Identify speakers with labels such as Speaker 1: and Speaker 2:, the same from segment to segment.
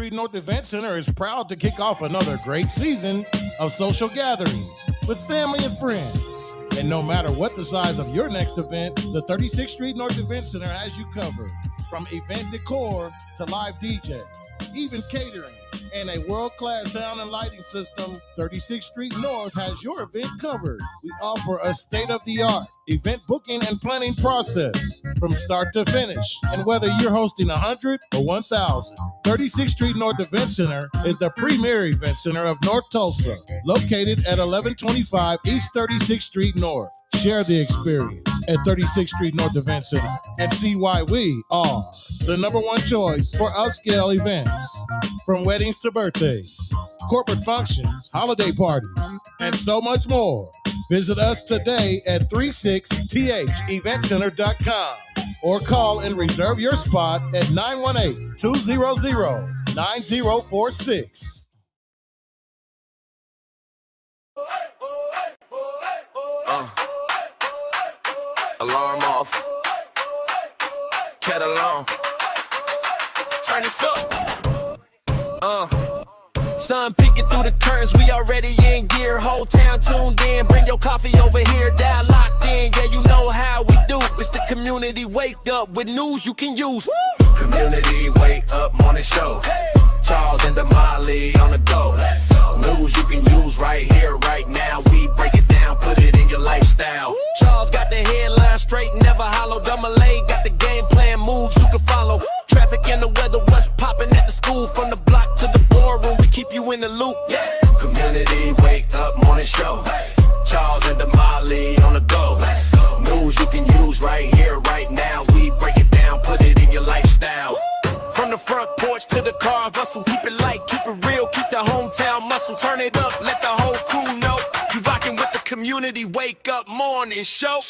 Speaker 1: Street North Event Center is proud to kick off another great season of social gatherings with family and friends. And no matter what the size of your next event, the 36th Street North Event Center has you covered. From event decor to live DJs, even catering, and a world-class sound and lighting system, 36th Street North has your event covered. We offer a state-of-the-art event booking and planning process from start to finish. And whether you're hosting 100 or 1,000, 36th Street North Event Center is the premier event center of North Tulsa, located at 1125 East 36th Street North. Share the experience at 36th Street North Event Center and see why we are the #1 choice for upscale events. From weddings to birthdays, corporate functions, holiday parties, and so much more. Visit us today at 36theventcenter.com or call and reserve your spot at 918-200-9046.
Speaker 2: Alarm off. Cat alone. Turn this up. Sun peeking through the curtains, we already in gear. Whole town tuned in, bring your coffee over here. Down locked in, yeah, you know how we do. It's the Community Wake Up with news you can use. Woo! Community Wake Up Morning Show. Hey. Charles and Damali on the go. News you can use right here, right now. We break it down, put it in your lifestyle. Charles got the headline straight, never hollow. Damali got the game plan, moves you can follow. Traffic and the weather, what's popping at the school. From the block to the boardroom, we keep you in the loop. Yeah. Community Wake Up Morning Show. Charles and Damali on the go. News you can use right here, right now. We break it down, put it in your lifestyle. From the front porch to the car, hustle. Keep it light, keep it real, keep the hometown muscle. Turn it up, let the whole crew know. You rockin' with the Community Wake Up Morning Show.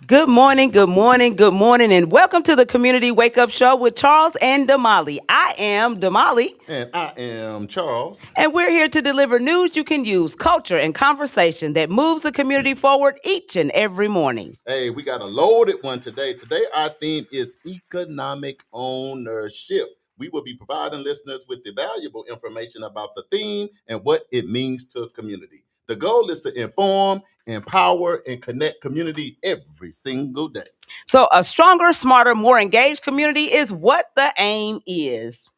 Speaker 3: Good morning, good morning, good morning, and welcome to the Community Wake Up Show with Charles and Damali. I am Damali.
Speaker 4: And I am Charles.
Speaker 3: And we're here to deliver news you can use, culture, and conversation that moves the community forward each and every morning.
Speaker 4: Hey, we got a loaded one today. Today, our theme is economic ownership. We will be providing listeners with the valuable information about the theme and what it means to community. The goal is to inform, empower, and connect community every single day.
Speaker 3: So a stronger, smarter, more engaged community is what the aim is.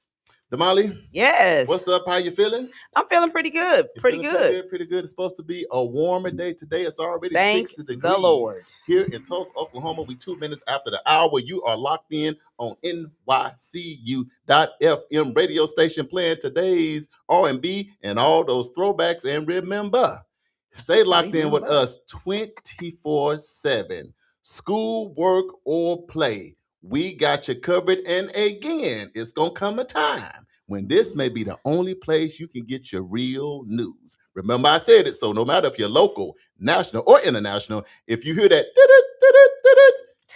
Speaker 4: Damali?
Speaker 3: Yes.
Speaker 4: What's up? How you feeling?
Speaker 3: I'm feeling pretty good. Pretty good.
Speaker 4: Pretty good. It's supposed to be a warmer day today. It's already
Speaker 3: Thank
Speaker 4: 60 degrees.
Speaker 3: the Lord.
Speaker 4: Here in Tulsa, Oklahoma, we 2 minutes after the hour. You are locked in on NYCU.FM radio station playing today's R&B and all those throwbacks. And remember, stay locked in with us 24/7. School, work, or play. We got you covered. And again, it's going to come a time when this may be the only place you can get your real news. Remember, I said it. So no matter if you're local, national, or international, if you hear that,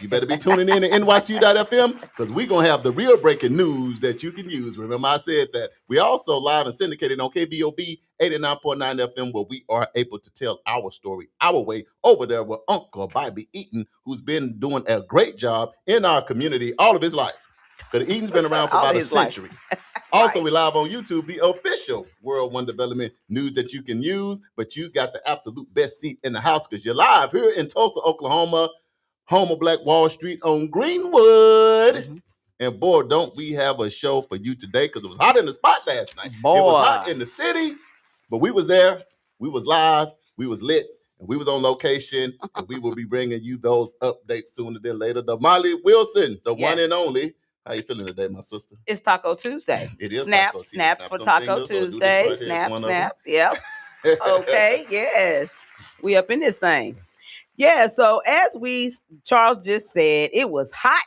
Speaker 4: you better be tuning in to NYCU.FM because we're going to have the real breaking news that you can use. Remember, I said that. We also live and syndicated on KBOB 89.9 FM where we are able to tell our story our way over there with Uncle Bobby Eaton, who's been doing a great job in our community all of his life. Because Eaton's been around for about a century. Also, we live on YouTube, the official World One Development news that you can use, but you got the absolute best seat in the house because you're live here in Tulsa, Oklahoma, home of Black Wall Street on Greenwood. Mm-hmm. And boy, don't we have a show for you today because it was hot in the spot last night. Boy. It was hot in the city, but we was there, we was live, we was lit, and we was on location, and we will be bringing you those updates sooner than later. Damali Wilson, the one and only. How you feeling today, my sister?
Speaker 3: It's Taco Tuesday.
Speaker 4: It is
Speaker 3: Snaps for Taco Tuesday.
Speaker 4: Right
Speaker 3: snap. Yep. Okay, yes. We up in this thing. Yeah, so as Charles just said, it was hot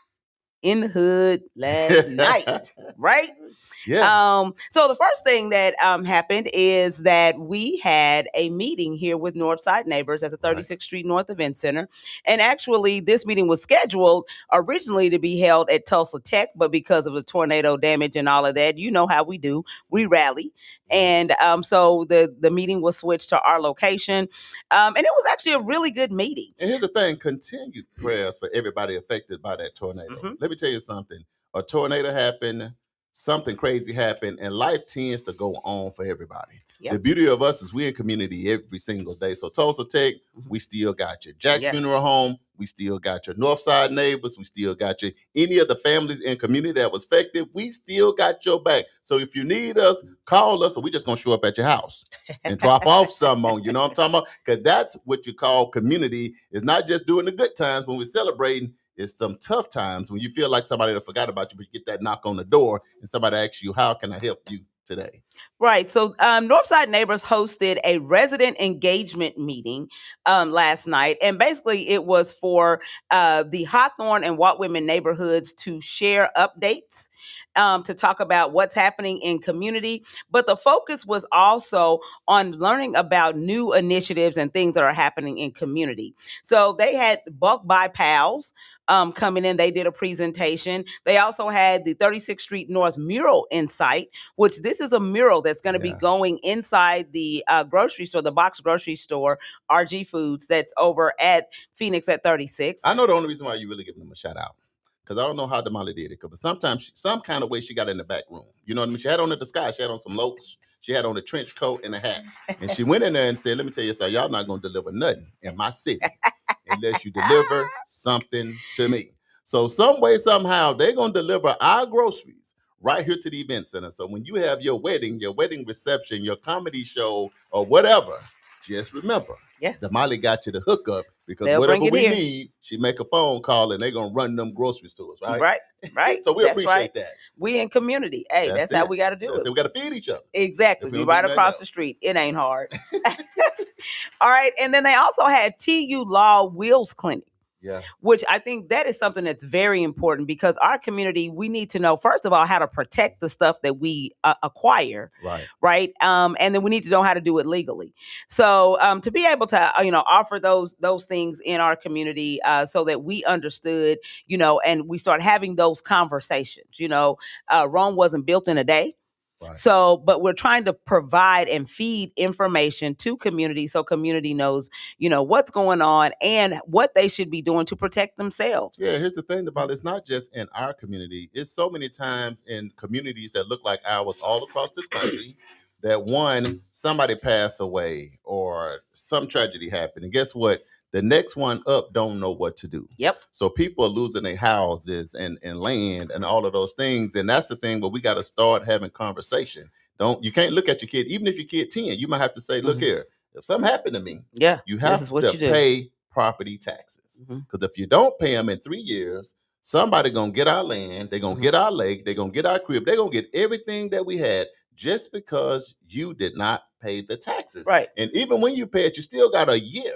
Speaker 3: in the hood last night, right?
Speaker 4: Yeah.
Speaker 3: So the first thing that happened is that we had a meeting here with Northside Neighbors at the 36th Street North Event Center. And actually, this meeting was scheduled originally to be held at Tulsa Tech, but because of the tornado damage and all of that, you know how we do. We rally. And so the meeting was switched to our location. And it was actually a really good meeting.
Speaker 4: And here's the thing, continued prayers for everybody affected by that tornado.
Speaker 3: Mhm.
Speaker 4: Let me tell you something. A tornado happened, something crazy happened, and life tends to go on for everybody.
Speaker 3: Yep.
Speaker 4: The beauty of us is we're in community every single day. So Tulsa Tech, we still got you. Jack's Funeral Home, we still got your Northside Neighbors, we still got you. Any of the families in community that was affected, we still got your back. So if you need us, call us, or we just gonna show up at your house and drop off something on you. Know what I'm talking about? Because that's what you call community. It's not just doing the good times when we're celebrating. It's some tough times when you feel like somebody that forgot about you, but you get that knock on the door and somebody asks you, how can I help you today?
Speaker 3: Right. So Northside Neighbors hosted a resident engagement meeting last night. And basically it was for the Hawthorne and Walt-Whitman neighborhoods to share updates, to talk about what's happening in community. But the focus was also on learning about new initiatives and things that are happening in community. So they had bulk buy pals coming in. They did a presentation. They also had the 36th Street North mural in sight, which this is a mural that's going to be going inside the grocery store, the box grocery store, RG Foods, that's over at Phoenix at 36.
Speaker 4: I know the only reason why you really giving them a shout out, because I don't know how Damali did it, but sometimes some kind of way she got in the back room. You know what I mean? She had on the disguise. She had on some locs. She had on a trench coat and a hat. And she went in there and said, let me tell you something, y'all not going to deliver nothing in my city unless you deliver something to me. So some way, somehow, they're going to deliver our groceries right here to the event center. So when you have your wedding reception, your comedy show, or whatever, just remember, Damali got you the hookup, because whatever we need, she make a phone call and they're going to run them grocery stores, right?
Speaker 3: Right.
Speaker 4: So we appreciate that.
Speaker 3: We in community. Hey, that's how we got to do it.
Speaker 4: We got to feed each other.
Speaker 3: Exactly. We right across the street. It ain't hard. All right. And then they also had TU Law Wills Clinic.
Speaker 4: Yeah.
Speaker 3: Which I think that is something that's very important, because our community, we need to know, first of all, how to protect the stuff that we acquire. Right. And then we need to know how to do it legally. So to be able to, offer those things in our community so that we understood, and we start having those conversations. Rome wasn't built in a day. So, but we're trying to provide and feed information to community so community knows, what's going on and what they should be doing to protect themselves.
Speaker 4: Yeah, here's the thing about it. It's not just in our community. It's so many times in communities that look like ours all across this country that somebody passed away or some tragedy happened. And guess what? The next one up don't know what to do.
Speaker 3: Yep.
Speaker 4: So people are losing their houses and land and all of those things. And that's the thing where we got to start having conversation. You can't look at your kid, even if your kid 10, you might have to say, look here, if something happened to me, you have to pay property taxes. Because if you don't pay them in 3 years, somebody going to get our land, they're going to get our lake, they're going to get our crib, they're going to get everything that we had just because you did not pay the taxes.
Speaker 3: Right.
Speaker 4: And even when you pay it, you still got a year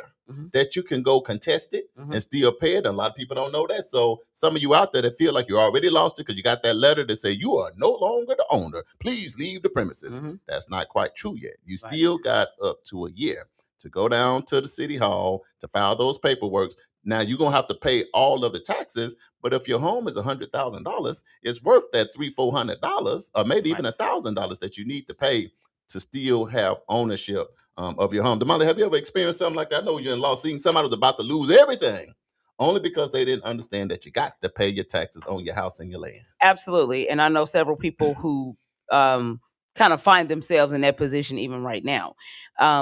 Speaker 4: that you can go contest it and still pay it. And a lot of people don't know that. So some of you out there that feel like you already lost it because you got that letter that say you are no longer the owner, please leave the premises. That's not quite true yet. You still got up to a year to go down to the city hall to file those paperwork. Now you're going to have to pay all of the taxes, but if your home is $100,000, it's worth that $300-$400 or maybe even $1,000 that you need to pay to still have ownership of your home. Damali, have you ever experienced something like that? I know you're in law, seeing somebody was about to lose everything only because they didn't understand that you got to pay your taxes on your house and your land.
Speaker 3: Absolutely. And I know several people who kind of find themselves in that position even right now.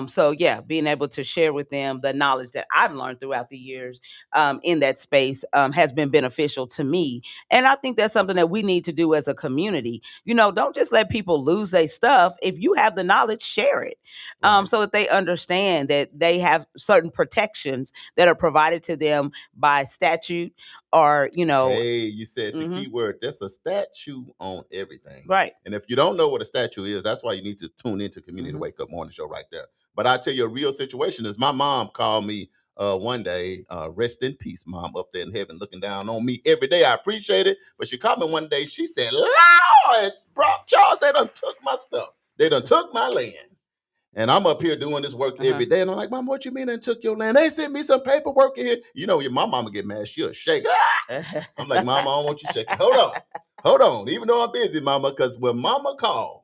Speaker 3: So yeah, being able to share with them the knowledge that I've learned throughout the years in that space has been beneficial to me. And I think that's something that we need to do as a community. Don't just let people lose their stuff. If you have the knowledge, share it so that they understand that they have certain protections that are provided to them by statute or,
Speaker 4: Hey, you said the key word. That's a statue on everything.
Speaker 3: Right.
Speaker 4: And if you don't know what a statue is, that's why you need to tune into Community Wake Up Morning Show right there. But I tell you, a real situation is my mom called me one day, rest in peace, mom, up there in heaven, looking down on me every day. I appreciate it. But she called me one day. She said, Lord, bro, Charles, they done took my stuff. They done took my land. And I'm up here doing this work every day. And I'm like, Mom, what you mean they took your land? They sent me some paperwork in here. You know, my mama get mad. She'll shake. I'm like, Mama, I don't want you shaking. Hold on. Even though I'm busy, Mama, because when Mama called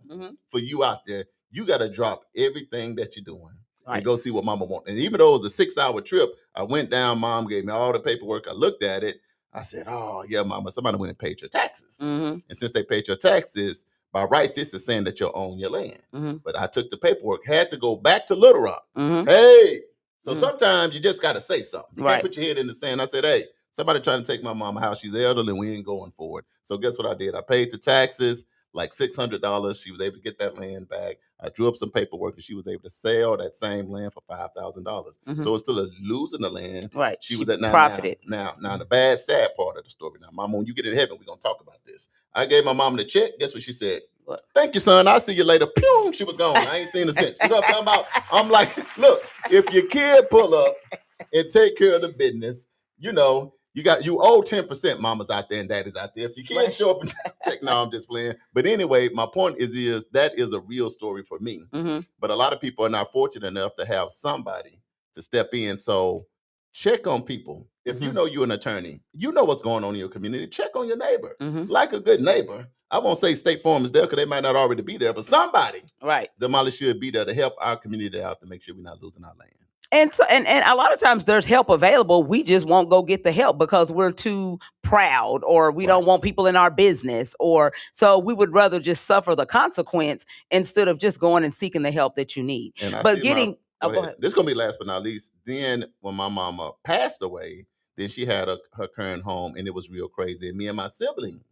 Speaker 4: for you out there, you got to drop everything that you're doing and go see what Mama wants. And even though it was a 6-hour trip, I went down. Mom gave me all the paperwork. I looked at it. I said, oh, yeah, Mama, somebody went and paid your taxes. And since they paid your taxes, by right, this is saying that you own your land. But I took the paperwork, had to go back to Little Rock. Hey, so sometimes you just got to say something. You can't put your head in the sand. I said, hey, somebody trying to take my mama house. She's elderly and we ain't going for it. So guess what I did? I paid the taxes, like $600. She was able to get that land back. I drew up some paperwork and she was able to sell that same land for $5,000. So instead of losing the land, she was at profited. Now, the bad, sad part of the story. Now, Mama, when you get in heaven, we're going to talk about this. I gave my mom the check. Guess what she said? What? Thank you, son. I'll see you later. Pew! She was gone. I ain't seen her since. You know what I'm talking about? I'm like, look, if your kid pull up and take care of the business, you know, you owe 10%, mamas out there and daddies out there. If your kids show up and take, no, I'm just playing. But anyway, my point is that is a real story for me. But a lot of people are not fortunate enough to have somebody to step in. So check on people. If you know you're an attorney, you know what's going on in your community, check on your neighbor. Like a good neighbor. I won't say State Farm is there because they might not already be there, but somebody, Damali, should be there to help our community out to make sure we're not losing our land.
Speaker 3: And so, and a lot of times there's help available. We just won't go get the help because we're too proud, or we don't want people in our business, or so we would rather just suffer the consequence instead of just going and seeking the help that you need. But getting
Speaker 4: go ahead. This is gonna be last but not least. Then when my mama passed away, then she had her current home, and it was real crazy. And me and my siblings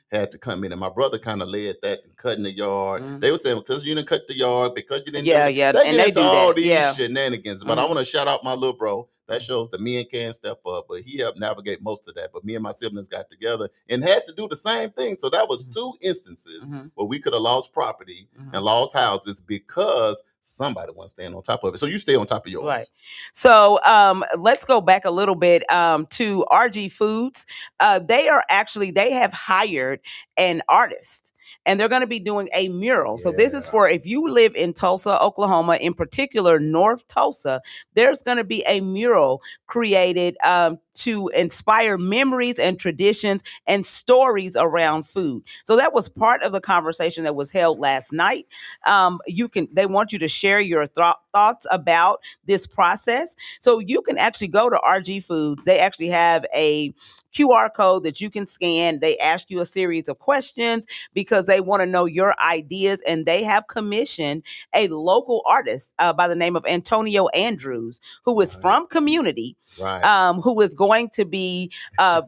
Speaker 4: had to come in, and my brother kind of led that and cutting the yard. They were saying because you didn't cut the yard, because you didn't. They get into all these shenanigans. But I want to shout out my little bro. That shows that men can step up, but he helped navigate most of that. But me and my siblings got together and had to do the same thing. So that was 2 instances where we could have lost property and lost houses because somebody wasn't staying on top of it. So you stay on top of yours.
Speaker 3: Right. So let's go back a little bit to RG Foods. They have hired an artist, and they're going to be doing a mural. So this is for if you live in Tulsa, Oklahoma, in particular, North Tulsa, there's going to be a mural created to inspire memories and traditions and stories around food. So that was part of the conversation that was held last night. They want you to share your thoughts about this process. So you can actually go to RG Foods. They actually have a QR code that you can scan. They ask you a series of questions because they want to know your ideas, and they have commissioned a local artist by the name of Antonio Andrews, who is from Community, who is going to be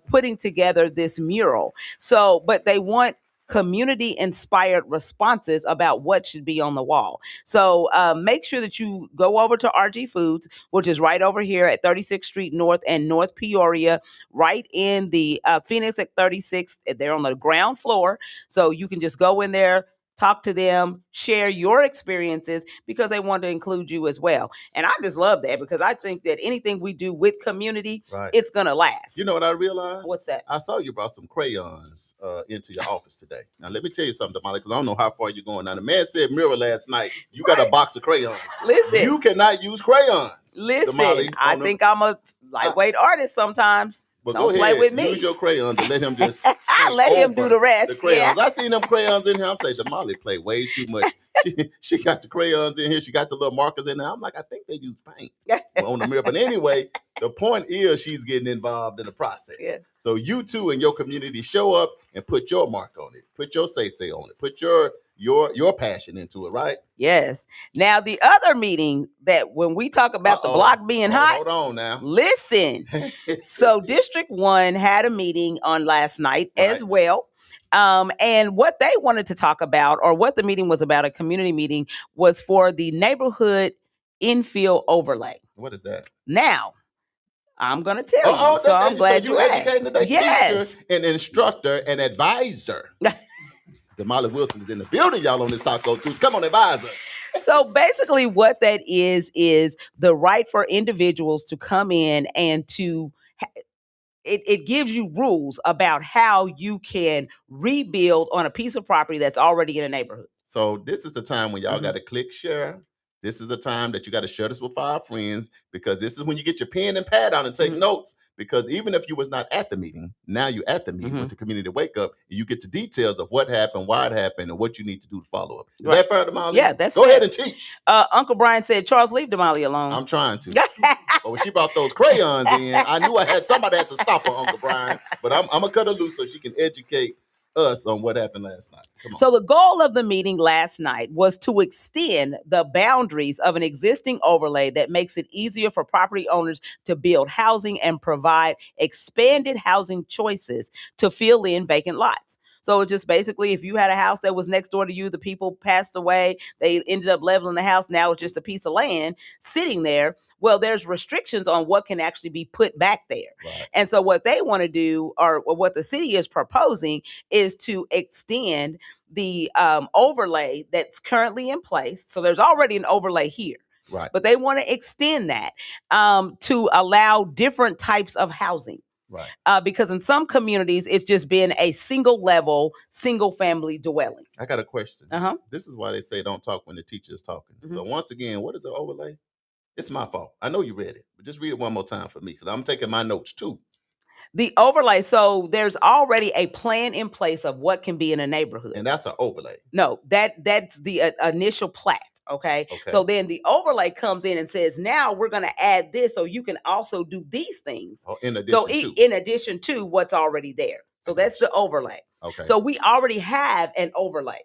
Speaker 3: putting together this mural. So, but they want community-inspired responses about what should be on the wall. So make sure that you go over to RG Foods, which is right over here at 36th Street North and North Peoria, right in the Phoenix at 36th. They're on the ground floor. So you can just go in there, talk to them, share your experiences, because they want to include you as well. And I just love that, because I think that anything we do with community, it's going to last.
Speaker 4: You know what I realized?
Speaker 3: What's that?
Speaker 4: I saw you brought some crayons into your office today. Now, let me tell you something, Damali, because I don't know how far you're going. Now, the man said mirror last night. You got a box of crayons.
Speaker 3: Listen.
Speaker 4: You cannot use crayons.
Speaker 3: Listen, Damali, I think I'm a lightweight artist sometimes.
Speaker 4: But
Speaker 3: don't
Speaker 4: go
Speaker 3: play
Speaker 4: ahead,
Speaker 3: with me.
Speaker 4: Use your crayons and let him just
Speaker 3: let him do the rest.
Speaker 4: The crayons. I seen them crayons in here. I'm saying Damali play way too much. She got the crayons in here. She got the little markers in there. I'm like, I think they use paint on the mirror. But anyway, the point is she's getting involved in the process. So you too in your community show up and put your mark on it. Put your say on it. Put your passion into it, right?
Speaker 3: Yes. Now, the other meeting that when we talk about the block being hot.
Speaker 4: Hold on now.
Speaker 3: Listen. So District 1 had a meeting on last night as well. And what they wanted to talk about, or what the meeting was about, a community meeting, was for the neighborhood infill overlay.
Speaker 4: What is that?
Speaker 3: Now, I'm going to tell you. So I'm glad you asked.
Speaker 4: Yes. Teacher, an instructor, an advisor. Damali Wilson is in the building, y'all, on this Taco Tuesday. Come on, advise us.
Speaker 3: So basically what that is the right for individuals to come in and to it gives you rules about how you can rebuild on a piece of property that's already in a neighborhood.
Speaker 4: So this is the time when y'all got to click share. This is the time that you got to share this with 5 friends, because this is when you get your pen and pad out and take notes. Because even if you was not at the meeting, now you're at the meeting with the Community Wake Up, and you get the details of what happened, why it happened, and what you need to do to follow up. Is that fair, Damali?
Speaker 3: Yeah, that's
Speaker 4: Go
Speaker 3: fair.
Speaker 4: ahead and teach.
Speaker 3: Uncle Brian said, Charles, leave Damali alone.
Speaker 4: I'm trying to. But when she brought those crayons in, I knew somebody had to stop her, Uncle Brian. But I'm going to cut her loose so she can educate us on what happened last night. Come on.
Speaker 3: So the goal of the meeting last night was to extend the boundaries of an existing overlay that makes it easier for property owners to build housing and provide expanded housing choices to fill in vacant lots. So it's just basically, if you had a house that was next door to you, the people passed away, they ended up leveling the house, now it's just a piece of land sitting there. Well, there's restrictions on what can actually be put back there.
Speaker 4: Right.
Speaker 3: And so what they want to do, or what the city is proposing, is to extend the overlay that's currently in place. So there's already an overlay here.
Speaker 4: Right.
Speaker 3: But they want to extend that to allow different types of housing.
Speaker 4: Right.
Speaker 3: Because in some communities, it's just been a single level, single family dwelling.
Speaker 4: I got a question.
Speaker 3: Uh-huh.
Speaker 4: This is why they say don't talk when the teacher is talking. So once again, what is an overlay? It's my fault. I know you read it, but just read it one more time for me, because I'm taking my notes too.
Speaker 3: The overlay, so there's already a plan in place of what can be in a neighborhood.
Speaker 4: And that's an overlay.
Speaker 3: No, that's the initial plat. Okay. So then the overlay comes in and says, now we're going to add this so you can also do these things.
Speaker 4: Oh, in addition
Speaker 3: in addition to what's already there. So that's the overlay.
Speaker 4: Okay.
Speaker 3: So we already have an overlay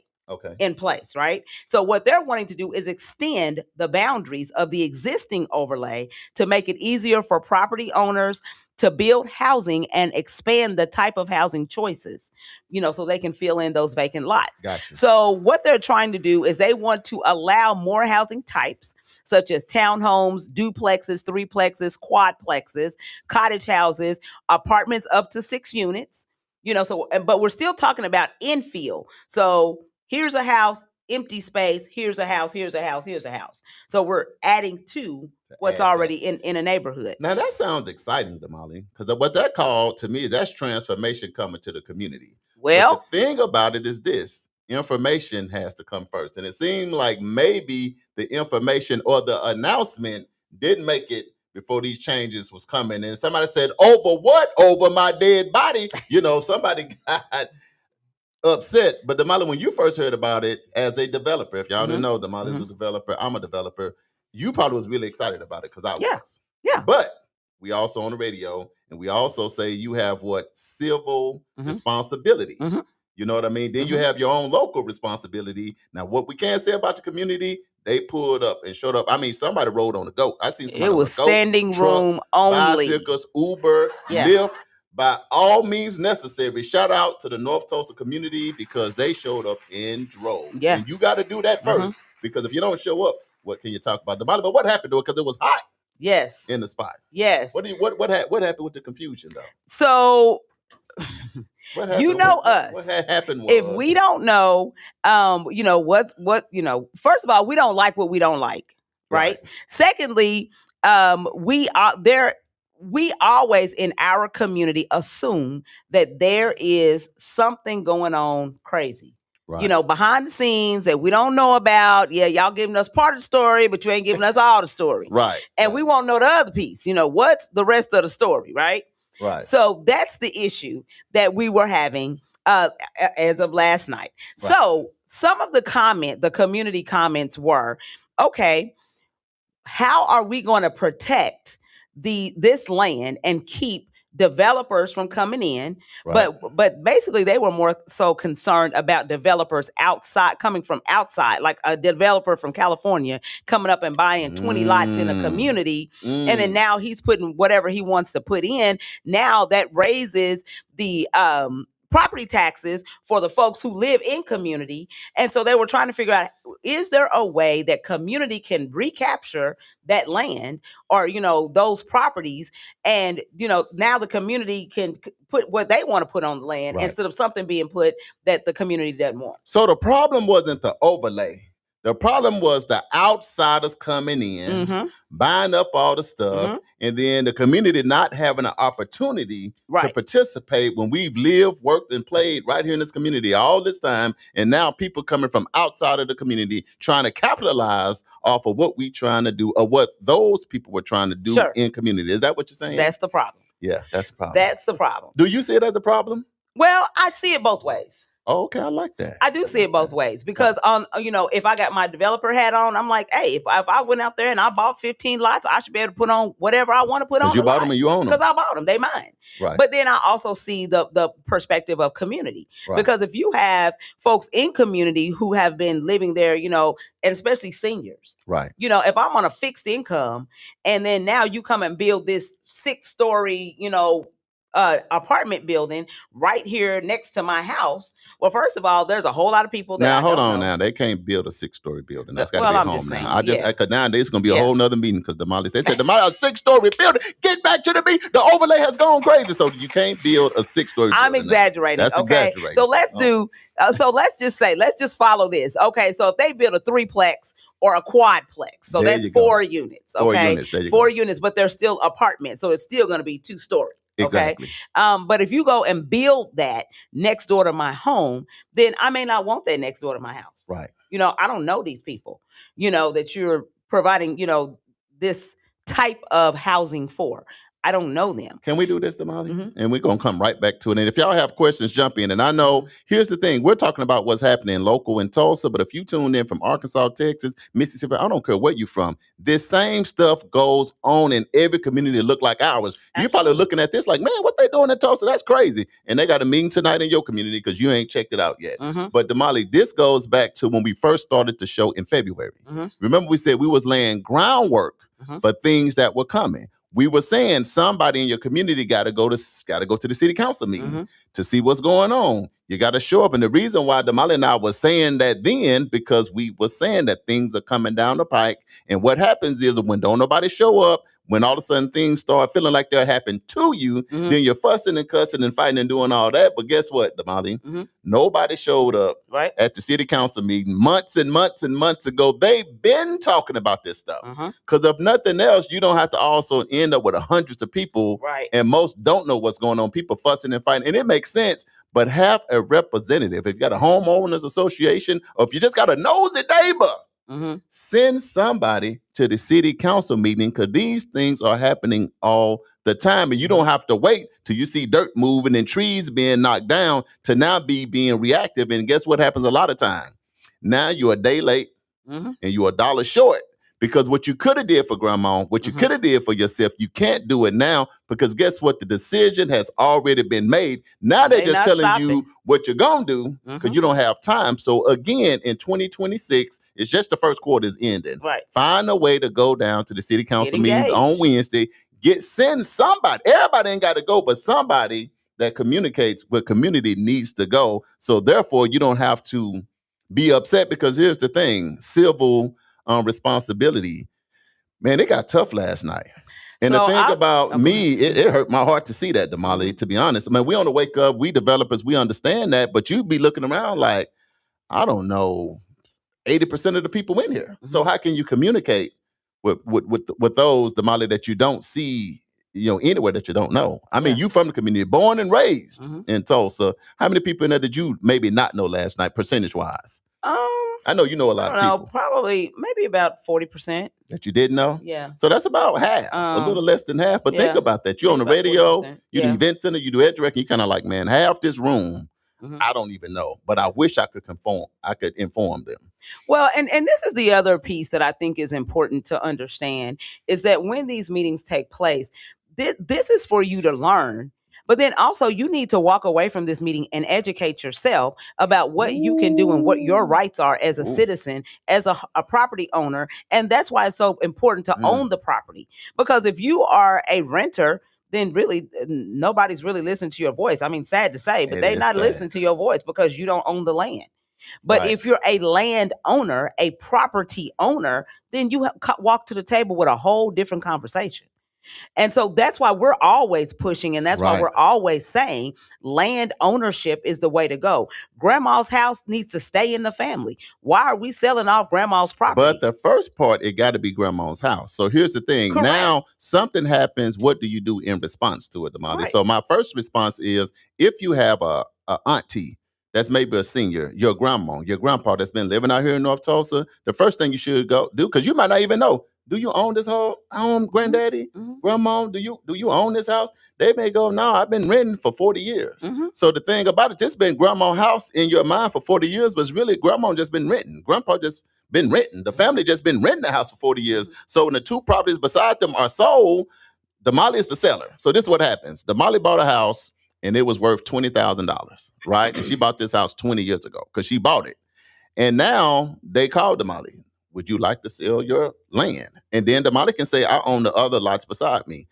Speaker 3: in place, right? So what they're wanting to do is extend the boundaries of the existing overlay to make it easier for property owners to build housing and expand the type of housing choices, so they can fill in those vacant lots.
Speaker 4: Gotcha.
Speaker 3: So what they're trying to do is they want to allow more housing types, such as townhomes, duplexes, threeplexes, quadplexes, cottage houses, apartments up to 6 units, but we're still talking about infill. So here's a house, empty space, here's a house, here's a house, here's a house. So we're adding to what's already in a neighborhood.
Speaker 4: Now that sounds exciting, Damali, because what that called to me is that's transformation coming to the community.
Speaker 3: Well,
Speaker 4: but the thing about it is this: information has to come first. And it seemed like maybe the information or the announcement didn't make it before these changes was coming. And somebody said, over what? Over my dead body. Somebody got upset. But Damali, when you first heard about it as a developer, if y'all didn't know, Damali is a developer, I'm a developer, you probably was really excited about it, because I was.
Speaker 3: Yeah.
Speaker 4: But we also on the radio, and we also say you have civil responsibility. You know what I mean? Then you have your own local responsibility. Now, what we can say about the community, they pulled up and showed up. I mean, somebody rode on the goat. I seen somebody.
Speaker 3: It was
Speaker 4: on the goat,
Speaker 3: standing
Speaker 4: trucks,
Speaker 3: room only.
Speaker 4: bicycles, Uber, Lyft. By all means necessary. Shout out to the North Tulsa community, because they showed up in droves.
Speaker 3: Yeah.
Speaker 4: And you got to do that first, because if you don't show up, what can you talk about? But what happened to it? Because it was hot.
Speaker 3: Yes.
Speaker 4: In the spot.
Speaker 3: Yes.
Speaker 4: What happened with the confusion, though?
Speaker 3: So
Speaker 4: what happened?
Speaker 3: Us.
Speaker 4: What happened was,
Speaker 3: if we don't know, first of all, we don't like what we don't like, right? Secondly, we always in our community assume that there is something going on crazy. Right. Behind the scenes that we don't know about. Yeah, y'all giving us part of the story, but you ain't giving us all the story.
Speaker 4: Right.
Speaker 3: And we won't know the other piece. What's the rest of the story, right?
Speaker 4: Right.
Speaker 3: So that's the issue that we were having as of last night. Right. So some of the community comments were, okay, how are we going to protect this land and keep developers from coming in? Right. But basically they were more so concerned about developers coming from outside, like a developer from California coming up and buying 20 lots in a community. And then now he's putting whatever he wants to put in. Now that raises the property taxes for the folks who live in community. And so they were trying to figure out, is there a way that community can recapture that land or, those properties? And, now the community can put what they want to put on the land instead of something being put that the community doesn't want.
Speaker 4: So the problem wasn't the overlay. The problem was the outsiders coming in, buying up all the stuff, and then the community not having an opportunity to participate when we've lived, worked, and played right here in this community all this time. And now people coming from outside of the community trying to capitalize off of what we trying to do or what those people were trying to do in community. Is that what you're saying?
Speaker 3: That's the problem.
Speaker 4: Yeah, that's the problem.
Speaker 3: That's the problem.
Speaker 4: Do you see it as a problem?
Speaker 3: Well, I see it both ways.
Speaker 4: Oh, okay, I like that.
Speaker 3: I do see it both ways because if I got my developer hat on, I'm like, hey, if I went out there and I bought 15 lots, I should be able to put on whatever I want to put on.
Speaker 4: Because you bought them and you own them.
Speaker 3: Because I bought them, they mine.
Speaker 4: Right.
Speaker 3: But then I also see the perspective of community, because if you have folks in community who have been living there, and especially seniors,
Speaker 4: right?
Speaker 3: If I'm on a fixed income and then now you come and build this 6-story, apartment building right here next to my house. Well, first of all, there's a whole lot of people that
Speaker 4: now hold on now. They can't build a 6-story building. That's got to be a home
Speaker 3: saying,
Speaker 4: now. Because nowadays it's going to be a whole nother meeting because they said demolish a 6-story building. Get back to the meeting. The overlay has gone crazy, so you can't build a 6-story building.
Speaker 3: I'm exaggerating.
Speaker 4: That's exaggerating.
Speaker 3: So let's let's just follow this. Okay, so if they build a 3-plex or a quadplex, so that's 4 units. Okay, 4 units, but they're still apartments, so it's still going to be 2-story. Okay.
Speaker 4: Exactly.
Speaker 3: But if you go and build that next door to my home, then I may not want that next door to my house.
Speaker 4: Right.
Speaker 3: I don't know these people, that you're providing, this type of housing for. I don't know them.
Speaker 4: Can we do this, Damali? And we're going to come right back to it. And if y'all have questions, jump in. And I know, here's the thing. We're talking about what's happening local in Tulsa, but if you tune in from Arkansas, Texas, Mississippi, I don't care where you're from, this same stuff goes on in every community that look like ours. Absolutely. You're probably looking at this like, man, what they doing in Tulsa? That's crazy. And they got a meeting tonight in your community because you ain't checked it out yet. But Damali, this goes back to when we first started the show in February. Remember we said we was laying groundwork for things that were coming. We were saying somebody in your community got to go to the city council meeting to see what's going on. You got to show up. And the reason why Damali and I was saying that then, because we were saying that things are coming down the pike. And what happens is when don't nobody show up, when all of a sudden things start feeling like they're happening to you, then you're fussing and cussing and fighting and doing all that. But guess what, Damali? Nobody showed up at the city council meeting months and months and months ago. They've been talking about this stuff. Because if nothing else, you don't have to also end up with hundreds of people. And most don't know what's going on. People fussing and fighting. And it makes sense. But have a representative. If you got a homeowners association, or if you just got a nosy neighbor, send somebody to the city council meeting, because these things are happening all the time. And you don't have to wait till you see dirt moving and trees being knocked down to now being reactive. And guess what happens a lot of time? Now you're a day late and you're $1 short. Because what you could have did for grandma, what you could have did for yourself, you can't do it now, because guess what? The decision has already been made. Now they're just telling you what you're going to do because you don't have time. So again, in 2026, it's just the first quarter is ending. Find a way to go down to the city council meetings on Wednesday. Send somebody. Everybody ain't got to go, but somebody that communicates where community needs to go. So therefore, you don't have to be upset, because here's the thing. Civil responsibility, man, it got tough last night. And the thing about me, it hurt my heart to see that, Damali, to be honest. I mean, we on the Wake Up, we developers, we understand that, but you be looking around like, I don't know, 80% of the people in here. So how can you communicate with those, Damali, that you don't see, anywhere that you don't know? I mean, you from the community, born and raised in Tulsa. How many people in there did you maybe not know last night, percentage-wise? I know you know a lot of people.
Speaker 3: Probably maybe about 40%.
Speaker 4: That you didn't know?
Speaker 3: Yeah.
Speaker 4: So that's about half, a little less than half. But think about that. You're on the radio, you do event center, you do ed directing. You kind of like, man, half this room, I don't even know. But I wish I could inform them.
Speaker 3: Well, and this is the other piece that I think is important to understand, is that when these meetings take place, this is for you to learn. But then also you need to walk away from this meeting and educate yourself about what you can do and what your rights are as a citizen, as a property owner. And that's why it's so important to own the property. Because if you are a renter, then really nobody's really listening to your voice. I mean, sad to say, but
Speaker 4: It
Speaker 3: they're
Speaker 4: is
Speaker 3: not
Speaker 4: sad.
Speaker 3: listening to your voice because you don't own the land. But
Speaker 4: Right.
Speaker 3: if you're a land owner, a property owner, then you walk to the table with a whole different conversation. And so that's why we're always pushing, and that's why
Speaker 4: Right.
Speaker 3: we're always saying land ownership is the way to go. Grandma's house needs to stay in the family. Why are we selling off grandma's property?
Speaker 4: But the first part, it got to be grandma's house. So here's the thing.
Speaker 3: Correct.
Speaker 4: Now, something happens. What do you do in response to it, Damali?
Speaker 3: Right.
Speaker 4: So my first response is, if you have a auntie that's maybe a senior, your grandma, your grandpa that's been living out here in North Tulsa, the first thing you should go do, because you might not even know, do you own this home, granddaddy, grandma? Do you own this house? They may go, no, I've been renting for 40 years. So the thing about it, just been grandma's house in your mind for 40 years, but really grandma just been renting. Grandpa just been renting. The family just been renting the house for 40 years. So when the two properties beside them are sold, Damali is the seller. So this is what happens. Damali bought a house and it was worth $20,000, right? And she bought this house 20 years ago because she bought it. And now they called Damali. Would you like to sell your land? And then Damali can say, I own the other lots beside me.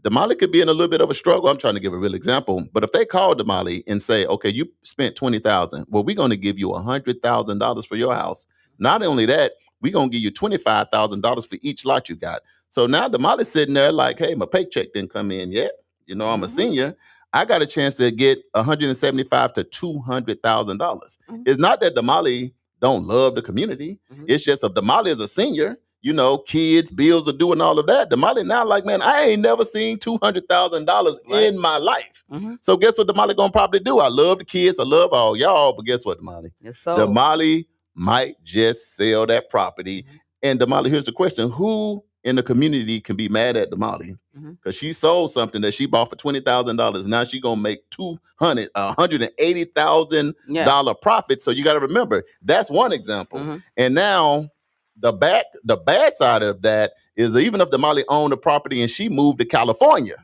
Speaker 4: Damali could be in a little bit of a struggle. I'm trying to give a real example. But if they call Damali and say, okay, you spent $20,000, well, we're going to give you $100,000 for your house. Not only that, we're going to give you $25,000 for each lot you got. So now Damali's sitting there like, hey, my paycheck didn't come in yet. You know, I'm a senior. I got a chance to get $175,000 to $200,000. It's not that Damali don't love the community. It's just if Damali is a senior, you know, kids, bills are doing all of that. Damali now like, man, I ain't never seen $200,000 in my life. So guess what Damali gonna probably do? I love the kids. I love all y'all. But guess what, Damali? Damali might just sell that property. And Damali, here's the question. Who in the community can be mad at Damali? Because she sold something that she bought for $20,000. Now she gonna make $180,000 profit. So you got to remember that's one example. And now the bad side of that is even if Damali owned the property and she moved to California,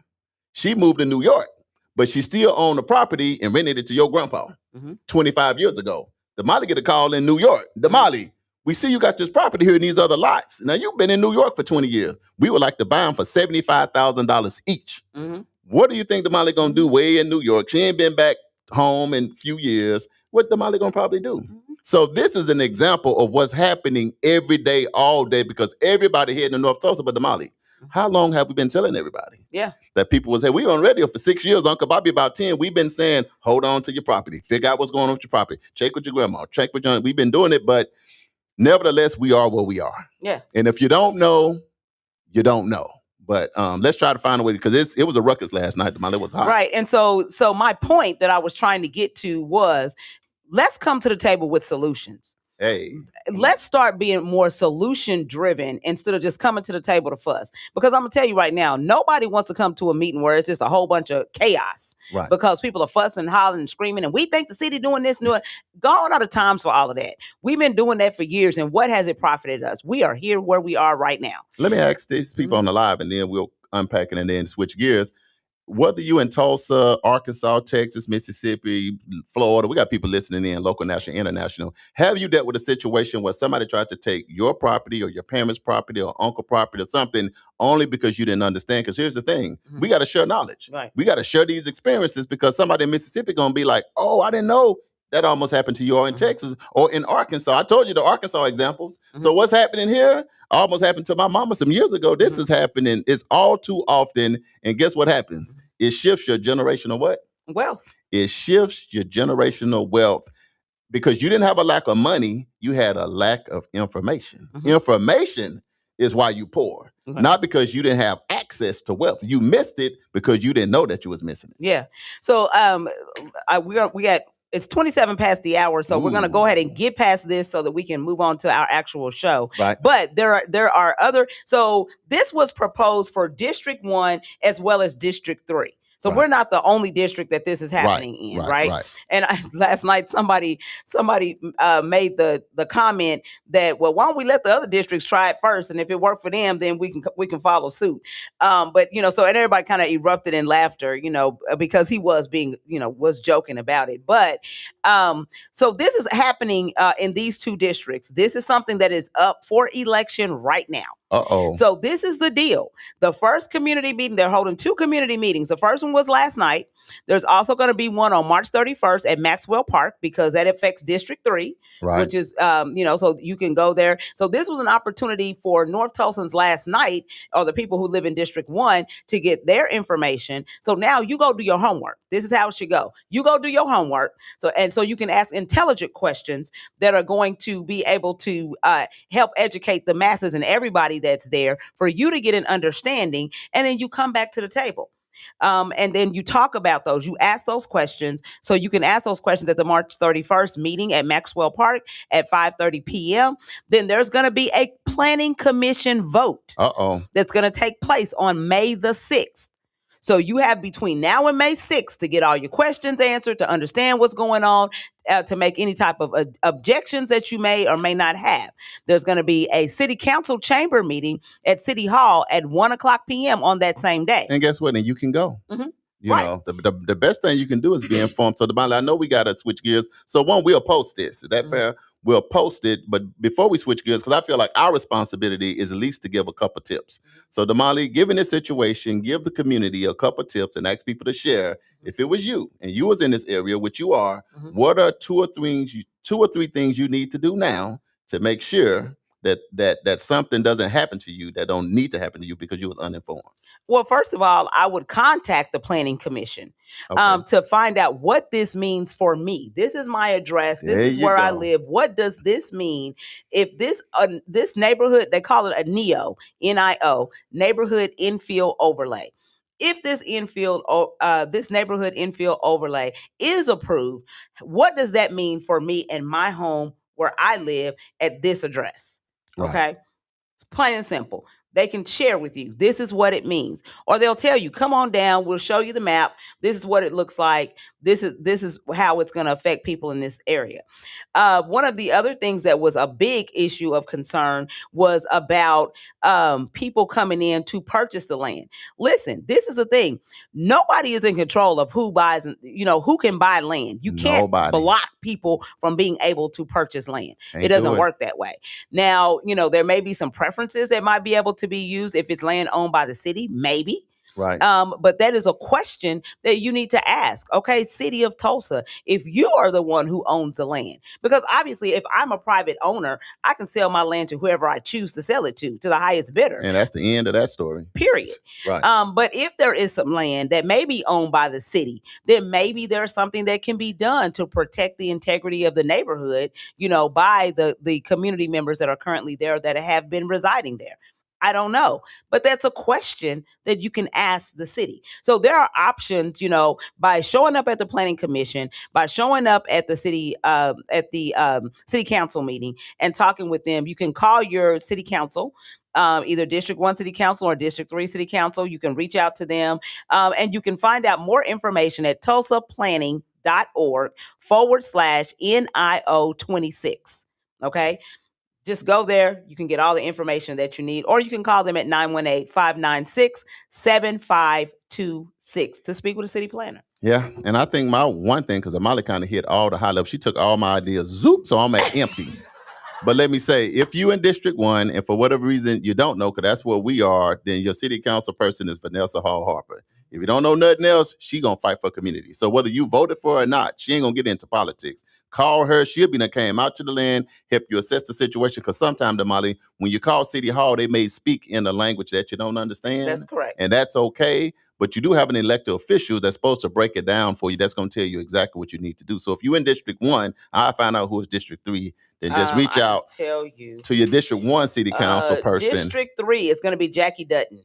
Speaker 4: she moved to New York, but she still owned the property and rented it to your grandpa 25 years ago. Damali get a call in New York. Damali, we see you got this property here in these other lots. Now, you've been in New York for 20 years. We would like to buy them for $75,000 each. What do you think Damali going to do way in New York? She ain't been back home in a few years. What Damali going to probably do? So this is an example of what's happening every day, all day, because everybody here in the North Tulsa, but Damali, how long have we been telling everybody? That people will say, we were on radio for 6 years, Uncle Bobby, about 10. We've been saying, hold on to your property. Figure out what's going on with your property. Check with your grandma. Check with your... We've been doing it, but nevertheless, we are where we are. And if you don't know, you don't know. But let's try to find a way, because it was a ruckus last night. It was hot.
Speaker 3: Right. And so my point that I was trying to get to was, let's come to the table with solutions.
Speaker 4: Hey,
Speaker 3: let's start being more solution driven instead of just coming to the table to fuss. Because I'm gonna tell you right now, nobody wants to come to a meeting where it's just a whole bunch of chaos.
Speaker 4: Right.
Speaker 3: Because people are fussing, hollering, and screaming, and we think the city doing this and doing. Gone are the times for all of that. We've been doing that for years, and what has it profited us? We are here where we are right now.
Speaker 4: Let me ask these people on the live, and then we'll unpack it and then switch gears. Whether you in Tulsa, Arkansas, Texas, Mississippi, Florida, we got people listening in, local, national, international. Have you dealt with a situation where somebody tried to take your property or your parents' property or uncle property or something only because you didn't understand? Because here's the thing. We got to share knowledge.
Speaker 3: Right.
Speaker 4: We got to share these experiences, because somebody in Mississippi going to be like, oh, I didn't know that almost happened to you, or in Texas or in Arkansas. I told you the Arkansas examples. So what's happening here almost happened to my mama some years ago. This is happening. It's all too often. And guess what happens? It shifts your generational what?
Speaker 3: Wealth.
Speaker 4: It shifts your generational wealth, because you didn't have a lack of money. You had a lack of information. Information is why you poor, not because you didn't have access to wealth. You missed it because you didn't know that you was missing it.
Speaker 3: Yeah. So we got it's 27 past the hour, so we're going to go ahead and get past this so that we can move on to our actual show.
Speaker 4: Right.
Speaker 3: But there are other. So this was proposed for District 1 as well as District 3. So we're not the only district that this is happening in, right? And last night somebody made the comment that, well, why don't we let the other districts try it first, and if it worked for them, then we can follow suit. But so, and everybody kind of erupted in laughter, because he was being, was joking about it. But so this is happening in these two districts. This is something that is up for election right now.
Speaker 4: Uh-oh.
Speaker 3: So this is the deal. The first community meeting, they're holding 2 community meetings. The first one was last night. There's also going to be one on March 31st at Maxwell Park because that affects District 3,
Speaker 4: Right.
Speaker 3: which is, so you can go there. So this was an opportunity for North Tulsans last night, or the people who live in District 1, to get their information. So now you go do your homework. This is how it should go. You go do your homework. So you can ask intelligent questions that are going to be able to help educate the masses and everybody that's there for you to get an understanding. And then you come back to the table. And then you talk about those. You ask those questions. So you can ask those questions at the March 31st meeting at Maxwell Park at 5:30 p.m. Then there's going to be a planning commission vote that's going to take place on May the 6th. So you have between now and May 6th to get all your questions answered, to understand what's going on, to make any type of objections that you may or may not have. There's going to be a city council chamber meeting at City Hall at 1:00 p.m. on that same day.
Speaker 4: And guess what? And you can go.
Speaker 3: Mm-hmm.
Speaker 4: You know, the best thing you can do is be informed. So, Damali, I know we got to switch gears. So, one, we'll post this. Is that fair? We'll post it. But before we switch gears, because I feel like our responsibility is at least to give a couple tips. So, Damali, given this situation, give the community a couple tips and ask people to share. If it was you and you was in this area, which you are, what are two or three things you need to do now to make sure that something doesn't happen to you that don't need to happen to you because you was uninformed?
Speaker 3: Well, first of all, I would contact the Planning Commission to find out what this means for me. This is my address. This is where I live. What does this mean? If this neighborhood, they call it a NIO, N-I-O, neighborhood infill overlay. If this this neighborhood infill overlay is approved, what does that mean for me and my home where I live at this address?
Speaker 4: Right.
Speaker 3: Okay, it's plain and simple. They can share with you, this is what it means. Or they'll tell you, come on down, we'll show you the map. This is what it looks like. This is how it's going to affect people in this area. One of the other things that was a big issue of concern was about people coming in to purchase the land. Listen, this is the thing. Nobody is in control of who buys, who can buy land. You can't block people from being able to purchase land. It doesn't work that way. Now, there may be some preferences that might be able to be used if it's land owned by the city, maybe.
Speaker 4: Right.
Speaker 3: But that is a question that you need to ask. Okay, City of Tulsa, if you are the one who owns the land, because obviously if I'm a private owner, I can sell my land to whoever I choose to sell it to the highest bidder.
Speaker 4: And that's the end of that story.
Speaker 3: Period.
Speaker 4: Right.
Speaker 3: But if there is some land that may be owned by the city, then maybe there's something that can be done to protect the integrity of the neighborhood, by the community members that are currently there that have been residing there. I don't know, but that's a question that you can ask the city. So there are options, by showing up at the Planning Commission, by showing up at the city city council meeting and talking with them. You can call your city council, either District 1 City Council or District 3 City Council. You can reach out to them, and you can find out more information at tulsaplanning.org/NIO26. Okay. Just go there. You can get all the information that you need, or you can call them at 918-596-7526 to speak with a city planner.
Speaker 4: Yeah, and I think my one thing, because Damali kind of hit all the high levels, she took all my ideas, zoop, so I'm at empty. But let me say, if you in District 1, and for whatever reason you don't know, because that's where we are, then your city council person is Vanessa Hall Harper. If you don't know nothing else, she going to fight for community. So whether you voted for her or not, she ain't going to get into politics. Call her. She'll be done came out to the land, help you assess the situation. Because sometimes, Damali, when you call City Hall, they may speak in a language that you don't understand.
Speaker 3: That's correct.
Speaker 4: And that's okay. But you do have an elected official that's supposed to break it down for you. That's going to tell you exactly what you need to do. So if you're in District 1, I find out who is District 3, then just reach out to your District 1 city council person.
Speaker 3: District 3 is going to be Jackie Dutton.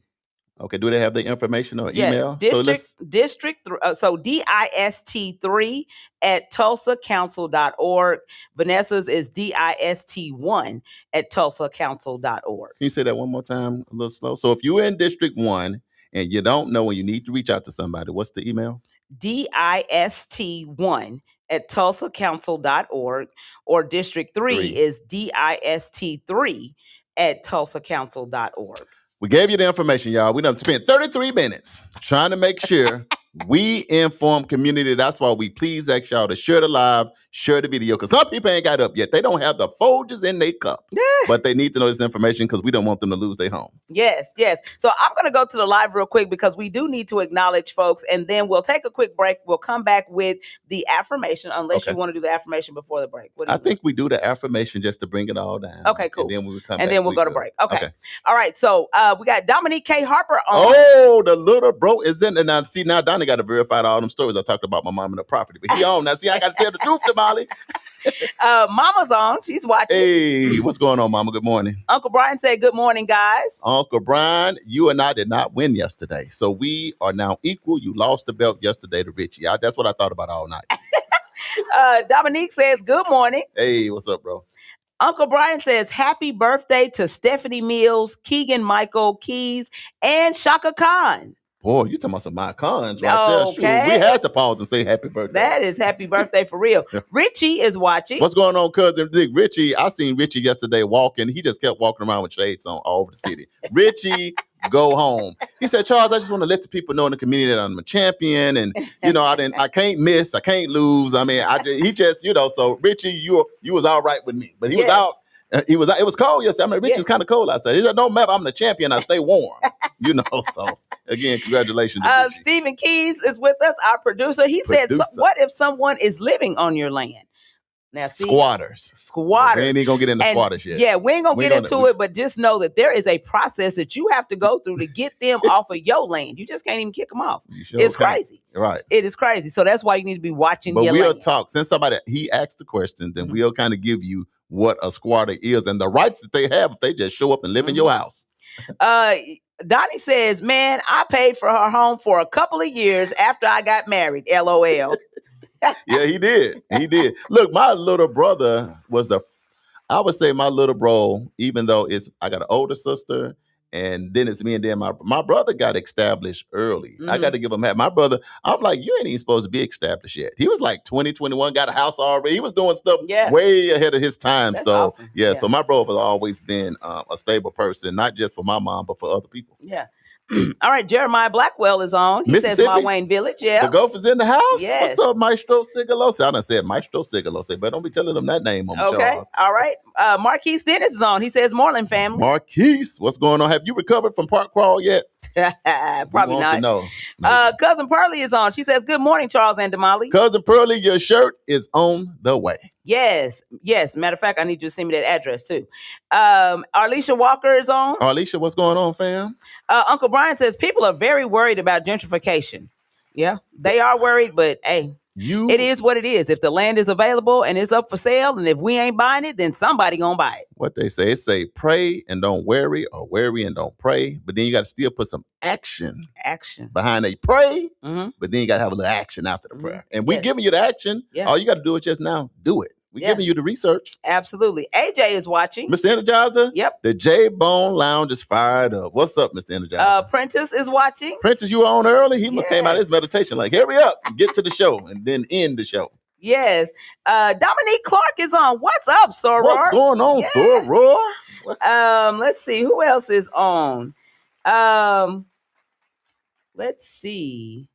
Speaker 4: Okay, do they have the information or email?
Speaker 3: District 3, so DIST3 at tulsacouncil.org. Vanessa's is DIST1 at tulsacouncil.org.
Speaker 4: Can you say that one more time a little slow? So if you're in District 1 and you don't know and you need to reach out to somebody, what's the email?
Speaker 3: DIST1 at tulsacouncil.org, or District 3 is DIST3 at tulsacouncil.org.
Speaker 4: We gave you the information, y'all. We done spent 33 minutes trying to make sure We inform community. That's why we please ask y'all to share the live, share the video. Because some people ain't got up yet. They don't have the Folgers in their cup. But they need to know this information because we don't want them to lose their home.
Speaker 3: Yes. So I'm going to go to the live real quick because we do need to acknowledge folks, and then we'll take a quick break. We'll come back with the affirmation, unless you want to do the affirmation before the break.
Speaker 4: I think we do the affirmation just to bring it all down.
Speaker 3: Okay, cool.
Speaker 4: And then we'll come back.
Speaker 3: And then we'll go to break. Okay. All right. So we got Dominique K. Harper on.
Speaker 4: Oh, the little bro is in. And now Donnie got to verify all them stories I talked about my mom and the property. But he on. Now, see, I got to tell the truth to Molly.
Speaker 3: Mama's on. She's watching.
Speaker 4: Hey, what's going on, Mama? Good morning.
Speaker 3: Uncle Brian said, good morning, guys.
Speaker 4: Uncle Brian, you and I did not win yesterday. So we are now equal. You lost the belt yesterday to Richie. That's what I thought about all night.
Speaker 3: Dominique says, good morning.
Speaker 4: Hey, what's up, bro?
Speaker 3: Uncle Brian says, happy birthday to Stephanie Mills, Keegan Michael Keys, and Shaka Khan.
Speaker 4: Boy, you talking about some my cons right there. Shoot, we had to pause and say happy birthday.
Speaker 3: That is happy birthday for real. Richie is watching.
Speaker 4: What's going on, cousin Dick? Richie, I seen Richie yesterday walking. He just kept walking around with shades on all over the city. Richie, go home. He said, Charles, I just want to let the people know in the community that I'm a champion. And, I can't miss. I can't lose. I mean, so Richie, you was all right with me. But he was out. It was cold yesterday. I mean, Richie's kind of cold outside. He said, no matter, I'm the champion. I stay warm. So again, congratulations.
Speaker 3: Stephen Keys is with us, our producer. He said, so what if someone is living on your land? Now,
Speaker 4: squatters.
Speaker 3: We
Speaker 4: ain't even gonna get into squatters yet.
Speaker 3: Yeah, we ain't gonna get into it, but just know that there is a process that you have to go through to get them off of your land. You just can't even kick them off. It's crazy.
Speaker 4: Right.
Speaker 3: It is crazy. So that's why you need to be watching your
Speaker 4: land. But we'll
Speaker 3: land.
Speaker 4: talk. Since he asked the question, then we'll kind of give you what a squatter is and the rights that they have if they just show up and live in your house.
Speaker 3: Donnie says, man, I paid for her home for a couple of years after I got married. LOL.
Speaker 4: Yeah, he did. Look, my little brother I would say my little bro, even though I got an older sister and then it's me and then my brother got established early. I got to give him that. My brother, I'm like, you ain't even supposed to be established yet. He was like 20, 21, got a house already. He was doing stuff way ahead of his time.
Speaker 3: That's
Speaker 4: so
Speaker 3: awesome.
Speaker 4: So my brother has always been a stable person, not just for my mom, but for other people.
Speaker 3: Yeah. All right, Jeremiah Blackwell is on. He says my Wayne Village. Yeah.
Speaker 4: The Gophers in the house?
Speaker 3: Yes.
Speaker 4: What's up, Maestro Sigalose? I done said Maestro Sigalose, but don't be telling them that name on the Charles.
Speaker 3: All right. Marquise Dennis is on. He says, morning, family.
Speaker 4: Marquise, what's going on? Have you recovered from park crawl yet?
Speaker 3: Probably not.
Speaker 4: No.
Speaker 3: Cousin Pearlie is on. She says, good morning, Charles and Damali.
Speaker 4: Cousin Pearlie, your shirt is on the way.
Speaker 3: Yes. Matter of fact, I need you to send me that address too. Arlisha Walker is on.
Speaker 4: Arlisha, what's going on, fam?
Speaker 3: Uncle Brian says people are very worried about gentrification. Yeah, they are worried, but hey, it is what it is. If the land is available and it's up for sale, and if we ain't buying it, then somebody gonna buy it.
Speaker 4: What they say, pray and don't worry, or worry and don't pray. But then you got to still put some action behind a pray. But then you got to have a little action after the prayer. And we giving you the action. Yeah. All you got to do is just now do it. We're giving you the research.
Speaker 3: Absolutely. AJ is watching.
Speaker 4: Mr. Energizer?
Speaker 3: Yep.
Speaker 4: The J-Bone Lounge is fired up. What's up, Mr. Energizer?
Speaker 3: Prentice is watching.
Speaker 4: Prentice, you were on early? He came out of his meditation like, hurry up, get to the show, and then end the show.
Speaker 3: Yes. Dominique Clark is on. What's up, Soror?
Speaker 4: What's going on, Soror?
Speaker 3: Let's see. Who else is on? Let's see.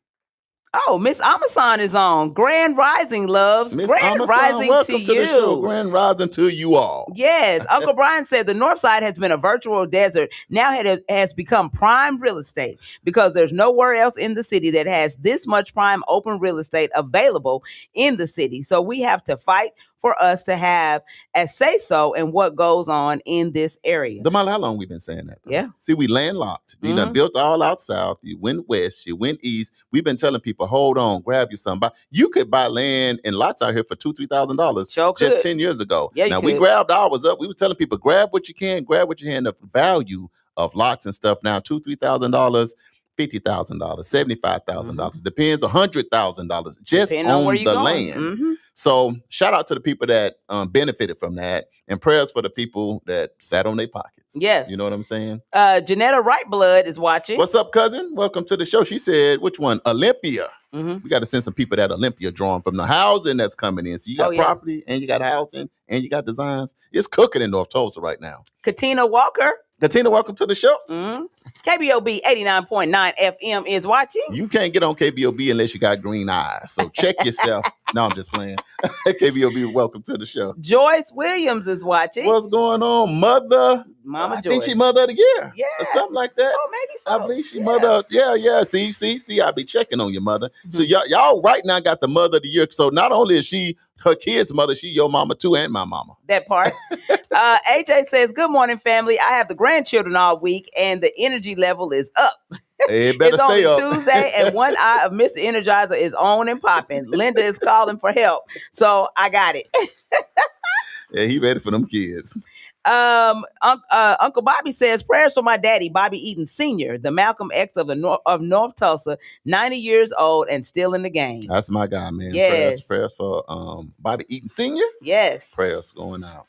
Speaker 3: Oh, Miss Amasan is on. Grand Rising, loves.
Speaker 4: Miss
Speaker 3: Grand
Speaker 4: Amasan,
Speaker 3: Rising
Speaker 4: welcome
Speaker 3: to you.
Speaker 4: The show. Grand Rising to you all.
Speaker 3: Yes. Uncle Brian said the North Side has been a virtual desert. Now it has become prime real estate because there's nowhere else in the city that has this much prime open real estate available in the city. So we have to fight for us to have a say-so in what goes on in this area.
Speaker 4: Damali, how long we been saying that? Though?
Speaker 3: Yeah.
Speaker 4: See, we landlocked. You done built all out south. You went west. You went east. We've been telling people, hold on, grab you some. You could buy land and lots out here for $2,000, $3,000 just 10 years ago.
Speaker 3: Yeah,
Speaker 4: now, we grabbed ours up. We were telling people, grab what you can, grab what you can. The value of lots and stuff now, $2,000, $3,000. $50,000, $75,000, depends, $100,000 just
Speaker 3: depending
Speaker 4: on
Speaker 3: where you
Speaker 4: the
Speaker 3: going.
Speaker 4: land. So shout out to the people that benefited from that, and prayers for the people that sat on their pockets.
Speaker 3: Yes.
Speaker 4: You know what I'm saying?
Speaker 3: Janetta Rightblood is watching.
Speaker 4: What's up, cousin? Welcome to the show. She said, which one? Olympia. We got to send some people that Olympia drawing from the housing that's coming in. So you got property and you got housing and you got designs. It's cooking in North Tulsa right now.
Speaker 3: Katina Walker
Speaker 4: Katina, welcome to the show.
Speaker 3: KBOB 89.9 FM is watching.
Speaker 4: You can't get on KBOB unless you got green eyes. So check yourself. No, I'm just playing. KBOB, welcome to the show.
Speaker 3: Joyce Williams is watching.
Speaker 4: What's going on, Mother?
Speaker 3: Mama
Speaker 4: I
Speaker 3: Joyce.
Speaker 4: think she Mother of the Year.
Speaker 3: Yeah.
Speaker 4: Or something like that.
Speaker 3: Oh, maybe so.
Speaker 4: I believe she Mother. Yeah. See, I be checking on your mother. So y'all right now got the Mother of the Year. So not only is she her kid's mother, she your mama too, and my mama.
Speaker 3: That part. AJ says, good morning, family. I have the grandchildren all week, and the energy level is up.
Speaker 4: It better
Speaker 3: It's
Speaker 4: stay
Speaker 3: only
Speaker 4: up.
Speaker 3: Tuesday, and one eye of Mr. Energizer is on and popping. Linda is calling for help, so I got it.
Speaker 4: Yeah, he ready for them kids.
Speaker 3: Uncle Bobby says, prayers for my daddy, Bobby Eaton Sr., the Malcolm X of North Tulsa, 90 years old and still in the game.
Speaker 4: That's my guy, man.
Speaker 3: Yes.
Speaker 4: Prayers for Bobby Eaton Sr.
Speaker 3: Yes.
Speaker 4: Prayers going out.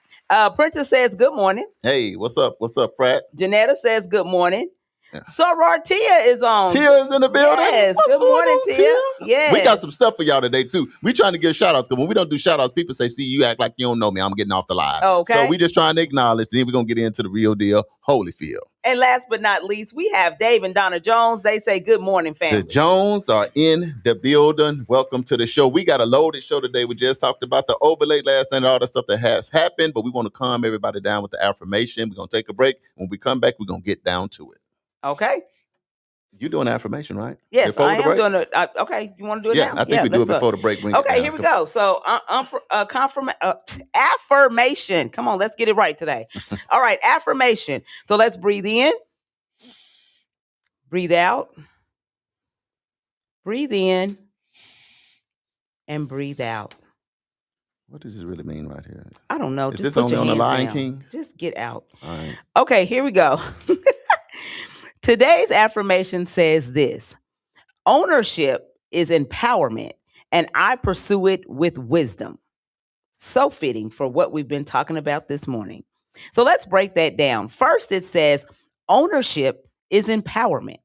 Speaker 3: Princess says, good morning.
Speaker 4: Hey, what's up? What's up, Frat?
Speaker 3: Janetta says, good morning.
Speaker 4: Yeah.
Speaker 3: Soror Tia is on.
Speaker 4: Tia is in the building.
Speaker 3: Yes.
Speaker 4: What's
Speaker 3: Good
Speaker 4: going
Speaker 3: morning,
Speaker 4: on,
Speaker 3: Tia. Yes.
Speaker 4: We got some stuff for y'all today, too. We trying to give shout-outs, because when we don't do shout-outs, people say, see, you act like you don't know me. I'm getting off the live.
Speaker 3: Okay.
Speaker 4: So we just trying to acknowledge, then we're going to get into the real deal, Holyfield.
Speaker 3: And last but not least, we have Dave and Donna Jones. They say, good morning, family.
Speaker 4: The Jones are in the building. Welcome to the show. We got a loaded show today. We just talked about the overlay last night and all the stuff that has happened, but we want to calm everybody down with the affirmation. We're going to take a break. When we come back, we're going to get down to it.
Speaker 3: Okay.
Speaker 4: You're doing affirmation, right?
Speaker 3: Yes,
Speaker 4: Before
Speaker 3: I
Speaker 4: the
Speaker 3: am
Speaker 4: break?
Speaker 3: doing it. Okay, you want to do it
Speaker 4: Yeah,
Speaker 3: now?
Speaker 4: I think we do it before the break.
Speaker 3: Okay, here we go. So, affirmation. Come on, let's get it right today. All right, affirmation. So let's breathe in, breathe out, breathe in, and breathe out.
Speaker 4: What does this really mean right here?
Speaker 3: I don't know.
Speaker 4: Is
Speaker 3: Just
Speaker 4: this
Speaker 3: put
Speaker 4: only
Speaker 3: your
Speaker 4: on the
Speaker 3: hands
Speaker 4: Lion
Speaker 3: down.
Speaker 4: King?
Speaker 3: Just get out.
Speaker 4: All right.
Speaker 3: Okay, here we go. Today's affirmation says this: ownership is empowerment, and I pursue it with wisdom. So fitting for what we've been talking about this morning. So let's break that down. First, it says ownership is empowerment.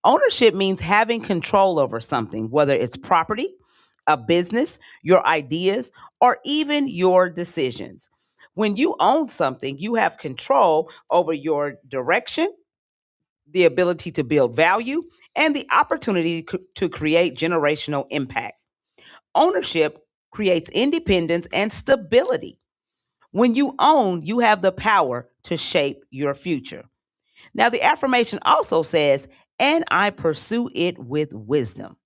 Speaker 3: Ownership means having control over something, whether it's property, a business, your ideas, or even your decisions. When you own something, you have control over your direction, the ability to build value, and the opportunity to create generational impact. Ownership creates independence and stability. When you own, you have the power to shape your future. Now, the affirmation also says, and I pursue it with wisdom.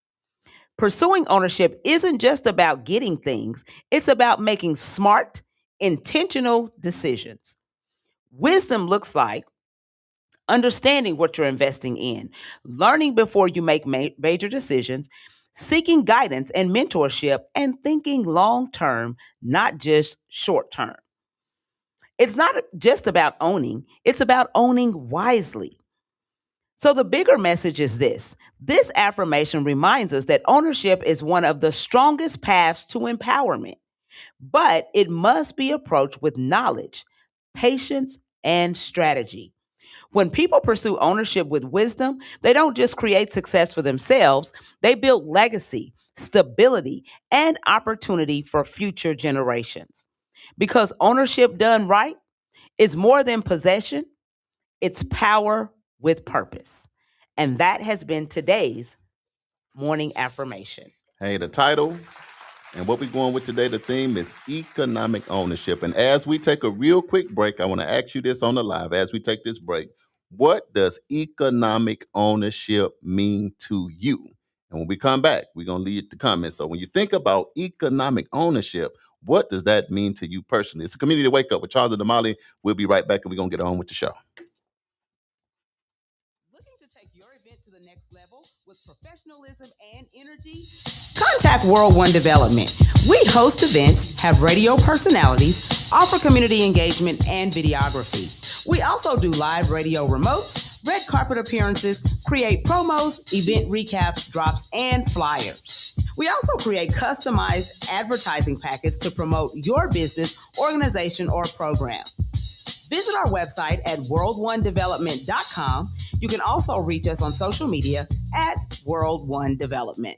Speaker 3: Pursuing ownership isn't just about getting things, it's about making smart, intentional decisions. Wisdom looks like understanding what you're investing in, learning before you make major decisions, seeking guidance and mentorship, and thinking long term, not just short term. It's not just about owning, it's about owning wisely. So the bigger message is this: this affirmation reminds us that ownership is one of the strongest paths to empowerment, but it must be approached with knowledge, patience, and strategy. When people pursue ownership with wisdom, they don't just create success for themselves, they build legacy, stability, and opportunity for future generations. Because ownership done right is more than possession, it's power with purpose. And that has been today's morning affirmation.
Speaker 4: Hey, the title and what we're going with today, the theme is economic ownership. And as we take a real quick break, I want to ask you this on the live. As we take this break, what does economic ownership mean to you? And when we come back, we're going to lead the comments. So when you think about economic ownership, what does that mean to you personally? It's a Community Wake Up with Charles and Damali. We'll be right back, and we're going to get on with the show.
Speaker 3: Looking to take your event to the next level with professionalism and energy? Contact World One Development. We host events, have radio personalities, offer community engagement and videography. We also do live radio remotes, red carpet appearances, create promos, event recaps, drops, and flyers. We also create customized advertising packets to promote your business, organization, or program. Visit our website at world1development.com. You can also reach us on social media at World One Development.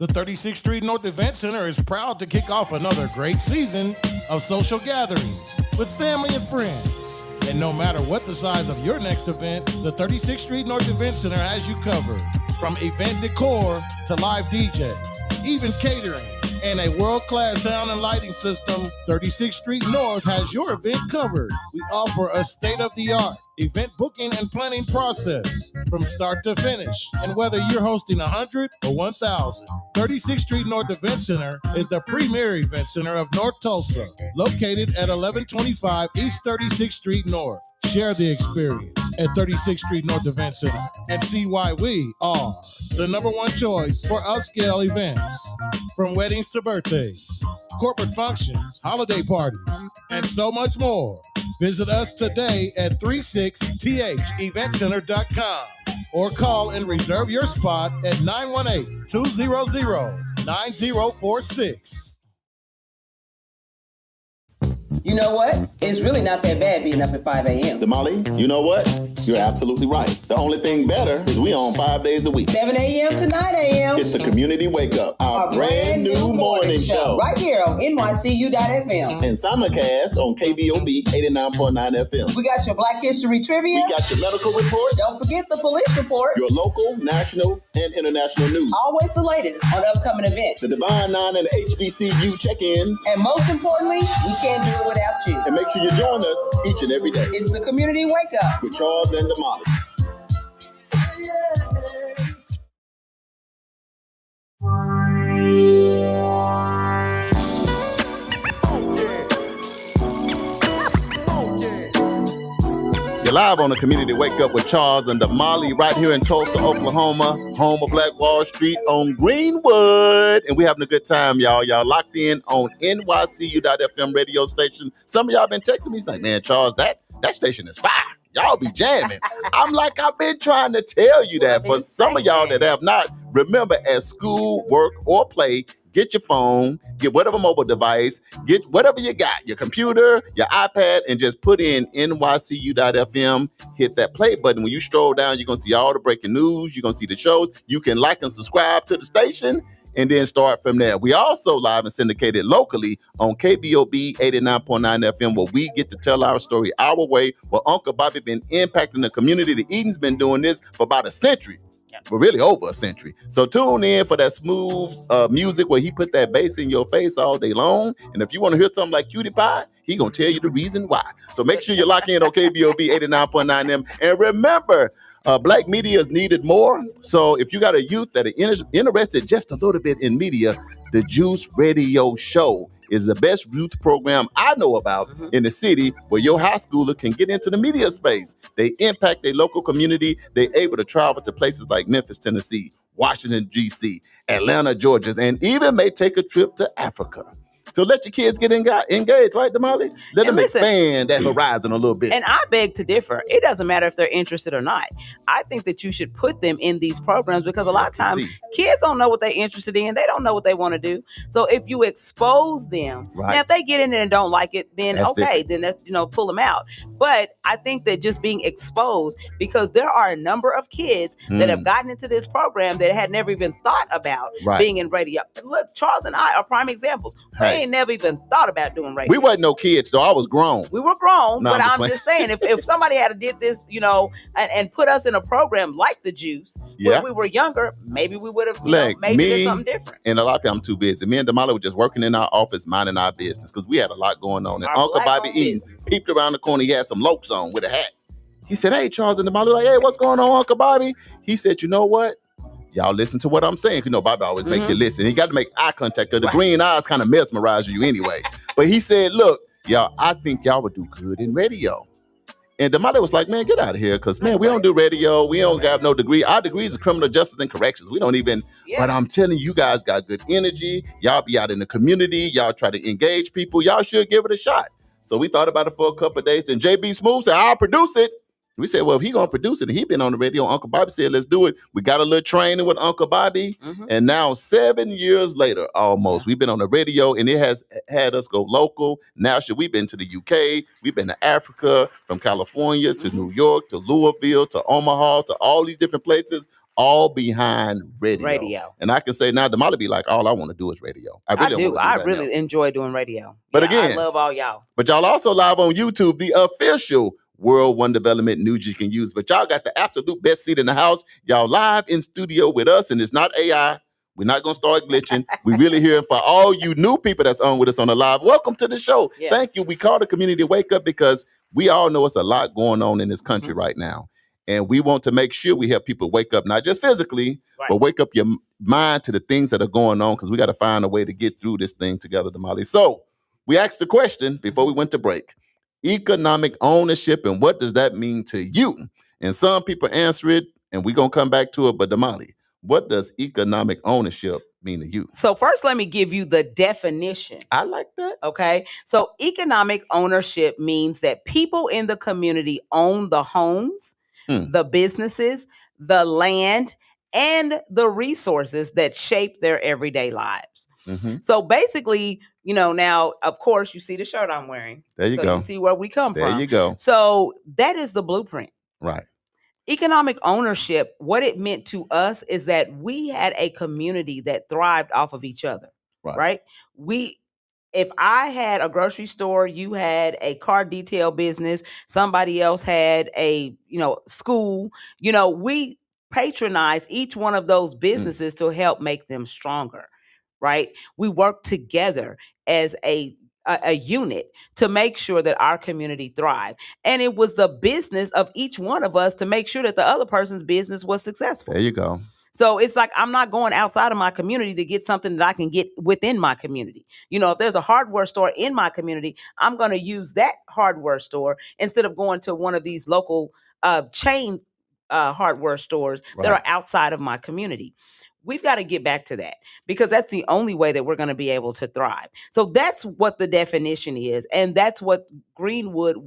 Speaker 1: The 36th Street North Event Center is proud to kick off another great season of social gatherings with family and friends. And no matter what the size of your next event, the 36th Street North Event Center has you covered. From event decor to live DJs, even catering, and a world-class sound and lighting system, 36th Street North has your event covered. We offer a state-of-the-art event booking and planning process from start to finish. And whether you're hosting 100 or 1,000, 36th Street North Event Center is the premier event center of North Tulsa, located at 1125 East 36th Street North. Share the experience at 36th Street North Event Center and see why we are the #1 choice for upscale events. From weddings to birthdays, corporate functions, holiday parties, and so much more. Visit us today at 36theventcenter.com or call and reserve your spot at 918-200-9046.
Speaker 5: You know what? It's really not that bad being up at 5 a.m.
Speaker 4: Damali, you know what? You're absolutely right. The only thing better is we on 5 days a week.
Speaker 5: 7 a.m. to 9 a.m.
Speaker 4: It's the Community Wake Up, our brand new morning show.
Speaker 5: Right here on NYCU.FM.
Speaker 4: And simulcast on KBOB 89.9 FM.
Speaker 5: We got your Black History Trivia.
Speaker 4: We got your medical report.
Speaker 5: Don't forget the police report.
Speaker 4: Your local, national, and international news.
Speaker 5: Always the latest on upcoming events.
Speaker 4: The Divine Nine and HBCU check-ins.
Speaker 5: And most importantly, we can't do it without you.
Speaker 4: And make sure you join us each and every day.
Speaker 5: It's the Community Wake Up
Speaker 4: with Charles and Damali. You're live on the Community Wake Up with Charles and Damali right here in Tulsa, Oklahoma, home of Black Wall Street on Greenwood. And we having a good time, y'all. Y'all locked in on NYCU.FM radio station. Some of y'all been texting me. He's like, man, Charles, that station is fire. Y'all be jamming. I'm like, I've been trying to tell you that. For some of y'all that have not, remember, at school, work, or play, get your phone, get whatever mobile device, get whatever you got, your computer, your iPad, and just put in NYCU.FM, hit that play button. When you stroll down, you're going to see all the breaking news. You're going to see the shows. You can like and subscribe to the station and then start from there. We also live and syndicated locally on KBOB 89.9 FM, where we get to tell our story our way, where Uncle Bobby been impacting the community. The Eden's been doing this for about a century. But really over a century. So tune in for that smooth music where he put that bass in your face all day long. And if you want to hear something like Cutie Pie, he gonna tell you the reason why. So make sure you lock in on KBOB 89.9 M. And remember, Black media is needed more. So if you got a youth that are interested just a little bit in media, the Juice Radio Show is the best youth program I know about in the city, where your high schooler can get into the media space. They impact their local community. They're able to travel to places like Memphis, Tennessee, Washington, D.C., Atlanta, Georgia, and even may take a trip to Africa. So let your kids get engaged, right, Damali? Let them expand that horizon a little bit.
Speaker 3: And I beg to differ. It doesn't matter if they're interested or not. I think that you should put them in these programs because a lot of times kids don't know what they're interested in. They don't know what they want to do. So if you expose them, now if they get in there and don't like it, then that's okay, different. Then that's, pull them out. But I think that just being exposed, because there are a number of kids that have gotten into this program that had never even thought about being in radio. Look, Charles and I are prime examples. Hey. Never even thought about doing radio.
Speaker 4: We wasn't no kids though. I was grown.
Speaker 3: We were grown, but I'm just saying, if somebody had did this, and put us in a program like the Juice, when we were younger, maybe we would have did something different.
Speaker 4: And a lot of people, I'm too busy. Me and Damali were just working in our office, minding our business, because we had a lot going on. And Uncle Bobby E peeped around the corner. He had some lokes on with a hat. He said, "Hey, Charles and Damali," like, "Hey, what's going on, Uncle Bobby?" He said, "You know what? Y'all listen to what I'm saying." Bobby always make you listen. He got to make eye contact, because the green eyes kind of mesmerize you anyway. But he said, "Look, y'all, I think y'all would do good in radio." And Damali was like, "Man, get out of here, because, man, we don't do radio. We don't have no degree. Our degree is criminal justice and corrections. We don't even," but I'm telling you, you guys got good energy. Y'all be out in the community. Y'all try to engage people. Y'all should give it a shot. So we thought about it for a couple of days. Then JB Smooth said, "I'll produce it." We said, well, if he going to produce it, and he been on the radio, Uncle Bobby said, let's do it. We got a little training with Uncle Bobby. And now 7 years later, almost, we've been on the radio, and it has had us go local. National. We've been to the UK. We've been to Africa, from California to New York to Louisville to Omaha to all these different places, all behind radio.
Speaker 3: Radio.
Speaker 4: And I can say now, Damali be like, all I want to do is radio. I really
Speaker 3: do. I
Speaker 4: nothing
Speaker 3: really
Speaker 4: else.
Speaker 3: enjoy doing radio.
Speaker 4: But
Speaker 3: Yeah,
Speaker 4: again,
Speaker 3: I love all y'all.
Speaker 4: But y'all also live on YouTube, the official World One Development news you can use. But y'all got the absolute best seat in the house. Y'all live in studio with us, and it's not AI. We're not going to start glitching. We really here for all you new people that's on with us on the live. Welcome to the show. Yeah. Thank you. We call the community Wake Up because we all know it's a lot going on in this country right now. And we want to make sure we help people wake up, not just physically, but wake up your mind to the things that are going on because we got to find a way to get through this thing together, Damali. So we asked the question before we went to break. Economic ownership, and what does that mean to you? And some people answer it, and we're going to come back to it. But Damali, what does economic ownership mean to you?
Speaker 3: So first, let me give you the definition.
Speaker 4: I like that.
Speaker 3: Okay. So economic ownership means that people in the community own the homes, the businesses, the land, and the resources that shape their everyday lives. So basically, now, of course, you see the shirt I'm wearing.
Speaker 4: There you go.
Speaker 3: You see where we come from.
Speaker 4: There you go.
Speaker 3: So that is the blueprint.
Speaker 4: Right.
Speaker 3: Economic ownership, what it meant to us is that we had a community that thrived off of each other, right? If I had a grocery store, you had a car detail business, somebody else had a, school, we patronize each one of those businesses to help make them stronger, right? We work together as a unit to make sure that our community thrived. And it was the business of each one of us to make sure that the other person's business was successful.
Speaker 4: There you go.
Speaker 3: So it's like I'm not going outside of my community to get something that I can get within my community. If there's a hardware store in my community, I'm going to use that hardware store instead of going to one of these local chain hardware stores that are outside of my community. We've got to get back to that because that's the only way that we're going to be able to thrive. So that's what the definition is. And that's what Greenwood,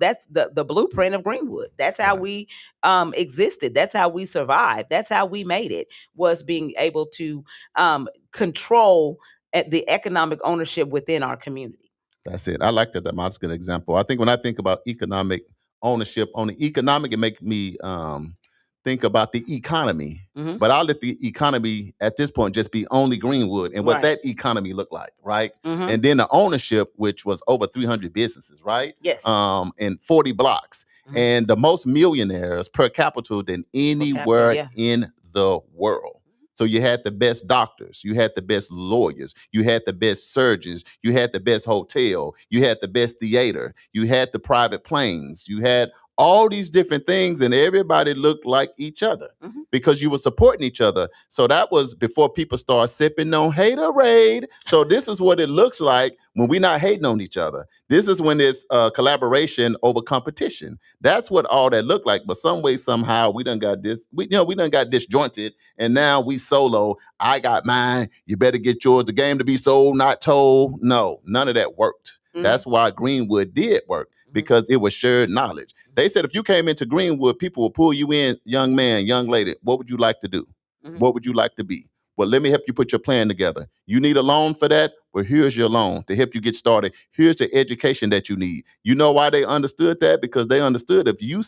Speaker 3: that's the blueprint of Greenwood. That's how we existed. That's how we survived. That's how we made it, was being able to control the economic ownership within our community.
Speaker 4: That's it. I like that. That's a good example. I think when I think about economic ownership, on the economic, it make me think about the economy, but I'll let the economy at this point just be only Greenwood and what that economy looked like, right? And then the ownership, which was over 300 businesses, right?
Speaker 3: Yes.
Speaker 4: And 40 blocks, and the most millionaires per capita than anywhere in the world. So you had the best doctors, you had the best lawyers, you had the best surgeons, you had the best hotel, you had the best theater, you had the private planes, you had all these different things, and everybody looked like each other because you were supporting each other. So that was before people start sipping on haterade. So this is what it looks like when we're not hating on each other. This is when it's collaboration over competition. That's what all that looked like. But some way, somehow, we done got this. We done got disjointed, and now we solo. I got mine. You better get yours. The game to be sold, not told. No, none of that worked. That's why Greenwood did work, because it was shared knowledge. They said if you came into Greenwood, people will pull you in, young man, young lady. What would you like to do? What would you like to be? Well, let me help you put your plan together. You need a loan for that? Well, here's your loan to help you get started. Here's the education that you need. You know why they understood that? Because they understood if you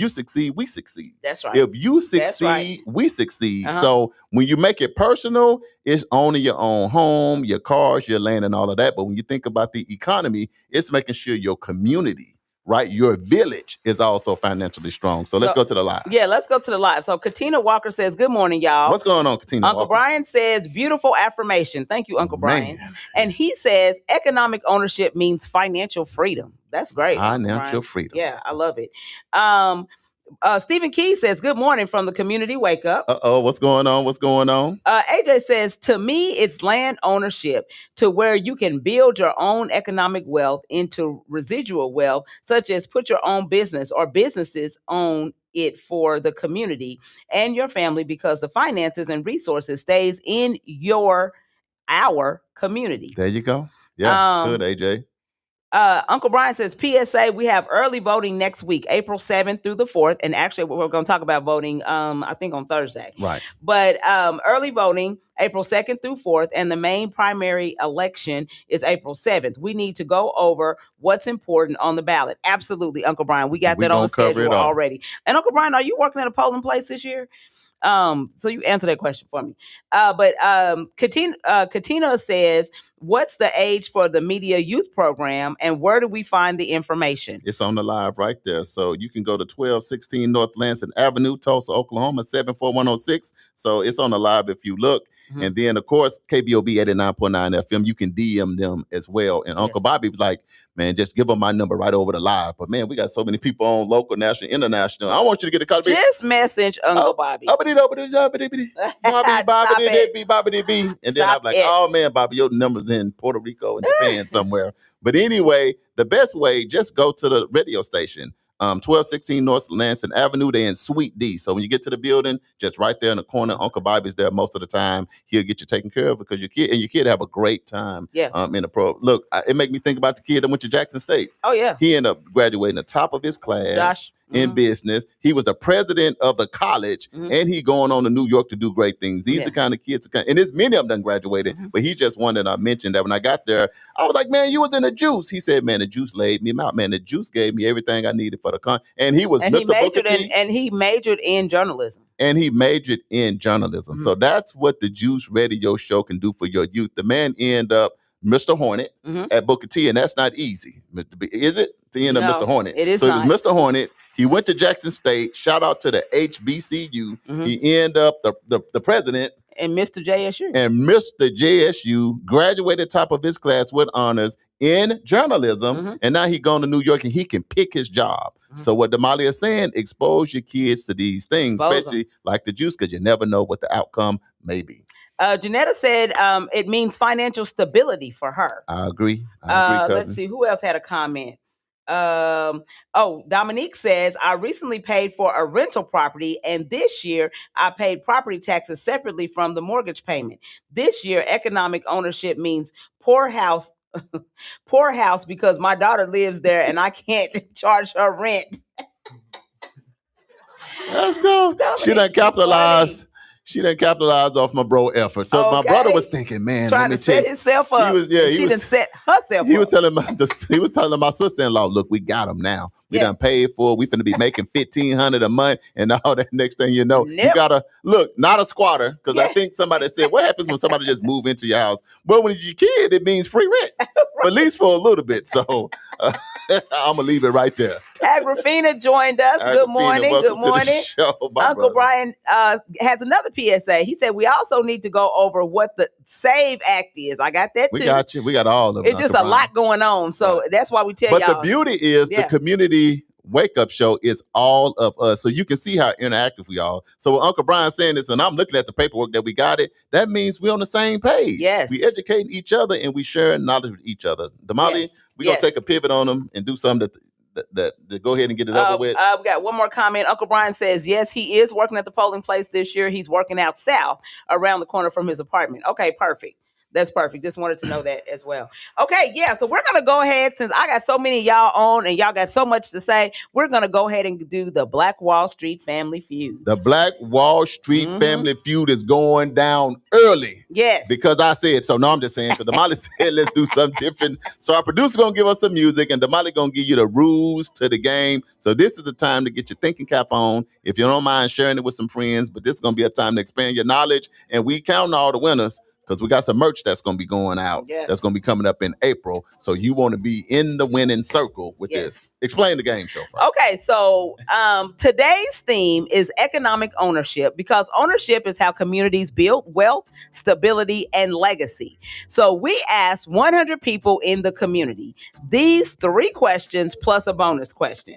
Speaker 4: succeed, we succeed.
Speaker 3: That's right.
Speaker 4: If you succeed, we succeed. So when you make it personal, it's owning your own home, your cars, your land, and all of that. But when you think about the economy, it's making sure your community, right, your village is also financially strong. So let's go to the live.
Speaker 3: Yeah, let's go to the live. So Katina Walker says, good morning, y'all.
Speaker 4: What's going on, Katina
Speaker 3: Uncle
Speaker 4: Walker?
Speaker 3: Brian says, beautiful affirmation. Thank you, Uncle Brian. And he says, economic ownership means financial freedom. That's great.
Speaker 4: Financial freedom.
Speaker 3: Yeah, I love it. Stephen Key says, good morning from the community Wake Up.
Speaker 4: What's going on? What's going on?
Speaker 3: AJ says, to me, it's land ownership to where you can build your own economic wealth into residual wealth, such as put your own business or businesses own it for the community and your family, because the finances and resources stays in our community.
Speaker 4: There you go. Yeah, good, AJ.
Speaker 3: Uncle Brian says, PSA, we have early voting next week, April 7th through the 4th. And actually, we're going to talk about voting, I think, on Thursday.
Speaker 4: Right.
Speaker 3: But early voting, April 2nd through 4th, and the main primary election is April 7th. We need to go over what's important on the ballot. Absolutely, Uncle Brian. We got that on the schedule already. And Uncle Brian, are you working at a polling place this year? So you answer that question for me. But Katina says, what's the age for the Media Youth Program and where do we find the information?
Speaker 4: It's on the live right there. So you can go to 1216 North Lansing Avenue, Tulsa, Oklahoma, 74106. So it's on the live if you look. Mm-hmm. And then, of course, KBOB 89.9 FM, you can DM them as well. And Uncle Bobby was like, man, just give them my number right over the live. But, man, we got so many people on local, national, international. I want you to get a call.
Speaker 3: Just message Uncle Bobby.
Speaker 4: Bobby. And then I'm like, oh, man, Bobby, your number's in Puerto Rico and Japan somewhere. But anyway, the best way, just go to the radio station. 1216 North Lansing Avenue. They're in Suite D. So when you get to the building, just right there in the corner, Uncle Bobby's there most of the time. He'll get you taken care of because your kid have a great time.
Speaker 3: Yeah.
Speaker 4: In the pro. Look, it make me think about the kid that went to Jackson State.
Speaker 3: Oh yeah.
Speaker 4: He ended up graduating the top of his class in business. He was the president of the college, and he going on to New York to do great things. These are the kind of kids, and there's many of them done graduated, but he's just one that I mentioned that when I got there, I was like, man, you was in the juice. He said, man, the juice laid me out. Man, the juice gave me everything I needed for the and he was Mr. Booker T.
Speaker 3: And he majored in journalism.
Speaker 4: So that's what the Juice Radio Show can do for your youth. The man ended up Mr. Hornet at Booker T, and that's not easy. Is it? To end up Mr. Hornet.
Speaker 3: It is
Speaker 4: so
Speaker 3: not.
Speaker 4: It was Mr. Hornet. He went to Jackson State. Shout out to the HBCU. He ended up the president.
Speaker 3: And Mr. JSU.
Speaker 4: And Mr. JSU graduated top of his class with honors in journalism. And now he going to New York and he can pick his job. So what Damali is saying, expose your kids to these things, especially like the juice, because you never know what the outcome may be.
Speaker 3: Janetta said it means financial stability for her.
Speaker 4: I agree. Cousin.
Speaker 3: Let's see. Who else had a comment? Dominique says, I recently paid for a rental property and this year I paid property taxes separately from the mortgage payment. This year, economic ownership means poor house because my daughter lives there and I can't charge her rent.
Speaker 4: Let's go.
Speaker 3: Dominique,
Speaker 4: she done capitalized. She done capitalized off my bro effort. So my brother was thinking, man,
Speaker 3: trying to set himself up. She done set herself up.
Speaker 4: He was telling my sister-in-law, look, we got him now. We done paid for it. We finna be making $1,500 a month. And all that next thing you know, you gotta look, not a squatter. Because I think somebody said, what happens when somebody just move into your house? Well, when you're a kid, it means free rent. At least for a little bit. So I'm gonna leave it right there.
Speaker 3: Agrafina joined us. Good morning. Good morning. Uncle Brian has another PSA. He said, we also need to go over what the SAVE Act is. I got that too.
Speaker 4: We got you. We got all of them.
Speaker 3: It's just a lot going on. So that's why we tell y'all.
Speaker 4: But the beauty is the Community Wake-Up Show is all of us. So you can see how interactive we are. So with Uncle Brian saying this, and I'm looking at the paperwork that we got it, that means we're on the same page.
Speaker 3: Yes.
Speaker 4: We educating each other and we sharing knowledge with each other. Damali, we're going to take a pivot on them and do something that go ahead and get it over with.
Speaker 3: We got one more comment. Uncle Brian says, yes, he is working at the polling place this year. He's working out south around the corner from his apartment. Okay, perfect. That's perfect. Just wanted to know that as well. Okay, so we're going to go ahead, since I got so many of y'all on and y'all got so much to say, we're going to go ahead and do the Black Wall Street Family Feud.
Speaker 4: The Black Wall Street Family Feud is going down early.
Speaker 3: Yes.
Speaker 4: Because I said so. No, I'm just saying, because Damali said let's do something different. So our producer's going to give us some music, and Damali going to give you the rules to the game. So this is the time to get your thinking cap on. If you don't mind sharing it with some friends, but this is going to be a time to expand your knowledge, and we count all the winners. Because we got some merch that's going to be going out. That's going to be coming up in April. So you want to be in the winning circle with this. Explain the game show first.
Speaker 3: Okay, so today's theme is economic ownership, because ownership is how communities build wealth, stability, and legacy. So we asked 100 people in the community these 3 questions plus a bonus question.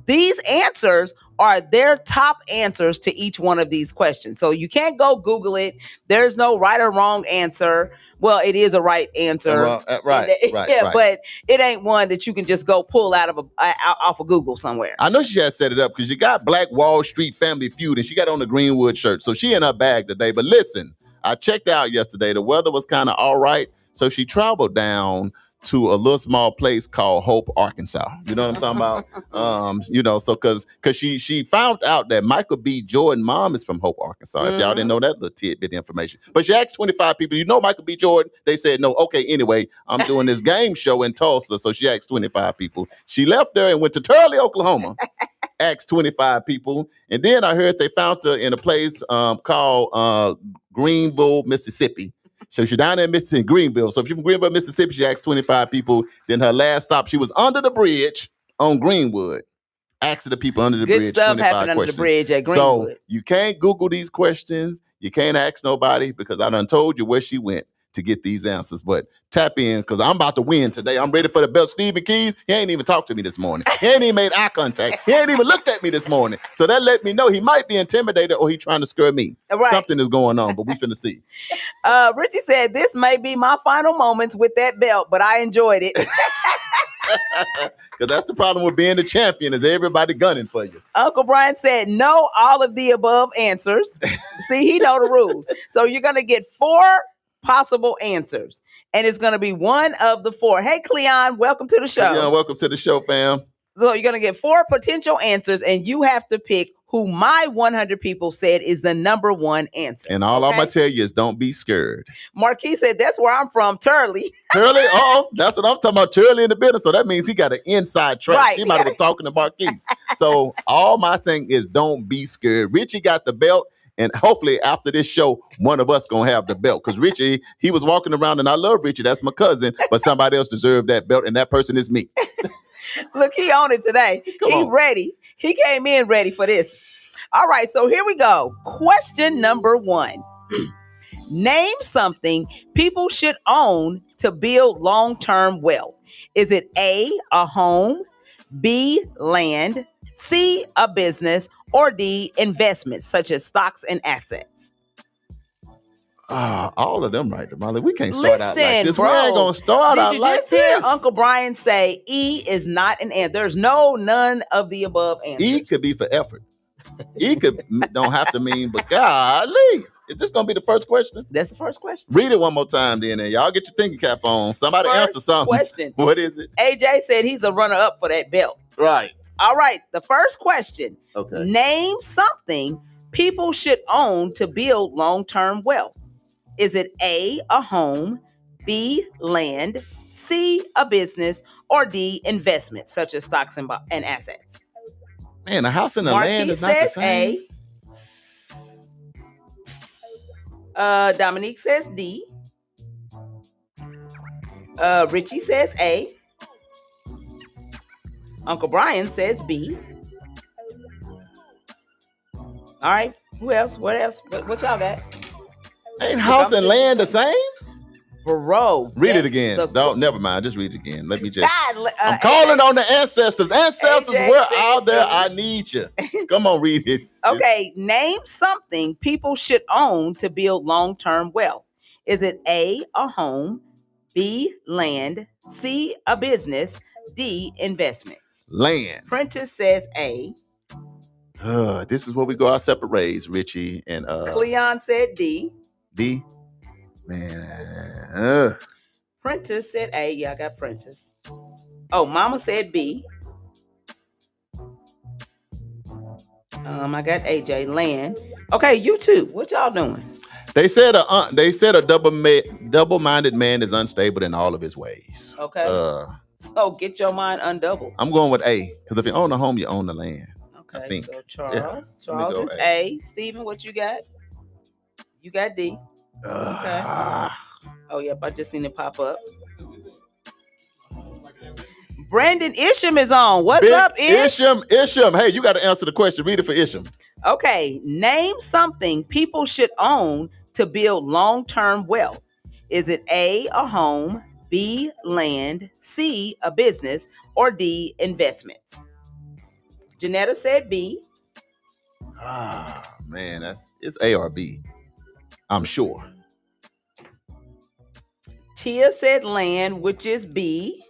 Speaker 3: These answers are their top answers to each one of these questions. So you can't go Google it. There's no right or wrong answer. Well, it is a right answer.
Speaker 4: Right.
Speaker 3: But it ain't one that you can just go pull out of off of Google somewhere.
Speaker 4: I know she has set it up because you got Black Wall Street Family Feud, and she got on the Greenwood shirt. So she in her bag today. But listen, I checked out yesterday. The weather was kind of all right. So she traveled down to a little small place called Hope, Arkansas. You know what I'm talking about? So because she found out that Michael B. Jordan mom is from Hope, Arkansas. If y'all didn't know that little tidbit information. But she asked 25 people, you know Michael B. Jordan? They said no. Okay, anyway, I'm doing this game show in Tulsa. So she asked 25 people. She left there and went to Turley, Oklahoma. asked 25 people. And then I heard they found her in a place called Greenville, Mississippi. So she's down there in Mississippi, Greenville. So if you're from Greenville, Mississippi, she asked 25 people. Then her last stop, she was under the bridge on Greenwood. Asking the people under the
Speaker 3: Good
Speaker 4: bridge
Speaker 3: stuff
Speaker 4: 25
Speaker 3: happened
Speaker 4: questions.
Speaker 3: under the bridge at Greenwood.
Speaker 4: So you can't Google these questions. You can't ask nobody because I done told you where she went to get these answers. But tap in because I'm about to win today. I'm ready for the belt. Stephen Keys, he ain't even talked to me this morning. He ain't even made eye contact. He ain't even looked at me this morning. So that let me know he might be intimidated or he trying to scare me.
Speaker 3: Right.
Speaker 4: Something is going on, but we finna see.
Speaker 3: Richie said, this may be my final moments with that belt, but I enjoyed it.
Speaker 4: Because that's the problem with being the champion is everybody gunning for you.
Speaker 3: Uncle Brian said, no, all of the above answers. See, he know the rules. So you're going to get 4 possible answers, and it's going to be one of the 4. Hey, Cleon, welcome to the show.
Speaker 4: Cleon, welcome to the show, fam.
Speaker 3: So you're going to get 4 potential answers, and you have to pick who my 100 people said is the number 1 answer.
Speaker 4: And all I'm going to tell you is don't be scared.
Speaker 3: Marquis said, that's where I'm from, Turley.
Speaker 4: Turley? Oh, that's what I'm talking about. Turley in the business. So that means he got an inside track.
Speaker 3: Right.
Speaker 4: He might have been talking to Marquis. So all my thing is don't be scared. Richie got the belt. And hopefully after this show, one of us going to have the belt. Because Richie, he was walking around, and I love Richie. That's my cousin. But somebody else deserved that belt, and that person is me.
Speaker 3: Look, he on it today. He ready. He came in ready for this. All right, so here we go. Question number 1. Name something people should own to build long-term wealth. Is it A, a home, B, land, C, a business, or D, investments such as stocks and assets?
Speaker 4: All of them right, Damali. We can't start out like this.
Speaker 3: Bro,
Speaker 4: we ain't going to start out like this.
Speaker 3: Did you just hear Uncle Brian say E is not an answer? There's none of the above answers.
Speaker 4: E could be for effort. E don't have to mean, but golly. Is this going to be the first question?
Speaker 3: That's the first question.
Speaker 4: Read it one more time then, and y'all get your thinking cap on. Somebody answer something.
Speaker 3: Question.
Speaker 4: What is it?
Speaker 3: AJ said he's a runner-up for that belt.
Speaker 4: Right.
Speaker 3: All right, the first question.
Speaker 4: Okay.
Speaker 3: Name something people should own to build long-term wealth. Is it A, a home, B, land, C, a business, or D, investments such as stocks and assets?
Speaker 4: Man, a house and a land is not the same.
Speaker 3: A. Dominique says D. Richie says A. Uncle Brian says B. All right. Who else? What else? What y'all got?
Speaker 4: Ain't house and land the same?
Speaker 3: Bro.
Speaker 4: Read it again. Never mind. Just read it again. Let me just. I'm calling on the ancestors. Ancestors, we're out there. I need you. Come on, read it.
Speaker 3: Okay. Name something people should own to build long-term wealth. Is it A, a home, B, land, C, a business, D, investments?
Speaker 4: Land.
Speaker 3: Prentice says A.
Speaker 4: This is where we go our separate ways, Richie and
Speaker 3: Cleon said D.
Speaker 4: D. Man.
Speaker 3: Prentice said A. Yeah, I got Prentice. Oh, Mama said B. I got AJ. Land. Okay, you two. What y'all doing?
Speaker 4: They said a double-minded man is unstable in all of his ways.
Speaker 3: Okay. So get your mind undoubled.
Speaker 4: I'm going with A because if you own a home, you own the land.
Speaker 3: Okay.
Speaker 4: I think.
Speaker 3: So Charles.
Speaker 4: Yeah,
Speaker 3: Charles is A. Stephen, what you got? You got D. Okay. Oh, yep. I just seen it pop up. Brandon Isham is on. What's up, Ish?
Speaker 4: Isham. Hey, you got to answer the question. Read it for Isham.
Speaker 3: Okay. Name something people should own to build long-term wealth. Is it A, a home, B, land, C, a business, or D, investments? Janetta said B.
Speaker 4: Man, it's A or B. I'm sure.
Speaker 3: Tia said land, which is B.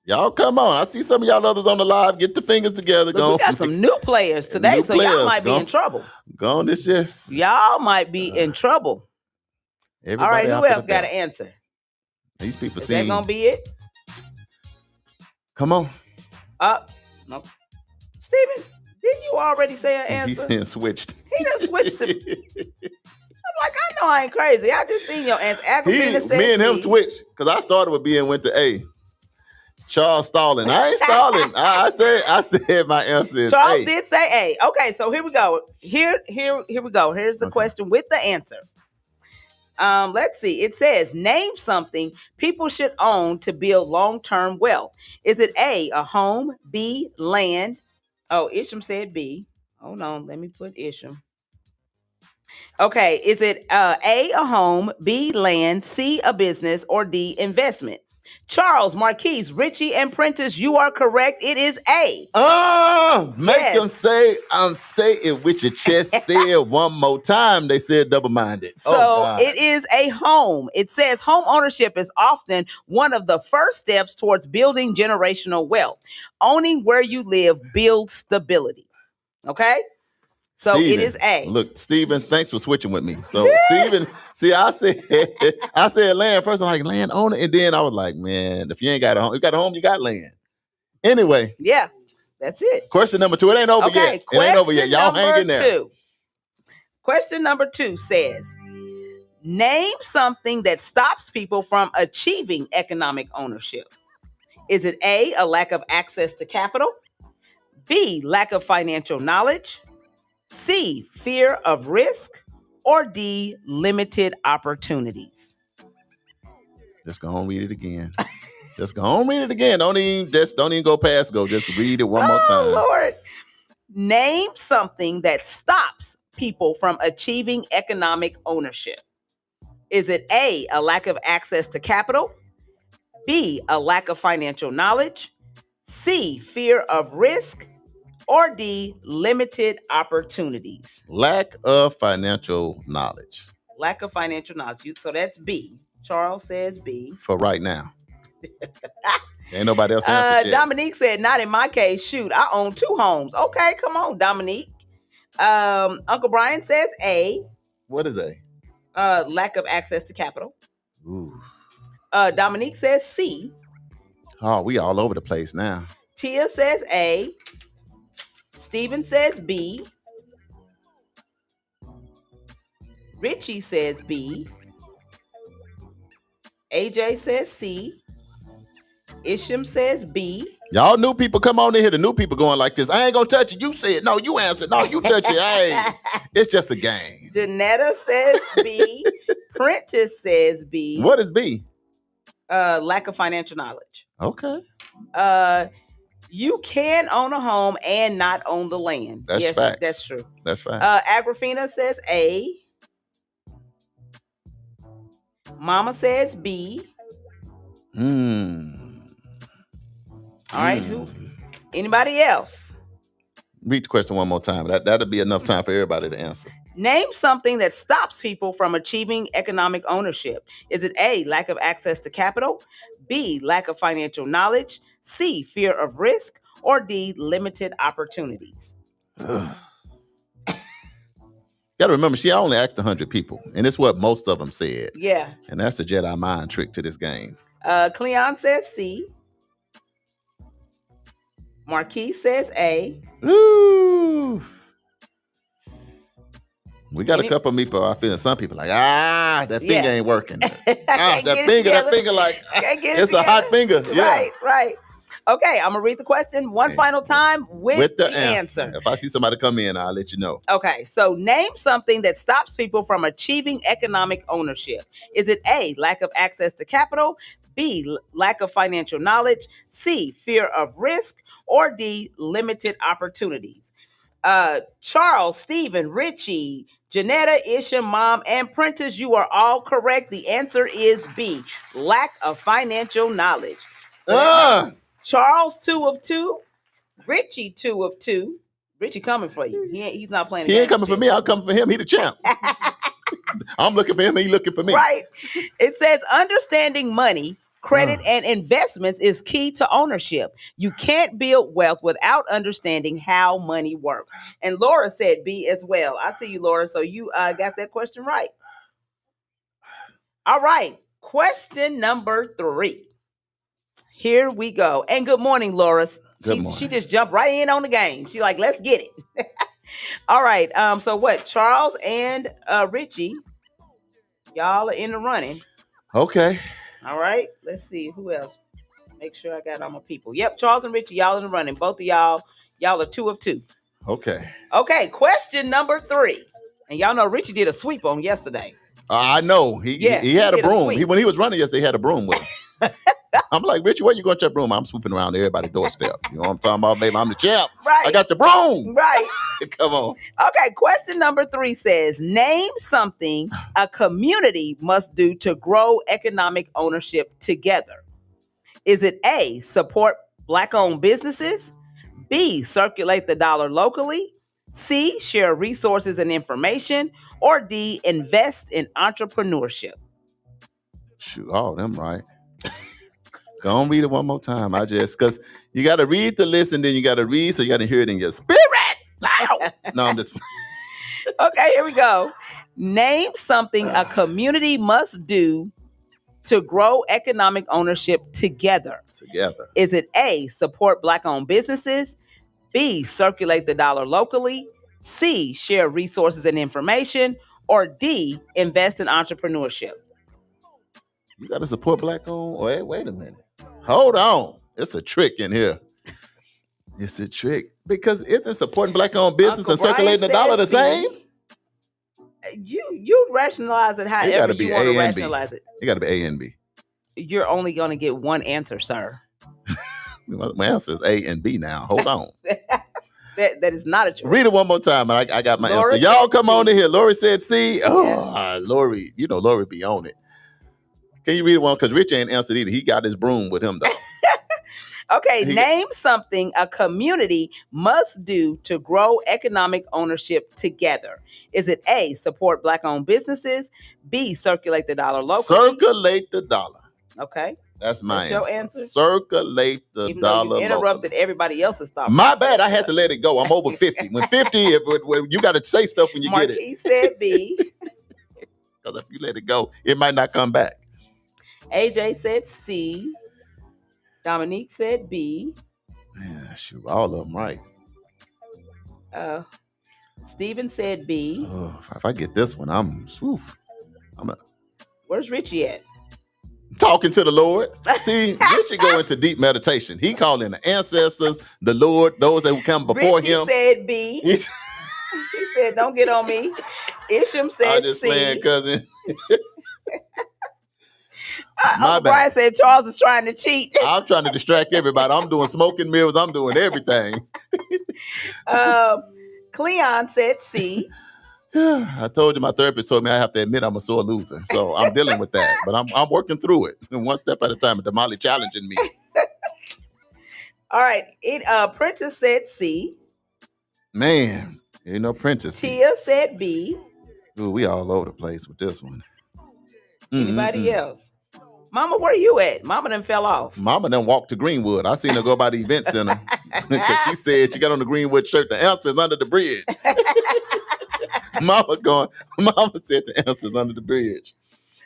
Speaker 4: Y'all come on. I see some of y'all others on the live. Get the fingers together.
Speaker 3: Look, we got some new players today, so y'all might be in trouble.
Speaker 4: Go on, this just.
Speaker 3: Y'all might be in trouble. All right, who else got an answer?
Speaker 4: These people
Speaker 3: Is
Speaker 4: seem.
Speaker 3: that gonna be it?
Speaker 4: Come on.
Speaker 3: No. Steven, didn't you already say an answer?
Speaker 4: He done switched.
Speaker 3: He done switched it. I'm like, I know I ain't crazy. I just seen your answer.
Speaker 4: Me and him switched because I started with B and went to A. Charles stalling. I ain't stalling. I said my answer is
Speaker 3: Charles
Speaker 4: A.
Speaker 3: did say A. Okay, so here we go. Here we go. Here's the question with the answer. Let's see. It says, name something people should own to build long-term wealth. Is it A, a home, B, land? Oh, Isham said B. Hold on, let me put Isham. Okay, is it A, a home, B, land, C, a business, or D, investment? Charles, Marquise, Richie, and Prentice, you are correct. It is A.
Speaker 4: Make them say it with your chest. Say it one more time. They said double-minded.
Speaker 3: So it is a home. It says home ownership is often one of the first steps towards building generational wealth. Owning where you live builds stability. Okay? So
Speaker 4: Steven,
Speaker 3: it is A.
Speaker 4: Look, Stephen, thanks for switching with me. So Stephen, see, I said land first. I'm like, land owner. And then I was like, man, if you ain't got a home, you got a home, you got land. Anyway.
Speaker 3: Yeah, that's it.
Speaker 4: Question number 2. It ain't over yet. It ain't over yet. Y'all hang in there.
Speaker 3: Question number 2 says, name something that stops people from achieving economic ownership. Is it A, a lack of access to capital? B, lack of financial knowledge? C, fear of risk? Or D, limited opportunities?
Speaker 4: Just go on and read it again. Just go on and read it again. Don't even go past go. Just read it one more time.
Speaker 3: Lord. Name something that stops people from achieving economic ownership. Is it A, a lack of access to capital? B, a lack of financial knowledge? C, fear of risk? Or D, limited opportunities?
Speaker 4: Lack of financial knowledge.
Speaker 3: Lack of financial knowledge. So that's B. Charles says B.
Speaker 4: For right now. Ain't nobody else answered yet.
Speaker 3: Dominique said, not in my case. Shoot, I own 2 homes. Okay, come on, Dominique. Uncle Brian says A.
Speaker 4: What is A?
Speaker 3: Lack of access to capital.
Speaker 4: Ooh.
Speaker 3: Dominique says C.
Speaker 4: Oh, we all over the place now.
Speaker 3: Tia says A. Steven says B. Richie says B. AJ says C. Isham says B.
Speaker 4: Y'all new people, come on in here. The new people going like this. I ain't gonna touch it. You said no. You answered no. You touch it. Hey, it's just a game.
Speaker 3: Janetta says B. Prentice says B.
Speaker 4: What is B?
Speaker 3: Lack of financial knowledge.
Speaker 4: Okay.
Speaker 3: You can own a home and not own the land.
Speaker 4: That's facts.
Speaker 3: That's true.
Speaker 4: That's right.
Speaker 3: Agrafina says A. Mama says B. All right. Who? Anybody else?
Speaker 4: Read the question one more time. That'll be enough time for everybody to answer.
Speaker 3: Name something that stops people from achieving economic ownership. Is it A, lack of access to capital? B, lack of financial knowledge? C, fear of risk? Or D, limited opportunities?
Speaker 4: Got to remember, she only asked 100 people, and it's what most of them said.
Speaker 3: Yeah.
Speaker 4: And that's the Jedi mind trick to this game.
Speaker 3: Cleon says C. Marquis says A.
Speaker 4: Ooh. We got a couple of people. I feel some people like, that finger ain't working. That finger, like, it's a hot finger. Yeah.
Speaker 3: Right. Okay, I'm gonna read the question one final time with the answer.
Speaker 4: If I see somebody come in, I'll let you know.
Speaker 3: Okay, so name something that stops people from achieving economic ownership. Is it A, lack of access to capital? B, lack of financial knowledge? C, fear of risk? Or D, limited opportunities? Charles, Stephen, Richie, Janetta, Isham, Mom, and Prentice, you are all correct. The answer is B, lack of financial knowledge. Charles, 2 of 2. Richie, 2 of 2. Richie coming for you. He's not playing.
Speaker 4: He ain't coming for me. I'm coming for him. He the champ. I'm looking for him. He looking for me.
Speaker 3: Right. It says understanding money, credit, and investments is key to ownership. You can't build wealth without understanding how money works. And Laura said B as well. I see you, Laura. So you got that question right. All right. Question number 3. Here we go. And good morning, Laura. She just jumped right in on the game. She's like, let's get it. All right. So what? Charles and Richie, y'all are in the running.
Speaker 4: Okay.
Speaker 3: All right. Let's see. Who else? Make sure I got all my people. Yep, Charles and Richie, y'all in the running. Both of y'all are 2 of 2.
Speaker 4: Okay.
Speaker 3: Okay, question number 3. And y'all know Richie did a sweep on yesterday.
Speaker 4: I know. He had a broom. When he was running yesterday, he had a broom with him. I'm like, Richie, where you going with your broom? I'm swooping around everybody's doorstep. You know what I'm talking about, baby? I'm the champ.
Speaker 3: Right.
Speaker 4: I got the broom.
Speaker 3: Right.
Speaker 4: Come on.
Speaker 3: Okay, question number 3 says, name something a community must do to grow economic ownership together. Is it A, support Black-owned businesses? B, circulate the dollar locally? C, share resources and information? Or D, invest in entrepreneurship?
Speaker 4: Shoot, all them right. Go on, read it one more time. Because you got to read to listen, then you got to read, so you got to hear it in your spirit. Loud. No, I'm just.
Speaker 3: Okay, here we go. Name something a community must do to grow economic ownership together. Is it A, support Black-owned businesses? B, circulate the dollar locally? C, share resources and information? Or D, invest in entrepreneurship?
Speaker 4: You got to support Black-owned? Wait a minute. Hold on. It's a trick in here. It's a trick. Because isn't supporting Black-owned business
Speaker 3: Uncle
Speaker 4: and circulating the dollar the same?
Speaker 3: You rationalize it however you want to rationalize it.
Speaker 4: It got to be A and B.
Speaker 3: You're only going to get one answer, sir.
Speaker 4: My answer is A and B now. Hold on.
Speaker 3: That is not a choice.
Speaker 4: Read it one more time, and I got my
Speaker 3: Laura
Speaker 4: answer. Y'all come
Speaker 3: C.
Speaker 4: on in here. Lori said C. Oh,
Speaker 3: Yeah.
Speaker 4: Lori, Lori be on it. Can you read it one? Because Rich ain't answered either. He got his broom with him, though.
Speaker 3: Okay, name something a community must do to grow economic ownership together. Is it A, support Black-owned businesses? B, circulate the dollar locally?
Speaker 4: Circulate the dollar.
Speaker 3: Okay.
Speaker 4: That's my
Speaker 3: Your answer.
Speaker 4: Circulate the
Speaker 3: Even
Speaker 4: dollar.
Speaker 3: Though you interrupted everybody else's thought.
Speaker 4: My bad. I had to let it go. I'm over 50. When 50, you got to say stuff when you get it.
Speaker 3: Marquis said B.
Speaker 4: Because if you let it go, it might not come back.
Speaker 3: AJ said C. Dominique said B.
Speaker 4: Man, shoot, all of them right.
Speaker 3: Steven said B.
Speaker 4: Oh, if I get this one,
Speaker 3: Where's Richie at?
Speaker 4: Talking to the Lord. See, Richie go into deep meditation. He calling the ancestors, the Lord, those that come before him.
Speaker 3: Richie said B. He said, "Don't get on me." Isham said
Speaker 4: I just
Speaker 3: C.
Speaker 4: playing, cousin.
Speaker 3: Uncle Brian said Charles is trying to cheat.
Speaker 4: I'm trying to distract everybody. I'm doing smoking mirrors. I'm doing everything.
Speaker 3: Cleon said C.
Speaker 4: I told you, my therapist told me I have to admit I'm a sore loser. So I'm dealing with that. But I'm working through it. And one step at a time. And Damali challenging me.
Speaker 3: All right. Prentice said C.
Speaker 4: Man, Prentice.
Speaker 3: Tia said B.
Speaker 4: Ooh, we all over the place with this one.
Speaker 3: Anybody else? Mama, where you at? Mama done fell off.
Speaker 4: Mama done walked to Greenwood. I seen her go by the event center. Because she said she got on the Greenwood shirt. The answer is under the bridge. Mama said the answer is under the bridge.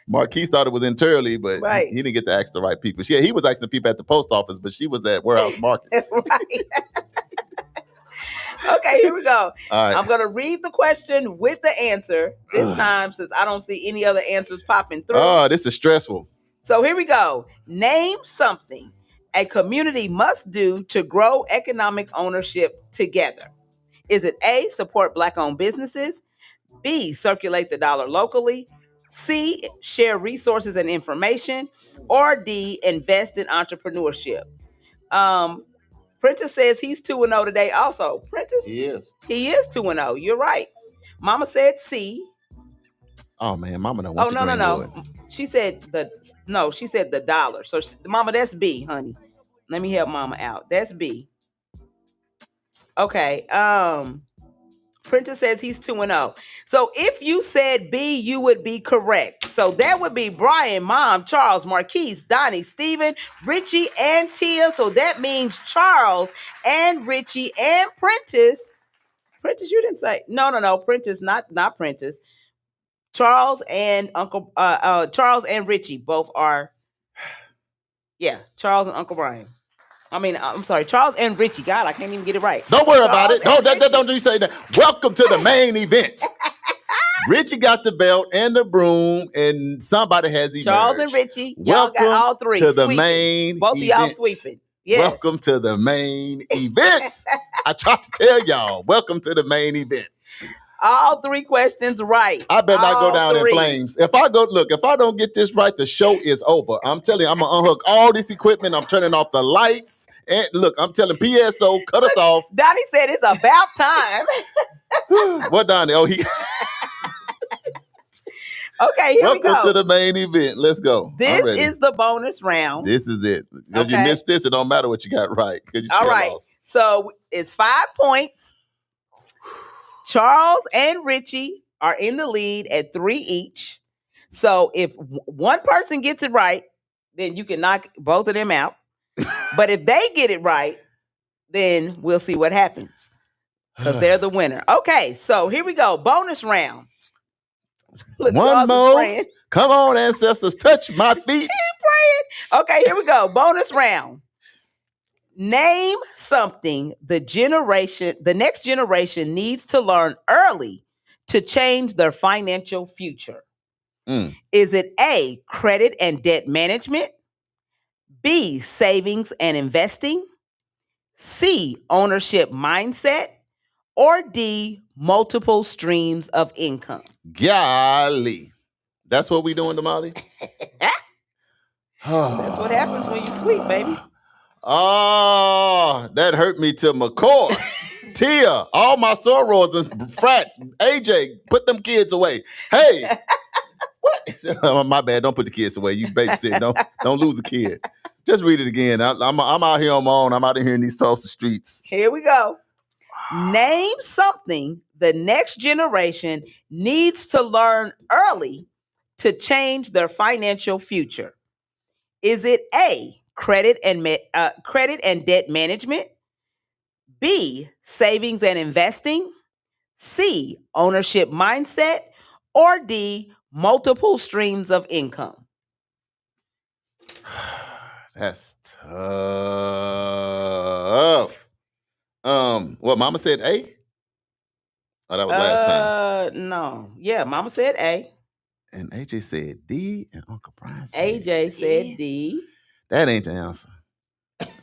Speaker 4: Marquis thought it was internally, but he didn't get to ask the right people. He was asking the people at the post office, but she was at Warehouse Market.
Speaker 3: Right. Okay, here we go.
Speaker 4: All right.
Speaker 3: I'm going to read the question with the answer this time since I don't see any other answers popping through.
Speaker 4: Oh, this is stressful.
Speaker 3: So here we go. Name something a community must do to grow economic ownership together. Is it A, support Black-owned businesses? B, circulate the dollar locally? C, share resources and information? Or D, invest in entrepreneurship? Prentice says he's 2-0 today also. Prentice?
Speaker 4: He is.
Speaker 3: He is 2-0. You're right. Mama said C.
Speaker 4: Oh, man. Mama don't want to
Speaker 3: No. She said the dollar. So, Mama, that's B, honey. Let me help Mama out. That's B. Okay. Prentice says he's 2-0. So if you said B, you would be correct. So that would be Brian, Mom, Charles, Marquise, Donnie, Steven, Richie, and Tia. So that means Charles and Richie and Prentice. Prentice, you didn't say no. Prentice, not Prentice. Charles and Charles and Richie both are. Yeah, Charles and Uncle Brian. I'm sorry, Charles and Richie. God, I can't even get it right.
Speaker 4: Don't worry
Speaker 3: Charles
Speaker 4: about it. Don't you say that. Welcome to the main event. Richie got the belt and the broom, and somebody has emerged.
Speaker 3: Charles and Richie, y'all got all three.
Speaker 4: To the
Speaker 3: sweeping.
Speaker 4: main
Speaker 3: Both of y'all
Speaker 4: events.
Speaker 3: sweeping. Yes.
Speaker 4: Welcome to the main events. I tried to tell y'all, welcome to the main event.
Speaker 3: All 3 questions right.
Speaker 4: I better not go down
Speaker 3: 3.
Speaker 4: in flames. If I don't get this right, the show is over. I'm telling you, I'm gonna unhook all this equipment. I'm turning off the lights. And look, I'm telling PSO, cut us off.
Speaker 3: Donnie said it's about time.
Speaker 4: What Donnie? Oh, he.
Speaker 3: Okay, here we go.
Speaker 4: Welcome to the main event. Let's go.
Speaker 3: This is the bonus round.
Speaker 4: This is it. If you missed this, it don't matter what you got right. You
Speaker 3: all right.
Speaker 4: Lost.
Speaker 3: So it's 5 points. Charles and Richie are in the lead at 3 each. So if one person gets it right, then you can knock both of them out. But if they get it right, then we'll see what happens. Because they're the winner. Okay, so here we go. Bonus round. Look,
Speaker 4: one more. Come on, ancestors, touch my feet.
Speaker 3: Keep praying. Okay, here we go. Bonus round. Name something the next generation needs to learn early to change their financial future. Is it A, credit and debt management? B, savings and investing? C, ownership mindset? Or D, multiple streams of income?
Speaker 4: Golly. That's what we doing, Damali?
Speaker 3: That's what happens when you sweep, baby.
Speaker 4: Oh, that hurt me to my core. Tia, all my sorors and frats. AJ, put them kids away. Hey, what? My bad. Don't put the kids away. You babysit. Don't lose a kid. Just read it again. I'm out here on my own. I'm out here in these Tulsa streets.
Speaker 3: Here we go. Name something the next generation needs to learn early to change their financial future. Is it A, credit and debt management? B, savings and investing? C, ownership mindset? Or D, multiple streams of income?
Speaker 4: That's tough. What Mama said A? Oh, that was last time.
Speaker 3: No. Yeah, Mama said A.
Speaker 4: And AJ said D, and Uncle Brian said
Speaker 3: AJ said D.
Speaker 4: That ain't the answer.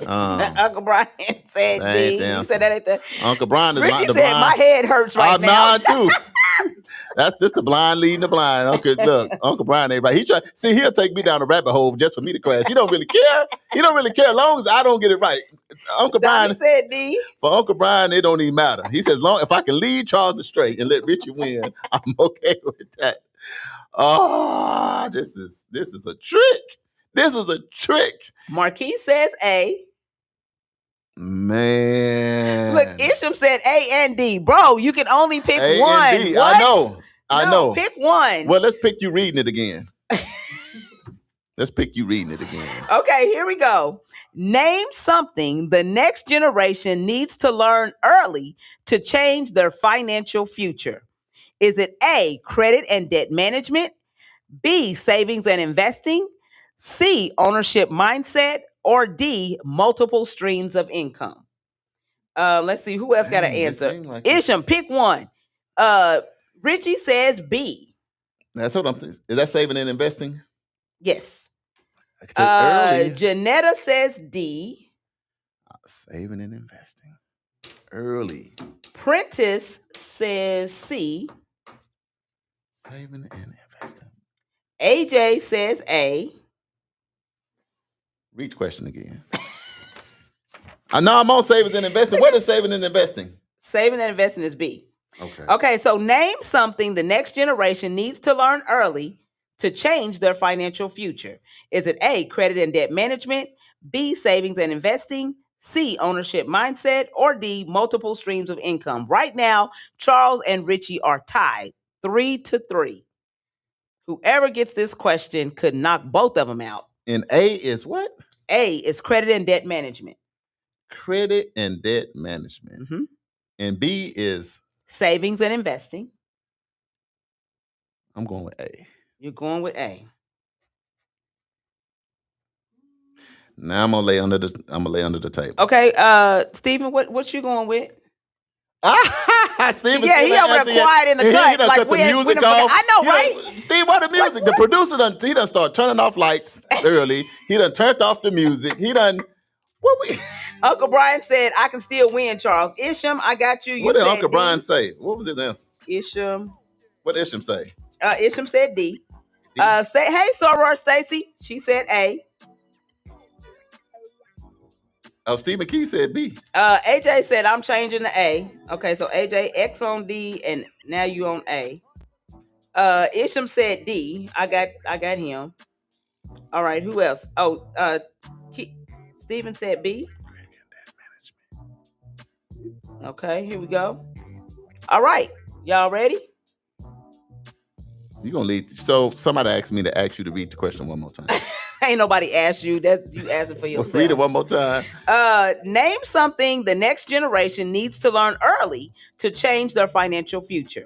Speaker 3: Uncle Brian said D. You said that ain't the
Speaker 4: Uncle Brian is
Speaker 3: Richie said my head hurts right now.
Speaker 4: Mine too. That's just the blind leading the blind. Uncle Brian ain't right. He'll take me down a rabbit hole just for me to crash. He don't really care. He don't really care as long as I don't get it right. Uncle Brian
Speaker 3: said D.
Speaker 4: For Uncle Brian, it don't even matter. He says, if I can lead Charles astray and let Richie win, I'm okay with that. Oh, this is a trick. This is a trick.
Speaker 3: Marquis says A.
Speaker 4: Man.
Speaker 3: Look, Isham said A and D. Bro, you can only pick
Speaker 4: A
Speaker 3: one.
Speaker 4: And D. What? I know.
Speaker 3: Pick one.
Speaker 4: Well, let's pick you reading it again. Okay,
Speaker 3: here we go. Name something the next generation needs to learn early to change their financial future. Is it A, credit and debt management? B, savings and investing? C, ownership mindset? Or D, multiple streams of income? Let's see, who else got an answer? Isham, pick one. Richie says B.
Speaker 4: That's what I'm thinking. Is that saving and investing?
Speaker 3: Yes.
Speaker 4: Early.
Speaker 3: Janetta says D.
Speaker 4: Saving and investing. Early.
Speaker 3: Prentice says C.
Speaker 4: Saving and investing.
Speaker 3: AJ says A.
Speaker 4: Read the question again. I know I'm on savings and investing. What is saving and investing?
Speaker 3: Saving and investing is B.
Speaker 4: Okay,
Speaker 3: so name something the next generation needs to learn early to change their financial future. Is it A, credit and debt management? B, savings and investing? C, ownership mindset? Or D, multiple streams of income? Right now, Charles and Richie are tied 3-3. Whoever gets this question could knock both of them out.
Speaker 4: And A is what?
Speaker 3: A is credit and debt management.
Speaker 4: Credit and debt management.
Speaker 3: Mm-hmm.
Speaker 4: And B is?
Speaker 3: Savings and investing.
Speaker 4: I'm going with A.
Speaker 3: You're going with A.
Speaker 4: Now I'm gonna lay under the table.
Speaker 3: Okay, Stephen, what you going with?
Speaker 4: Steve
Speaker 3: Yeah, he over there quiet in the cut.
Speaker 4: He done
Speaker 3: Like
Speaker 4: cut the
Speaker 3: we
Speaker 4: music
Speaker 3: done forget-
Speaker 4: off.
Speaker 3: I know,
Speaker 4: He
Speaker 3: right?
Speaker 4: done- Steve, what the music? The producer done start turning off lights early. He done turned off the music. He done. What we?
Speaker 3: Uncle Brian said, I can still win, Charles. Isham, I got you. You
Speaker 4: What did
Speaker 3: said
Speaker 4: Uncle
Speaker 3: D.
Speaker 4: Brian say? What was his answer?
Speaker 3: Isham.
Speaker 4: What did Isham say?
Speaker 3: Isham said D.
Speaker 4: D.
Speaker 3: Say, hey, Soror Stacy. She said A.
Speaker 4: Oh, Steve McKee said B.
Speaker 3: AJ said, I'm changing to A. Okay, so AJ, X on D, and now you on A. Isham said D. I got him. All right, who else? Oh, Steven said B. Okay, here we go. All right, y'all ready?
Speaker 4: You gonna lead? So somebody asked me to ask you to read the question one more time.
Speaker 3: Ain't nobody asked you. That's you asking for yourself.
Speaker 4: Let's read it one more time.
Speaker 3: Name something the next generation needs to learn early to change their financial future.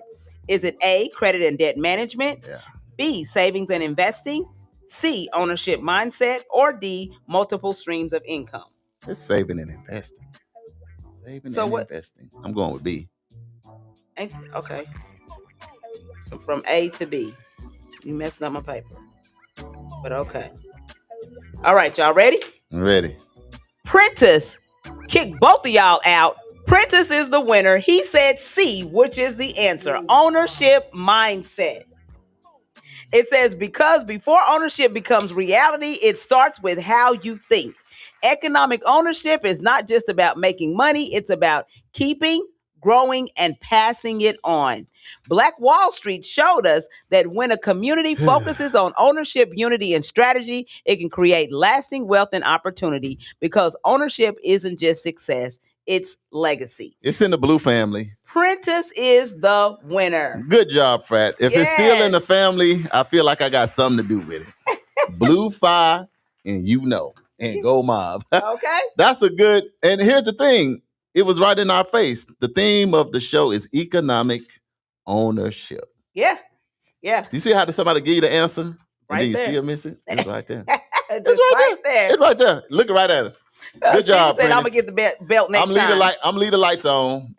Speaker 3: Is it A, credit and debt management?
Speaker 4: Yeah.
Speaker 3: B, savings and investing? C, ownership mindset? Or D, multiple streams of income?
Speaker 4: It's saving and investing. Investing. I'm going with B.
Speaker 3: Okay. So from A to B. You messing up my paper. But okay. All right, y'all ready?
Speaker 4: I'm ready.
Speaker 3: Prentice kicked both of y'all out. Prentice is the winner. He said C, which is the answer. Ownership mindset. It says, because before ownership becomes reality, it starts with how you think. Economic ownership is not just about making money. It's about keeping, growing, and passing it on. Black Wall Street showed us that when a community focuses on ownership, unity, and strategy, it can create lasting wealth and opportunity, because ownership isn't just success, it's legacy.
Speaker 4: It's in the Blue family.
Speaker 3: Prentice is the winner.
Speaker 4: Good job, Frat. If it's still in the family, I feel like I got something to do with it. Blue Phi and Go Mob.
Speaker 3: Okay.
Speaker 4: That's a good, and here's the thing. It was right in our face. The theme of the show is economic ownership.
Speaker 3: Yeah. Yeah.
Speaker 4: You see how somebody give you the answer? And
Speaker 3: Right
Speaker 4: then you
Speaker 3: there.
Speaker 4: still miss it? It's right there.
Speaker 3: It's right there.
Speaker 4: It's right there. Looking right at us. Good job,
Speaker 3: said, I'm going
Speaker 4: Prentice.
Speaker 3: to get the belt next time.
Speaker 4: I'm leave the lights on.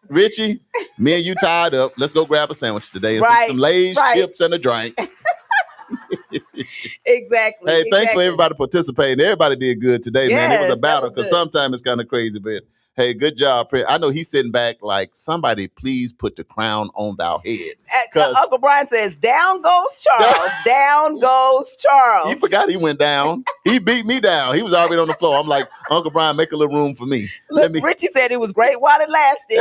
Speaker 4: Richie, me and you tied up. Let's go grab a sandwich today and some Lay's chips and a drink.
Speaker 3: Exactly.
Speaker 4: Hey, thanks for everybody participating. Everybody did good today, man. It was a
Speaker 3: Yes,
Speaker 4: battle
Speaker 3: that was
Speaker 4: because
Speaker 3: good.
Speaker 4: sometimes it's kind of crazy, but hey, good job, Prince. I know he's sitting back like, somebody please put the crown on thou head.
Speaker 3: Uncle Brian says, down goes Charles. Down goes Charles.
Speaker 4: He forgot he went down. He beat me down. He was already on the floor. I'm like, Uncle Brian, make a little room for me.
Speaker 3: Look, Richie said it was great while it lasted.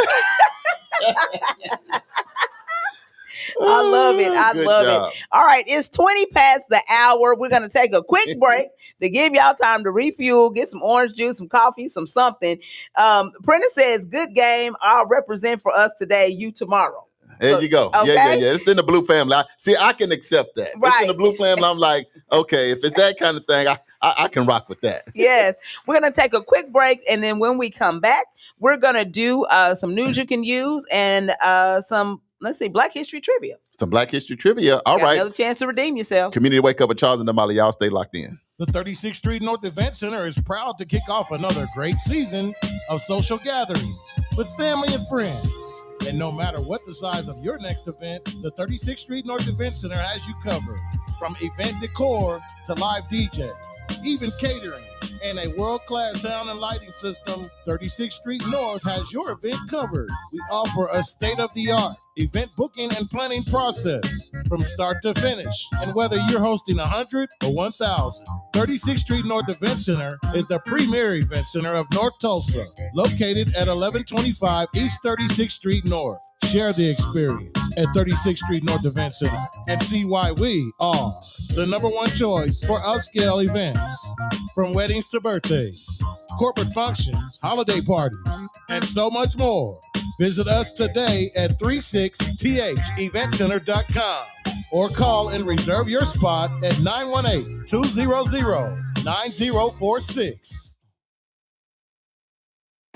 Speaker 3: I love it. I love it. All right, it's 20 past the hour. We're going to take a quick break to give y'all time to refuel, get some orange juice, some coffee, some something. Prentice says, good game. I'll represent for us today, you tomorrow.
Speaker 4: There you go.
Speaker 3: Okay?
Speaker 4: Yeah. It's in the Blue family. I can accept that.
Speaker 3: Right.
Speaker 4: It's in the Blue family. I'm like, okay, if it's that kind of thing, I can rock with that.
Speaker 3: Yes. We're going to take a quick break, and then when we come back, we're going to do some news you can use and some, let's see, Black History Trivia.
Speaker 4: Some Black History Trivia. All right.
Speaker 3: Another chance to redeem yourself.
Speaker 4: Community Wake Up with Charles and Damali. Y'all stay locked in.
Speaker 1: The 36th Street North Event Center is proud to kick off another great season of social gatherings with family and friends. And no matter what the size of your next event, the 36th Street North Event Center has you covered. From event decor to live DJs, even catering, and a world-class sound and lighting system, 36th Street North has your event covered. We offer a state-of-the-art event booking and planning process from start to finish. And whether you're hosting 100 or 1,000, 36th Street North Event Center is the premier event center of North Tulsa, located at 1125 East 36th Street North. Share the experience at 36th Street North Event Center and see why we are the number one choice for upscale events. From weddings to birthdays, corporate functions, holiday parties, and so much more. Visit us today at 36theventcenter.com or call and reserve your spot at 918-200-9046.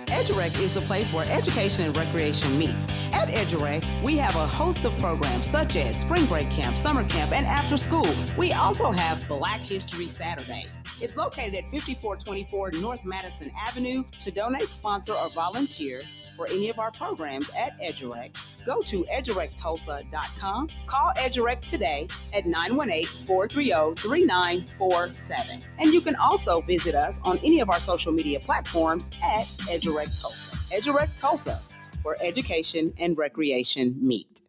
Speaker 6: EduRec is the place where education and recreation meets. At EduRec, we have a host of programs such as Spring Break Camp, Summer Camp, and After School. We also have Black History Saturdays. It's located at 5424 North Madison Avenue. To donate, sponsor, or volunteer, for any of our programs at EduRec, go to edurectulsa.com. Call EduRec today at 918-430-3947. And you can also visit us on any of our social media platforms at EduRec Tulsa. EduRec Tulsa, where education and recreation meet.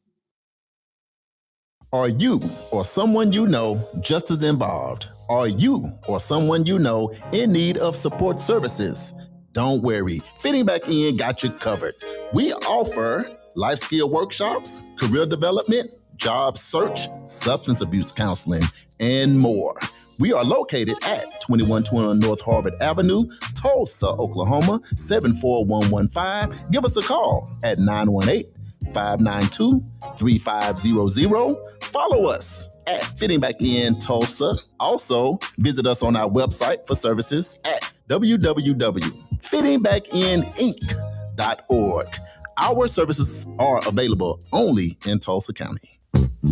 Speaker 4: Are you or someone you know just as involved? Are you or someone you know in need of support services? Don't worry, Fitting Back In got you covered. We offer life skill workshops, career development, job search, substance abuse counseling, and more. We are located at 2121 North Harvard Avenue, Tulsa, Oklahoma, 74115. Give us a call at 918-592-3500. Follow us at Fitting Back In Tulsa. Also, visit us on our website for services at www.fittingbackininc.org. Our services are available only in Tulsa County.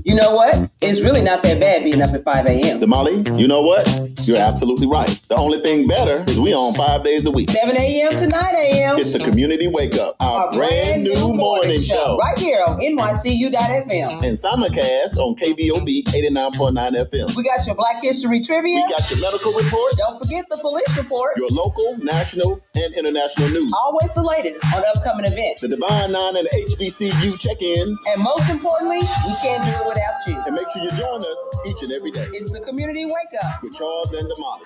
Speaker 5: You know what? It's really not that bad being up at 5 a.m.
Speaker 4: Damali, you know what? You're absolutely right. The only thing better is we on 5 days a week.
Speaker 5: 7 a.m. to 9 a.m.
Speaker 4: It's the Community Wake Up, our brand new morning show.
Speaker 5: Right here on NYCU.FM.
Speaker 4: And simulcast on KBOB 89.9 FM.
Speaker 5: We got your Black History Trivia.
Speaker 4: We got your medical report.
Speaker 5: Don't forget the police report.
Speaker 4: Your local, national, and international news.
Speaker 5: Always the latest on upcoming events.
Speaker 4: The Divine Nine and the HBCU check-ins.
Speaker 5: And most importantly, we can't do it without you.
Speaker 4: And make sure you join us each and every day.
Speaker 5: It's the Community Wake Up
Speaker 4: with Charles and Damali.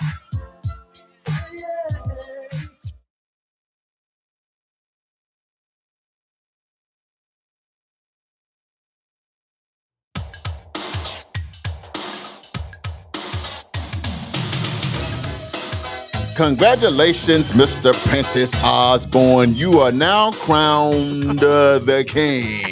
Speaker 4: Congratulations, Mr. Prentice Osborne. You are now crowned the king.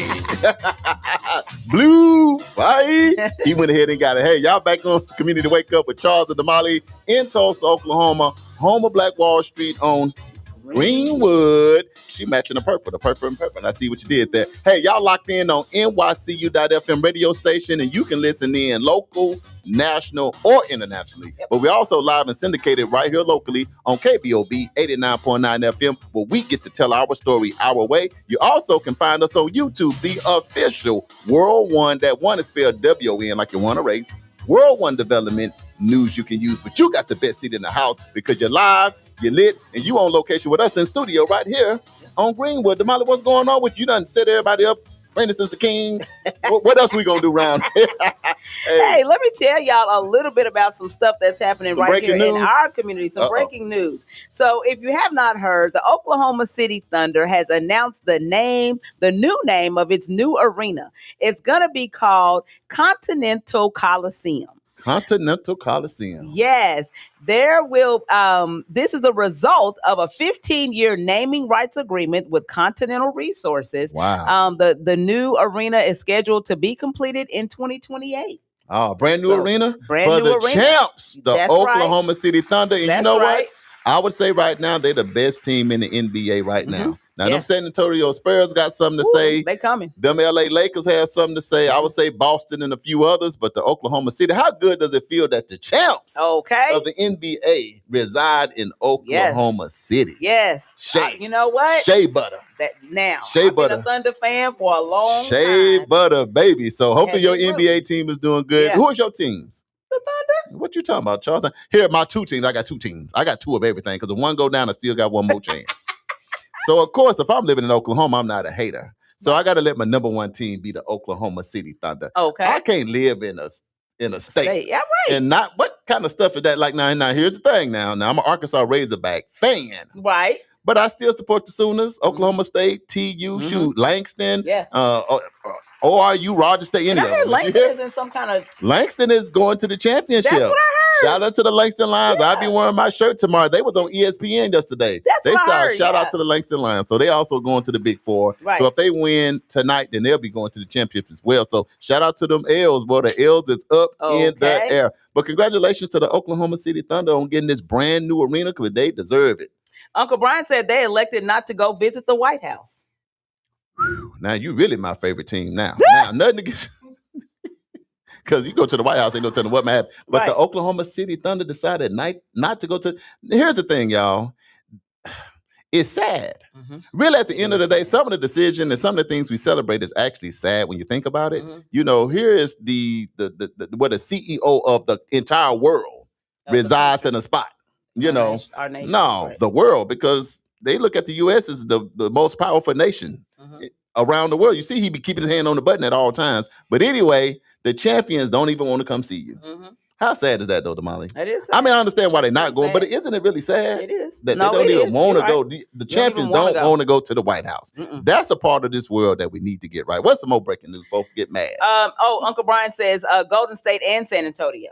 Speaker 4: Blue fight. He went ahead and got it. Hey, y'all back on Community Wake Up with Charles and Damali in Tulsa, Oklahoma, home of Black Wall Street on Greenwood. She matching the purple and purple. And I see what you did there. Hey, y'all locked in on NYCU.FM radio station, and you can listen in local, national, or internationally. But we're also live and syndicated right here locally on KBOB 89.9 FM, where we get to tell our story our way. You also can find us on YouTube, the official World One, that one is spelled W-O-N like you want to race, World One Development News you can use. But you got the best seat in the house because you're live, you're lit, and you on location with us in studio right here on Greenwood. Damali, what's going on with you? Done set everybody up. Francis is the king. What else we gonna do around here?
Speaker 3: Hey, let me tell y'all a little bit about some stuff that's happening right here in our community. Some breaking news. So if you have not heard, the Oklahoma City Thunder has announced the new name of its new arena. It's gonna be called Continental Coliseum.
Speaker 4: Continental Coliseum.
Speaker 3: Yes, there will. This is a result of a 15-year naming rights agreement with Continental Resources.
Speaker 4: Wow.
Speaker 3: The new arena is scheduled to be completed in 2028.
Speaker 4: Oh, brand new arena for the
Speaker 3: arena.
Speaker 4: champs, the
Speaker 3: That's
Speaker 4: Oklahoma
Speaker 3: right.
Speaker 4: City Thunder. And
Speaker 3: That's
Speaker 4: you know
Speaker 3: right.
Speaker 4: what? I would say right now they're the best team in the NBA right now. Now, them San Antonio Spurs got something to say.
Speaker 3: They coming.
Speaker 4: Them LA Lakers have something to say. I would say Boston and a few others, but the Oklahoma City, how good does it feel that the champs of the NBA reside in Oklahoma City?
Speaker 3: Yes.
Speaker 4: Shea.
Speaker 3: You know what?
Speaker 4: Shea butter.
Speaker 3: I've been a Thunder fan for a long time.
Speaker 4: Shea butter, baby. So hopefully your NBA team is doing good.
Speaker 3: Yeah.
Speaker 4: Who is your teams?
Speaker 3: The Thunder.
Speaker 4: What you talking about, Charles? Here are my two teams. I got two teams. I got two of everything because if one go down, I still got one more chance. So, of course, if I'm living in Oklahoma, I'm not a hater. So I got to let my number one team be the Oklahoma City Thunder.
Speaker 3: Okay.
Speaker 4: I can't live in a state.
Speaker 3: Yeah, right.
Speaker 4: And not, what kind of stuff is that? Like, now here's the thing now. Now, I'm an Arkansas Razorback fan.
Speaker 3: Right.
Speaker 4: But I still support the Sooners, Oklahoma State, TU, shoot, Langston, ORU, Rogers State, any of them.
Speaker 3: Langston is in some kind of...
Speaker 4: Langston is going to the championship.
Speaker 3: That's what I heard.
Speaker 4: Shout out to the Langston Lions.
Speaker 3: Yeah.
Speaker 4: I'll be wearing my shirt tomorrow. They was on ESPN yesterday.
Speaker 3: That's what I heard.
Speaker 4: Shout out to the Langston Lions. So they also going to the Big Four.
Speaker 3: Right.
Speaker 4: So if they win tonight, then they'll be going to the championship as well. So shout out to them L's, boy. The L's is up in the air. But congratulations to the Oklahoma City Thunder on getting this brand new arena because they deserve it.
Speaker 3: Uncle Brian said they elected not to go visit the White House.
Speaker 4: Now you really my favorite team now. Now nothing against... Because you go to the White House, ain't no telling what might happen. But the Oklahoma City Thunder decided not to go to... Here's the thing, y'all. It's sad.
Speaker 3: Mm-hmm.
Speaker 4: Really, at the end of the day,
Speaker 3: sad.
Speaker 4: some of the decision and some of the things we celebrate is actually sad when you think about it.
Speaker 3: Mm-hmm.
Speaker 4: You know, here is the CEO of the entire world resides in a spot. You know,
Speaker 3: our nation,
Speaker 4: no,
Speaker 3: right.
Speaker 4: the world, because they look at the U.S. as the most powerful nation around the world. You see, he be keeping his hand on the button at all times. But anyway, the champions don't even want to come see you.
Speaker 3: Mm-hmm.
Speaker 4: How sad is that, though, Damali?
Speaker 3: It is sad.
Speaker 4: I mean, I understand why they're not going,
Speaker 3: sad.
Speaker 4: but isn't it really sad?
Speaker 3: It is.
Speaker 4: That
Speaker 3: No,
Speaker 4: they don't
Speaker 3: it
Speaker 4: even
Speaker 3: is.
Speaker 4: want to
Speaker 3: You're
Speaker 4: go.
Speaker 3: right.
Speaker 4: The champions don't want to go to the White House.
Speaker 3: Mm-mm.
Speaker 4: That's a part of this world that we need to get right. What's some more breaking news? Folks get mad.
Speaker 3: Uncle Brian says Golden State and San Antonio.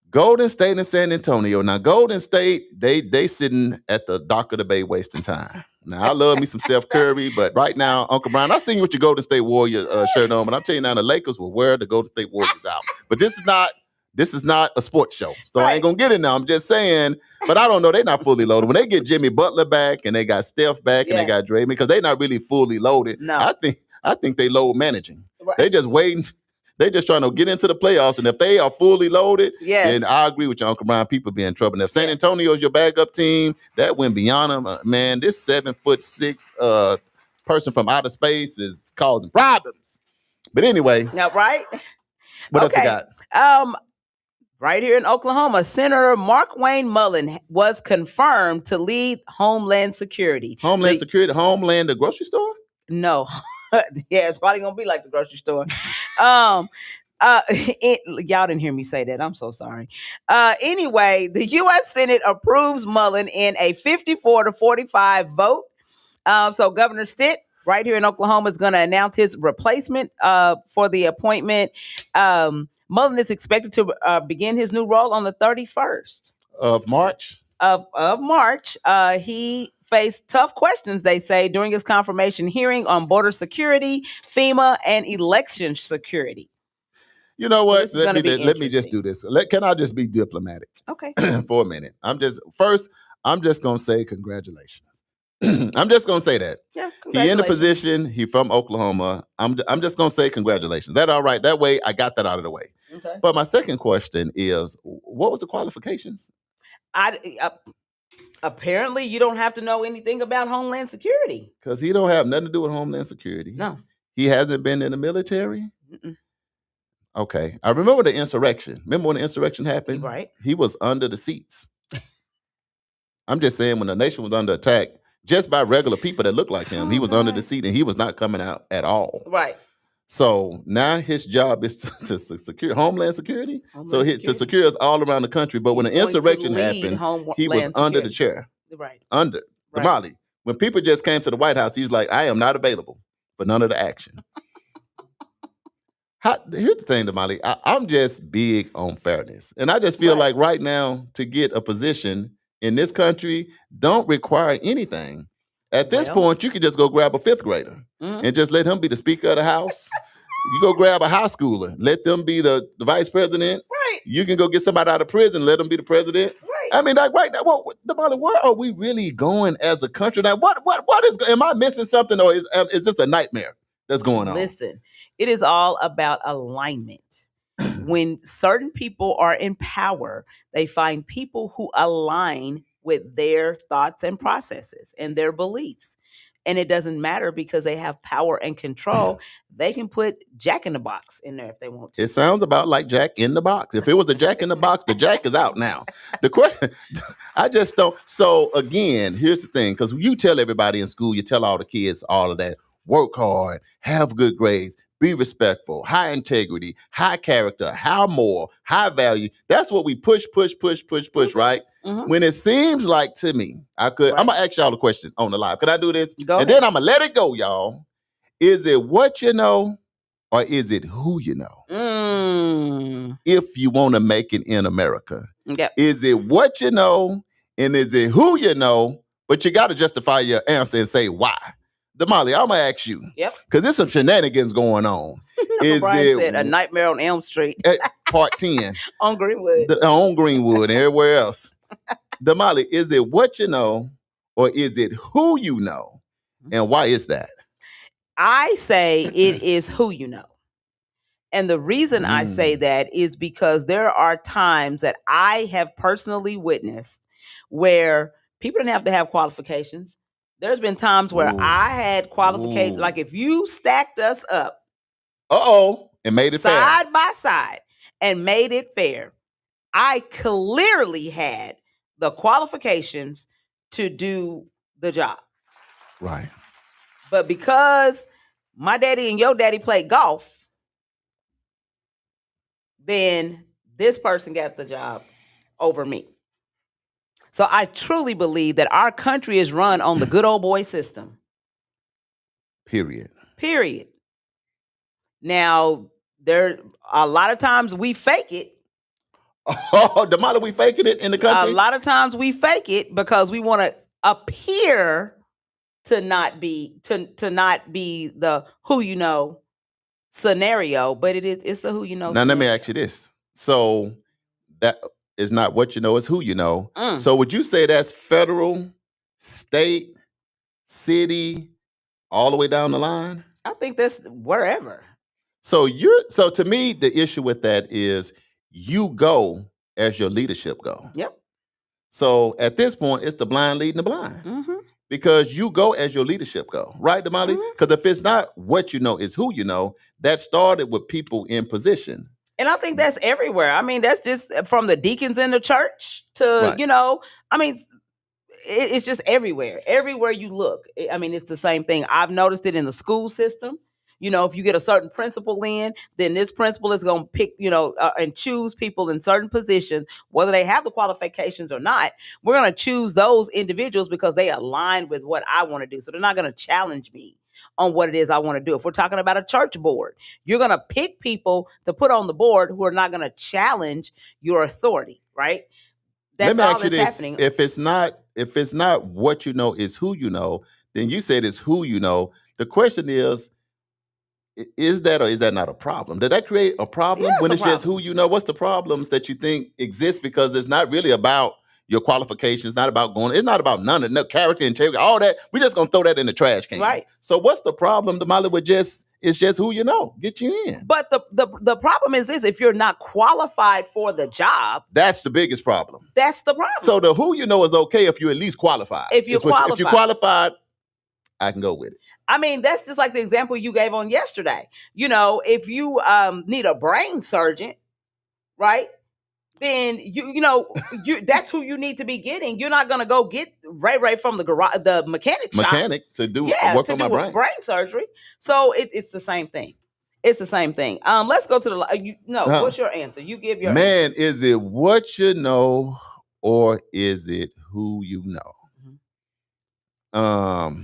Speaker 4: Golden State and San Antonio. Now, Golden State, they sitting at the dock of the bay wasting time. Now, I love me some Steph Curry, but right now, Uncle Brian, I seen you with your Golden State Warrior shirt on, but I'm telling you now, the Lakers will wear the Golden State Warriors out. But this is not a sports show, so I ain't gonna get in there. I'm just saying, but I don't know. They're not fully loaded. When they get Jimmy Butler back and they got Steph back and they got Draymond, because they're not really fully loaded.
Speaker 3: No.
Speaker 4: I think they load managing.
Speaker 3: Right.
Speaker 4: They just waiting. They just trying to get into the playoffs, and if they are fully loaded, then I agree with you, Uncle Brian. People be in trouble. And if San Antonio is your backup team, that went beyond them. Man, this 7'6" person from outer space is causing problems. But anyway,
Speaker 3: now right.
Speaker 4: What else you got?
Speaker 3: Right here in Oklahoma, Senator Mark Wayne Mullen was confirmed to lead Homeland Security.
Speaker 4: Homeland, the grocery store?
Speaker 3: No. Yeah, it's probably gonna be like the grocery store. Y'all didn't hear me say that. I'm so sorry. Anyway, the U.S. Senate approves Mullen in a 54-45 vote. So Governor Stitt, right here in Oklahoma, is going to announce his replacement for the appointment. Mullen is expected to begin his new role on the 31st
Speaker 4: of March.
Speaker 3: Of March. He faced tough questions, they say, during his confirmation hearing on border security, FEMA, and election security.
Speaker 4: You know what? Let me just do this. Can I just be diplomatic?
Speaker 3: Okay.
Speaker 4: For a minute. I'm just gonna say congratulations. I'm just gonna say that.
Speaker 3: Yeah,
Speaker 4: he in the position. He from Oklahoma. I'm just gonna say congratulations. That all right? That way I got that out of the way.
Speaker 3: Okay.
Speaker 4: But my second question is, what was the qualifications?
Speaker 3: Apparently, you don't have to know anything about Homeland Security.
Speaker 4: Because he don't have nothing to do with Homeland Security.
Speaker 3: No.
Speaker 4: He hasn't been in the military?
Speaker 3: Mm-mm.
Speaker 4: Okay. I remember the insurrection. Remember when the insurrection happened?
Speaker 3: Right.
Speaker 4: He was under the seats. I'm just saying, when the nation was under attack, just by regular people that look like him, he was under the seat and he was not coming out at all.
Speaker 3: Right.
Speaker 4: So now his job is to secure Homeland Security. To secure us all around the country. But when the insurrection happened, he was under the chair.
Speaker 3: Right.
Speaker 4: Under.
Speaker 3: Right.
Speaker 4: Damali. When people just came to the White House, he was like, I am not available for none of the action. Here's the thing, Damali. I'm just big on fairness. And I just feel like right now, to get a position in this country don't require anything. At this point, you can just go grab a fifth grader and just let him be the Speaker of the House. You go grab a high schooler, let them be the vice president.
Speaker 3: Right.
Speaker 4: You can go get somebody out of prison, let them be the president.
Speaker 3: Right.
Speaker 4: I mean, like right now, Damali, where are we really going as a country now? What is? Am I missing something, or is this a nightmare that's going on?
Speaker 3: Listen, it is all about alignment. When certain people are in power, they find people who align with their thoughts and processes and their beliefs. And it doesn't matter because they have power and control. They can put Jack in the Box in there if they want to.
Speaker 4: It sounds about like Jack in the Box. If it was a Jack in the Box, the Jack is out now. The question, I just don't. So again, here's the thing, because you tell everybody in school, you tell all the kids all of that, work hard, have good grades, be respectful, high integrity, high character, high moral, high value. That's what we push, right? Mm-hmm. When it seems like to me, I'm going to ask y'all a question on the live. Can I do this?
Speaker 3: Go ahead.
Speaker 4: Then I'm going to let it go, y'all. Is it what you know or is it who you know? If you want to make it in America.
Speaker 3: Yep.
Speaker 4: Is it what you know and is it who you know? But you got to justify your answer and say why. Damali, I'm going to ask you.
Speaker 3: Yep.
Speaker 4: Because there's some shenanigans going on.
Speaker 3: Is Brian said A Nightmare on Elm Street.
Speaker 4: Part 10.
Speaker 3: On Greenwood.
Speaker 4: On Greenwood and everywhere else. Damali, is it what you know or is it who you know? And why is that?
Speaker 3: I say it is who you know. And the reason I say that is because there are times that I have personally witnessed where people didn't have to have qualifications. There's been times where I had qualifications. Like if you stacked us up,
Speaker 4: and made it
Speaker 3: side by side and made it fair, I clearly had the qualifications to do the job.
Speaker 4: Right.
Speaker 3: But because my daddy and your daddy played golf, then this person got the job over me. So I truly believe that our country is run on the good old boy system.
Speaker 4: Period.
Speaker 3: Now, there a lot of times we fake it.
Speaker 4: Oh, Damali, we faking it in the country?
Speaker 3: A lot of times we fake it because we want to appear to not be the who you know scenario, but it's the who you know.
Speaker 4: Now let me ask you this. So that is not what you know, it's who you know. So would you say that's federal, state, city, all the way down the line?
Speaker 3: I think that's wherever.
Speaker 4: So to me, the issue with that is you go as your leadership go.
Speaker 3: Yep.
Speaker 4: So at this point, it's the blind leading the blind.
Speaker 3: Mm-hmm.
Speaker 4: Because you go as your leadership go, right, Damali? Because if it's not what you know, it's who you know. That started with people in position.
Speaker 3: And I think that's everywhere. I mean, that's just from the deacons in the church to, it's just everywhere. Everywhere you look. I mean, it's the same thing. I've noticed it in the school system. If you get a certain principal in, then this principal is going to pick, and choose people in certain positions, whether they have the qualifications or not. We're going to choose those individuals because they align with what I want to do. So they're not going to challenge me on what it is I want to do. If we're talking about a church board, you're going to pick people to put on the board who are not going to challenge your authority, right? That's all that's happening.
Speaker 4: If it's not what you know, is who you know, then you said it's who you know. The question is that or is that not a problem? Did that create a problem when it's just who you know? What's the problems that you think exist? Because it's not really about your qualifications, not about it's not about none of no character, integrity, all that. We're just gonna throw that in the trash can.
Speaker 3: Right.
Speaker 4: So what's the problem, Damali, with it's just who you know, get you in.
Speaker 3: But the problem is this: if you're not qualified for the job,
Speaker 4: that's the biggest problem.
Speaker 3: That's the problem.
Speaker 4: So the who you know is okay if you're at least qualified.
Speaker 3: If you're
Speaker 4: qualified, I can go with it.
Speaker 3: I mean, that's just like the example you gave on yesterday. If you need a brain surgeon, right? Then that's who you need to be getting. You're not gonna go get Ray from the garage, the mechanic shop
Speaker 4: to do work on my brain.
Speaker 3: Brain surgery. So it's the same thing. It's the same thing. Let's go to what's your answer? You give your
Speaker 4: answer. Is it what you know or is it who you know? Mm-hmm.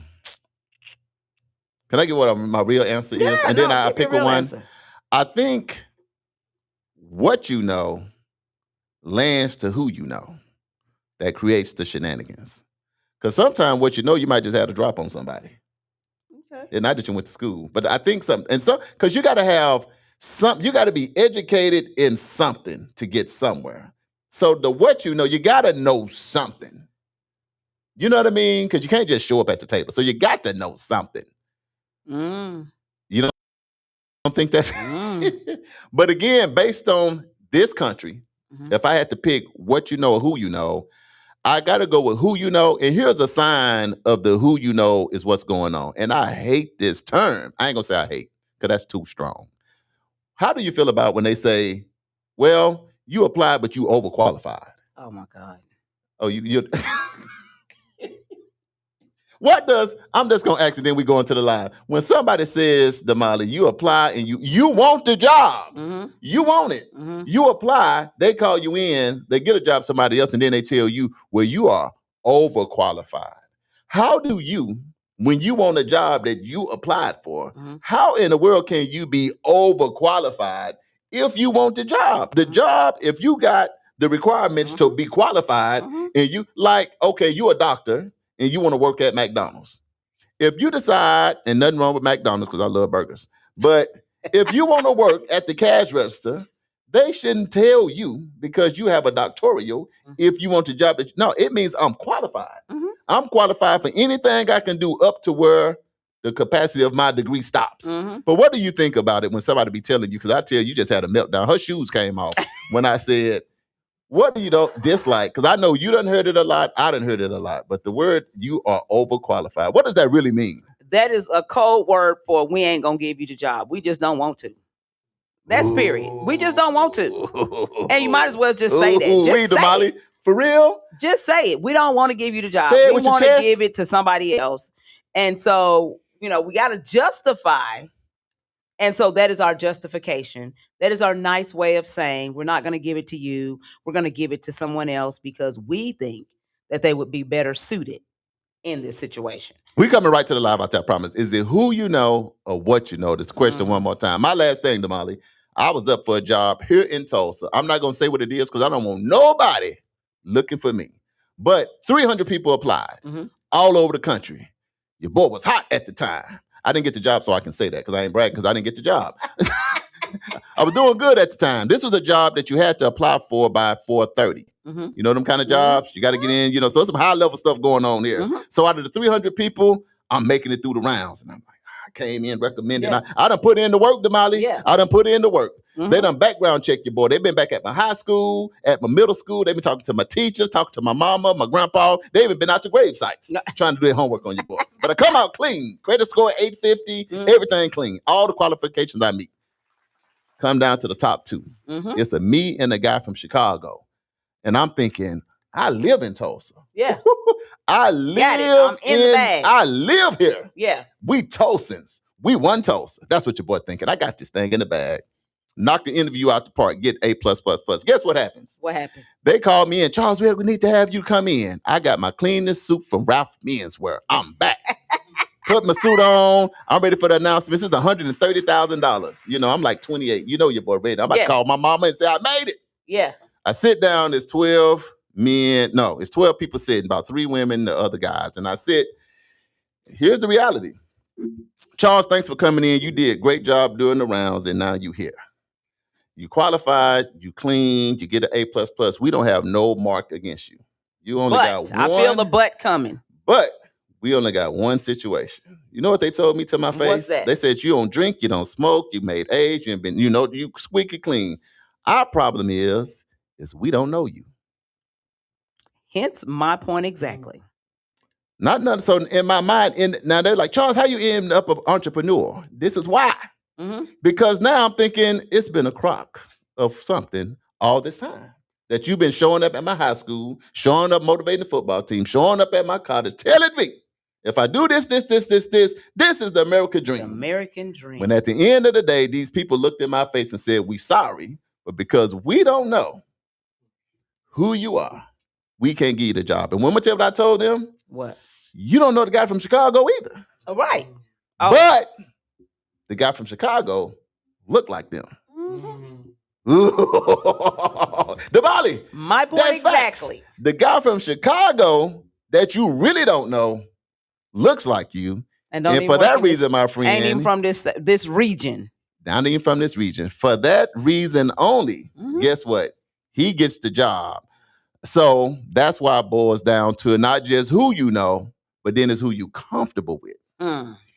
Speaker 4: Can I give what my real answer is? And then I pick one. Answer. I think what you know lands to who you know. That creates the shenanigans. Because sometimes what you know, you might just have to drop on somebody. Okay. And not that you went to school. But I think because you got to have you got to be educated in something to get somewhere. So what you know, you got to know something. You know what I mean? Because you can't just show up at the table. So you got to know something. You don't think that's but again, based on this country, if I had to pick what you know or who you know, I gotta go with who you know. And here's a sign of the who you know is what's going on. And I hate this term. I ain't gonna say I hate, because that's too strong. How do you feel about when they say, well, you applied but you overqualified?
Speaker 3: Oh my God.
Speaker 4: Oh, you I'm just going to ask, and then we go into the live. When somebody says, Damali, you apply and you want the job. Mm-hmm. You want it. Mm-hmm. You apply, they call you in, they get a job somebody else, and then they tell you, well, you are overqualified. How do you, when you want a job that you applied for, how in the world can you be overqualified if you want the job? The job, if you got the requirements to be qualified, and you you're a doctor, and you want to work at McDonald's. If you decide, and nothing wrong with McDonald's because I love burgers, but if you want to work at the cash register, they shouldn't tell you because you have a doctoral if you want the job. No, it means I'm qualified. Mm-hmm. I'm qualified for anything I can do up to where the capacity of my degree stops. Mm-hmm. But what do you think about it when somebody be telling you, because I tell you just had a meltdown. Her shoes came off when I said, What do you don't dislike? Because I know you done heard it a lot. I done heard it a lot. But the word you are overqualified. What does that really mean?
Speaker 3: That is a code word for we ain't gonna give you the job. We just don't want to. That's period. We just don't want to. And you might as well just say that. Just say
Speaker 4: Damali,
Speaker 3: it.
Speaker 4: for real?
Speaker 3: Just say it. We don't want to give you the job.
Speaker 4: Say it
Speaker 3: We
Speaker 4: with your
Speaker 3: want to
Speaker 4: chest.
Speaker 3: give it to somebody else. And so, we got to justify. And so that is our justification. That is our nice way of saying we're not going to give it to you. We're going to give it to someone else because we think that they would be better suited in this situation.
Speaker 4: We coming right to the live out there, I promise. Is it who you know or what you know? This question one more time. My last thing, Damali. I was up for a job here in Tulsa. I'm not going to say what it is because I don't want nobody looking for me. But 300 people applied all over the country. Your boy was hot at the time. I didn't get the job, so I can say that because I ain't bragging because I didn't get the job. I was doing good at the time. This was a job that you had to apply for by 4:30. You know them kind of jobs? You got to get in, so there's some high-level stuff going on here. So out of the 300 people, I'm making it through the rounds. And I'm like, I came in, recommended.
Speaker 3: Yeah.
Speaker 4: I done put in the work, Damali.
Speaker 3: Yeah.
Speaker 4: I done put in the work. They done background check your boy. They've been back at my high school, at my middle school. They've been talking to my teachers, talking to my mama, my grandpa. They even been out to grave sites trying to do their homework on your boy. But I come out clean. Credit score 850, everything clean. All the qualifications I meet. Come down to the top two. It's a me and a guy from Chicago. And I'm thinking, I live in Tulsa.
Speaker 3: Yeah.
Speaker 4: I live
Speaker 3: I'm in the bag.
Speaker 4: I live here.
Speaker 3: Yeah.
Speaker 4: We Tulsans. We won Tulsa. That's what your boy thinking. I got this thing in the bag. Knock the interview out the park. Get A+++. Guess what happens?
Speaker 3: What happened?
Speaker 4: They called me in. Charles, we need to have you come in. I got my cleanest suit from Ralph Menswear. I'm back. Put my suit on. I'm ready for the announcement. This is $130,000. I'm like 28. You know your boy ready. I'm about to call my mama and say, I made it.
Speaker 3: Yeah.
Speaker 4: I sit down. There's 12 men. No, it's 12 people sitting, about 3 women, the other guys. And I sit. Here's the reality. Charles, thanks for coming in. You did a great job doing the rounds, and now you here. You qualified, you clean, you get an A++. We don't have no mark against you. You only got one.
Speaker 3: I feel the butt coming.
Speaker 4: But we only got one situation. You know what they told me to my face?
Speaker 3: What's that?
Speaker 4: They said, you don't drink, you don't smoke, you made age, you ain't been, you squeaky clean. Our problem is we don't know you.
Speaker 3: Hence my point exactly.
Speaker 4: Not nothing. So in my mind, now they're like, Charles, how you end up an entrepreneur? This is why. Because now I'm thinking it's been a crock of something all this time. That you've been showing up at my high school, showing up motivating the football team, showing up at my college, telling me, if I do this is the American dream.
Speaker 3: The American dream.
Speaker 4: When at the end of the day, these people looked in my face and said, we sorry, but because we don't know who you are, we can't give you the job. And when much I told them?
Speaker 3: What?
Speaker 4: You don't know the guy from Chicago either.
Speaker 3: All right.
Speaker 4: But the guy from Chicago looked like them. Damali.
Speaker 3: My point exactly.
Speaker 4: Facts. The guy from Chicago that you really don't know looks like you. And for that reason, my friend.
Speaker 3: Ain't even from this region.
Speaker 4: Not even from this region. For that reason only, guess what? He gets the job. So that's why it boils down to not just who you know, but then it's who you comfortable with.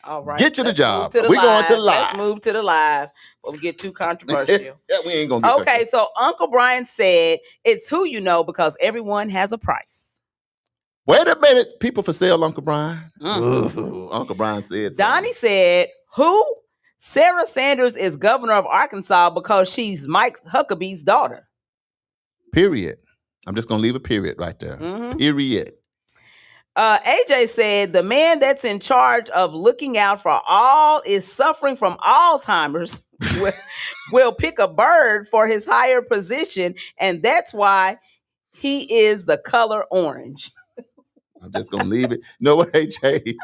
Speaker 3: All right.
Speaker 4: Get to the job.
Speaker 3: We're
Speaker 4: going to the live.
Speaker 3: Let's move to the live. Before we get too controversial.
Speaker 4: Yeah, we ain't going to get
Speaker 3: Okay, so Uncle Brian said it's who you know because everyone has a price.
Speaker 4: Wait a minute. People for sale, Uncle Brian. Ooh, Uncle Brian said so.
Speaker 3: Donnie said, who? Sarah Sanders is governor of Arkansas because she's Mike Huckabee's daughter.
Speaker 4: Period. I'm just going to leave a period right there. Period.
Speaker 3: AJ said the man that's in charge of looking out for all is suffering from Alzheimer's will pick a bird for his higher position, and that's why he is the color orange.
Speaker 4: I'm just gonna leave it. No way, AJ.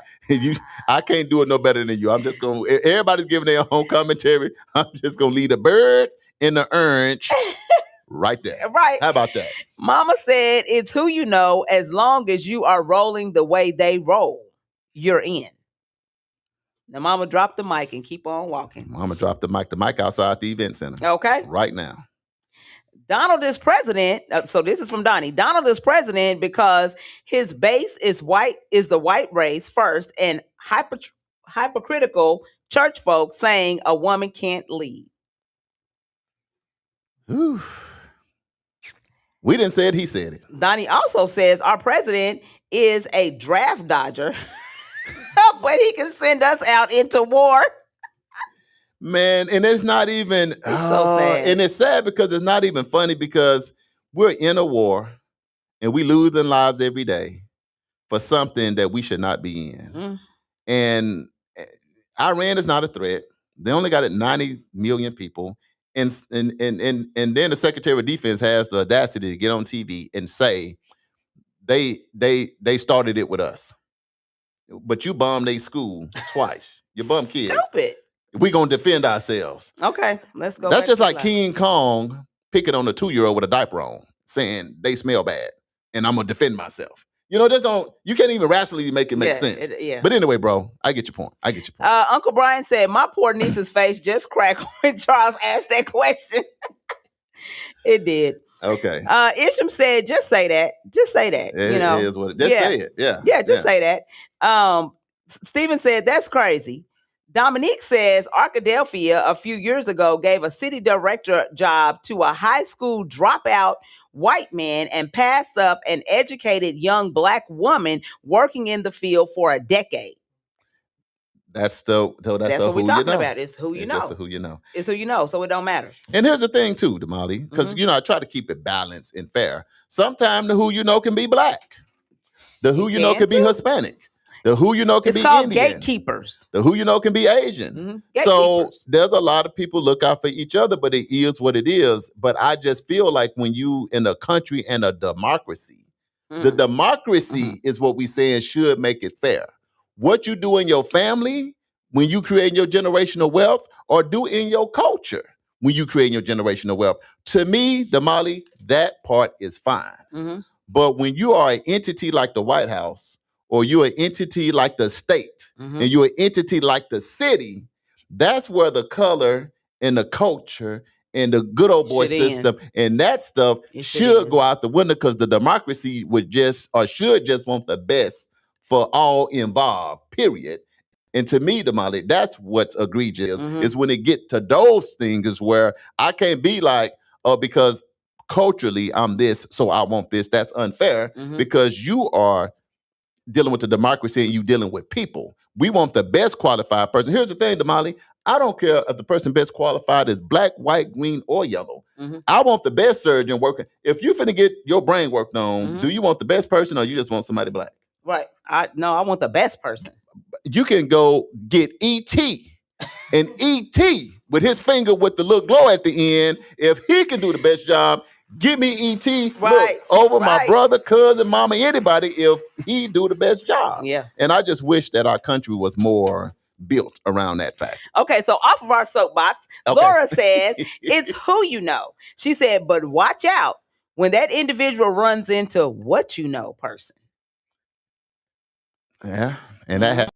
Speaker 4: I can't do it no better than you. I'm just gonna. Everybody's giving their own commentary. I'm just gonna leave the bird in the orange. Right there.
Speaker 3: Right.
Speaker 4: How about that?
Speaker 3: Mama said it's who you know as long as you are rolling the way they roll. You're in. Now, Mama, drop the mic and keep on walking.
Speaker 4: Mama dropped the mic outside the event center.
Speaker 3: Okay.
Speaker 4: Right now.
Speaker 3: Donald is president. So this is from Donnie. Donald is president because his base is the white race first, and hypocritical church folks saying a woman can't lead.
Speaker 4: Ooh. We didn't say it, he said it.
Speaker 3: Donnie also says our president is a draft dodger, but he can send us out into war.
Speaker 4: Man, and it's not even
Speaker 3: It's so sad.
Speaker 4: And it's sad because it's not even funny because we're in a war and we losing lives every day for something that we should not be in.
Speaker 3: Mm.
Speaker 4: And Iran is not a threat. They only got 90 million people. And then the Secretary of Defense has the audacity to get on TV and say they started it with us. But you bombed a school twice. You bum kids.
Speaker 3: Stupid.
Speaker 4: We're going to defend ourselves.
Speaker 3: Okay, let's go.
Speaker 4: That's just like King Kong picking on a 2-year-old with a diaper on, saying they smell bad, and I'm going to defend myself. You know, you can't even rationally make it make sense. But anyway, bro, I get your point.
Speaker 3: Uncle Brian said, my poor niece's face just cracked when Charles asked that question. It did.
Speaker 4: Okay.
Speaker 3: Isham said, just say that. Just say that.
Speaker 4: It is what it is. Just say it. Yeah.
Speaker 3: Yeah, just say that. Stephen said, that's crazy. Dominique says Arkadelphia a few years ago gave a city director job to a high school dropout white man and passed up an educated young black woman working in the field for a decade.
Speaker 4: That's what we're
Speaker 3: talking about. It's who you know.
Speaker 4: It's who you know.
Speaker 3: It's who you know, so it don't matter.
Speaker 4: And here's the thing too, Damali, because I try to keep it balanced and fair. Sometimes the who you know can be black. The who you know can be Hispanic. The who you know can be Indian.
Speaker 3: It's called gatekeepers.
Speaker 4: The who you know can be Asian. So there's a lot of people look out for each other, but it is what it is. But I just feel like when you in a country and a democracy, the democracy is what we saying should make it fair. What you do in your family when you create your generational wealth, or do in your culture when you create your generational wealth. To me, Damali, that part is fine. But when you are an entity like the White House, or you're an entity like the state, and you're an entity like the city, that's where the color and the culture and the good old boy system and that stuff should go out the window, because the democracy should just want the best for all involved, period. And to me, Damali, that's what's egregious, is when it get to those things is where I can't be like, oh, because culturally I'm this, so I want this. That's unfair, because you are dealing with the democracy and you dealing with people. We want the best qualified person. Here's the thing, Damali. I don't care if the person best qualified is black, white, green, or yellow. I want the best surgeon working. If you finna get your brain worked on, do you want the best person or you just want somebody black?
Speaker 3: Right. I want the best person.
Speaker 4: You can go get E.T. and E.T. with his finger with the little glow at the end. If he can do the best job, give me E.T. over my brother, cousin, mama, anybody, if he do the best job.
Speaker 3: Yeah.
Speaker 4: And I just wish that our country was more built around that fact.
Speaker 3: Okay, so off of our soapbox, Laura says it's who you know. She said, but watch out when that individual runs into what you know person.
Speaker 4: Yeah, and that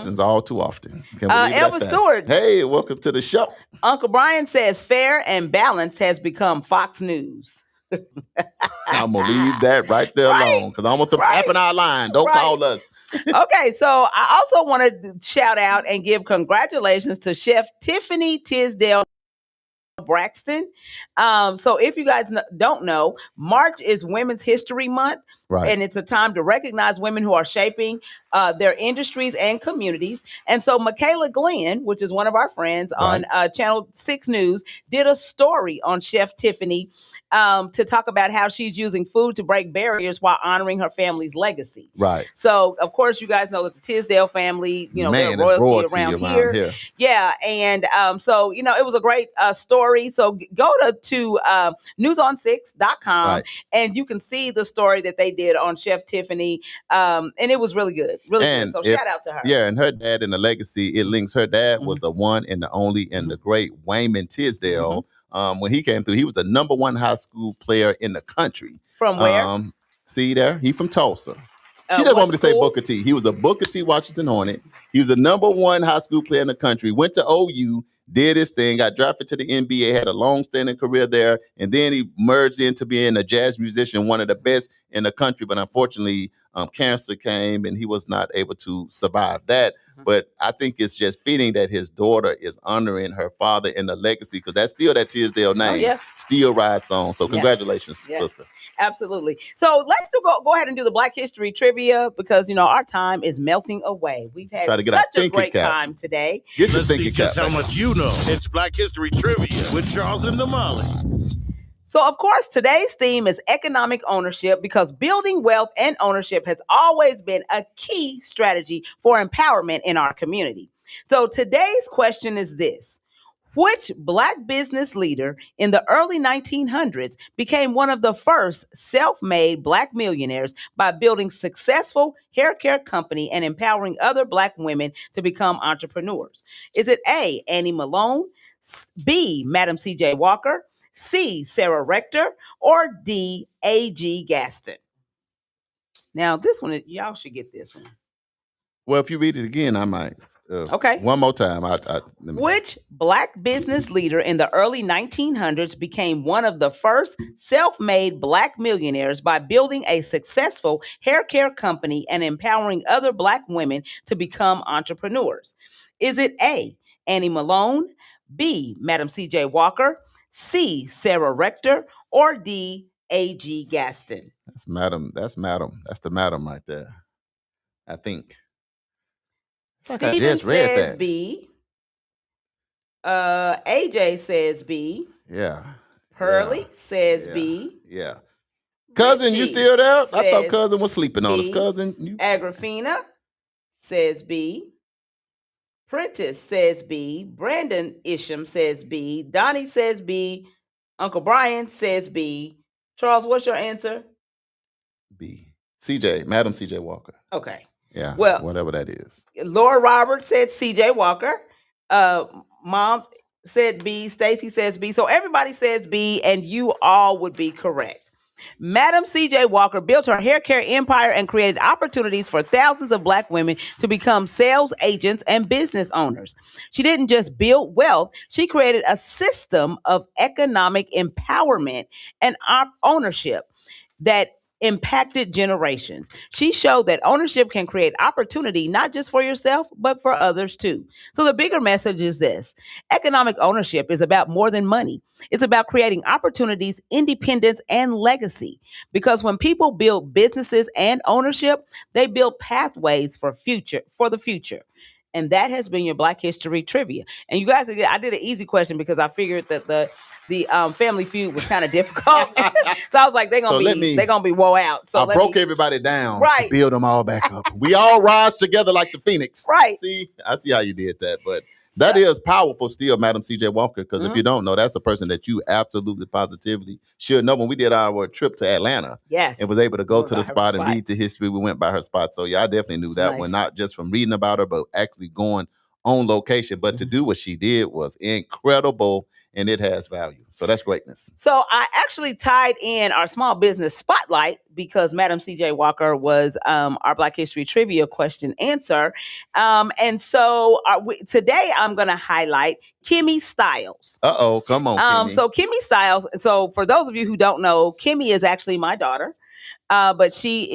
Speaker 4: happens all too often.
Speaker 3: Elva Stewart.
Speaker 4: Hey, welcome to the show.
Speaker 3: Uncle Brian says fair and balanced has become Fox News.
Speaker 4: I'm going to leave that right there alone, because I want them tapping our line. Don't call us.
Speaker 3: Okay, so I also want to shout out and give congratulations to Chef Tiffany Tisdale Braxton. So if you guys don't know, March is Women's History Month. Right. And it's a time to recognize women who are shaping their industries and communities. And so Michaela Glenn, which is one of our friends on Channel 6 News, did a story on Chef Tiffany to talk about how she's using food to break barriers while honoring her family's legacy. Right. So, of course, you guys know that the Tisdale family, they're royalty around here. Yeah. And so, it was a great story. So go to newson6.com and you can see the story that they did on Chef Tiffany. And it was really good. Really good. So shout out to her.
Speaker 4: Yeah, and her dad and the legacy, it links her dad was the one and the only and the great Wayman Tisdale. When he came through, he was the #1 high school player in the country.
Speaker 3: From where?
Speaker 4: See there? He from Tulsa. She doesn't want me to say Booker T. He was a Booker T. Washington Hornet. He was the #1 high school player in the country. Went to OU, did his thing, got drafted to the NBA, had a long-standing career there, and then he merged into being a jazz musician, one of the best in the country. But unfortunately, cancer came and he was not able to survive that. But I think it's just fitting that his daughter is honoring her father in the legacy, because that's still that Tisdale name still rides on. So congratulations, sister.
Speaker 3: Absolutely. So let's go ahead and do the Black History trivia, because our time is melting away. We've had such a great time today.
Speaker 1: Let's see just how much you know. It's Black History Trivia with Charles and Damali.
Speaker 3: So, of course, today's theme is economic ownership, because building wealth and ownership has always been a key strategy for empowerment in our community. So today's question is this: which Black business leader in the early 1900s became one of the first self-made Black millionaires by building successful hair care company and empowering other Black women to become entrepreneurs? Is it A, Annie Malone, B, Madam C.J. Walker, C, Sarah Rector, or D, A.G. Gaston? Now, this one, y'all should get this one.
Speaker 4: Well, if you read it again, I might.
Speaker 3: Okay.
Speaker 4: One more time.
Speaker 3: Which Black business leader in the early 1900s became one of the first self-made Black millionaires by building a successful hair care company and empowering other Black women to become entrepreneurs? Is it A, Annie Malone, B, Madam C.J. Walker, C, Sarah Rector, or D, A.G. Gaston?
Speaker 4: That's Madam. That's the Madam right there, I think.
Speaker 3: Steven says B. AJ says B.
Speaker 4: Yeah.
Speaker 3: Pearlie says B.
Speaker 4: Yeah. Cousin,
Speaker 3: Richie
Speaker 4: you still there? I thought Cousin was sleeping on us. Cousin.
Speaker 3: Agrafina says B. Prentice says B. Brandon Isham says B. Donnie says B. Uncle Brian says B. Charles, what's your answer?
Speaker 4: B. CJ, Madam CJ Walker.
Speaker 3: Okay.
Speaker 4: Yeah.
Speaker 3: Well,
Speaker 4: whatever that is.
Speaker 3: Laura Roberts said CJ Walker. Mom said B. Stacy says B. So everybody says B, and you all would be correct. Madam C.J. Walker built her hair care empire and created opportunities for thousands of Black women to become sales agents and business owners. She didn't just build wealth, she created a system of economic empowerment and ownership that impacted generations. She showed that ownership can create opportunity, not just for yourself, but for others too. So the bigger message is this: economic ownership is about more than money. It's about creating opportunities, independence, and legacy. Because when people build businesses and ownership, they build pathways for the future. And that has been your Black History Trivia. And you guys, I did an easy question because I figured that the Family Feud was kind of difficult. So I was like, they're gonna be wore out. So
Speaker 4: I broke everybody down to build them all back up. We all rise together like the phoenix.
Speaker 3: Right.
Speaker 4: See, I see how you did that, but that is powerful still, Madam C.J. Walker, because if you don't know, that's a person that you absolutely positively should know. When we did our trip to Atlanta, and was able to go to the spot and read the history, we went by her spot. So yeah, I definitely knew that one, not just from reading about her, but actually going on location. But to do what she did was incredible, and it has value. So that's greatness.
Speaker 3: So I actually tied in our small business spotlight because Madam C.J. Walker was our Black History Trivia question answer. And so today I'm going to highlight Kimmy Styles.
Speaker 4: Uh-oh, come on, Kimmy.
Speaker 3: So Kimmy Styles, so for those of you who don't know, Kimmy is actually my daughter. But she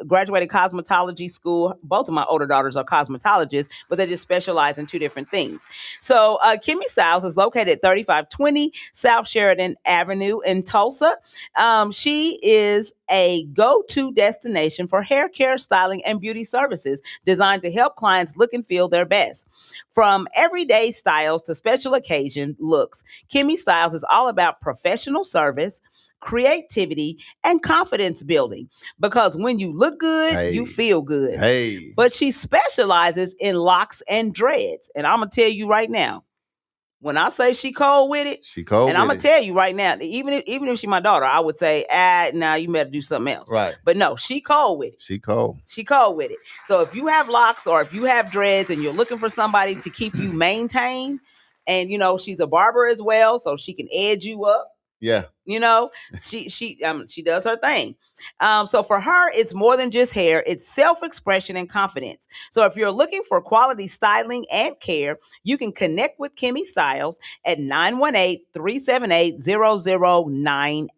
Speaker 3: graduated cosmetology school. Both of my older daughters are cosmetologists, but they just specialize in two different things. So Kimmy Styles is located at 3520 South Sheridan Avenue in Tulsa. She is a go-to destination for hair care, styling, and beauty services designed to help clients look and feel their best. From everyday styles to special occasion looks, Kimmy Styles is all about professional service, creativity, and confidence building, because when you look good, you feel good. But she specializes in locks and dreads. And I'm going to tell you right now, when I say she cold with it, and I'm going to tell you right now, even if she my daughter, I would say, now you better do something else.
Speaker 4: Right.
Speaker 3: But no, she cold with it.
Speaker 4: She cold
Speaker 3: with it. So if you have locks or if you have dreads and you're looking for somebody to keep you maintained, and she's a barber as well, so she can edge you up.
Speaker 4: Yeah.
Speaker 3: She does her thing. So for her, it's more than just hair. It's self-expression and confidence. So if you're looking for quality styling and care, you can connect with Kimmy Styles at 918-378-0098.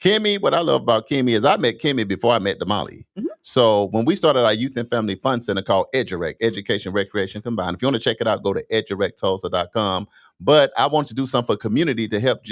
Speaker 4: Kimmy, what I love about Kimmy is I met Kimmy before I met Damali. So when we started our Youth and Family Fun Center called EduRec, Education, Recreation Combined, if you want to check it out, go to edurectulsa.com. But I want to do something for community to help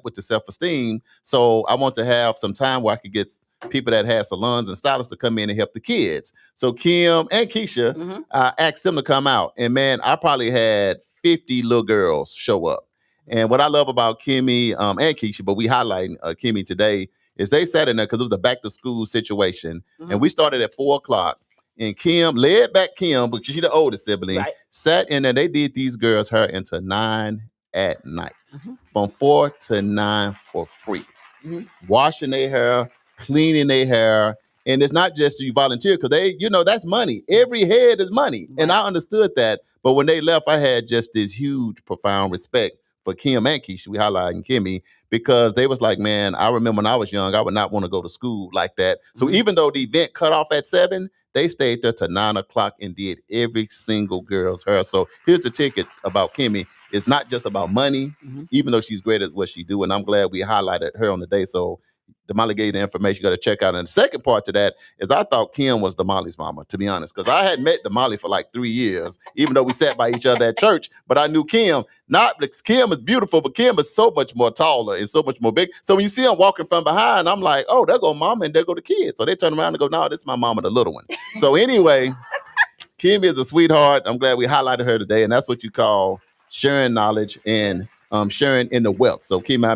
Speaker 4: with the self-esteem. So I want to have some time where I could get people that have salons and stylists to come in and help the kids. So Kim and Keisha asked them to come out. And man, I probably had 50 little girls show up. And what I love about Kimmy and Keisha, but we highlighting Kimmy today, is they sat in there because it was a back to school situation. And we started at 4:00. And Kim, led back Kim, because she's the oldest sibling, sat in there. They did these girls' hair until 9 at night. From 4 to 9 for free. Washing their hair, cleaning their hair. And it's not just you volunteer, because they, that's money. Every head is money. And I understood that. But when they left, I had just this huge, profound respect for Kim and Keisha. We highlighting Kimmy, because they was like, man, I remember when I was young, I would not want to go to school like that. So even though the event cut off at 7, they stayed there till 9 o'clock and did every single girl's hair. So here's the ticket about Kimmy. It's not just about money, even though she's great at what she do. And I'm glad we highlighted her on the day. So Damali gave you the information you got to check out. And the second part to that is I thought Kim was Damali's mama, to be honest, because I had met Damali for like 3 years, even though we sat by each other at church. But I knew Kim, not because Kim is beautiful, but Kim is so much more taller and so much more big. So when you see them walking from behind, I'm like, oh, there go mama and there go the kids. So they turn around and go, no, this is my mama, the little one. So anyway, Kim is a sweetheart. I'm glad we highlighted her today. And that's what you call sharing knowledge and sharing in the wealth. So Kim, I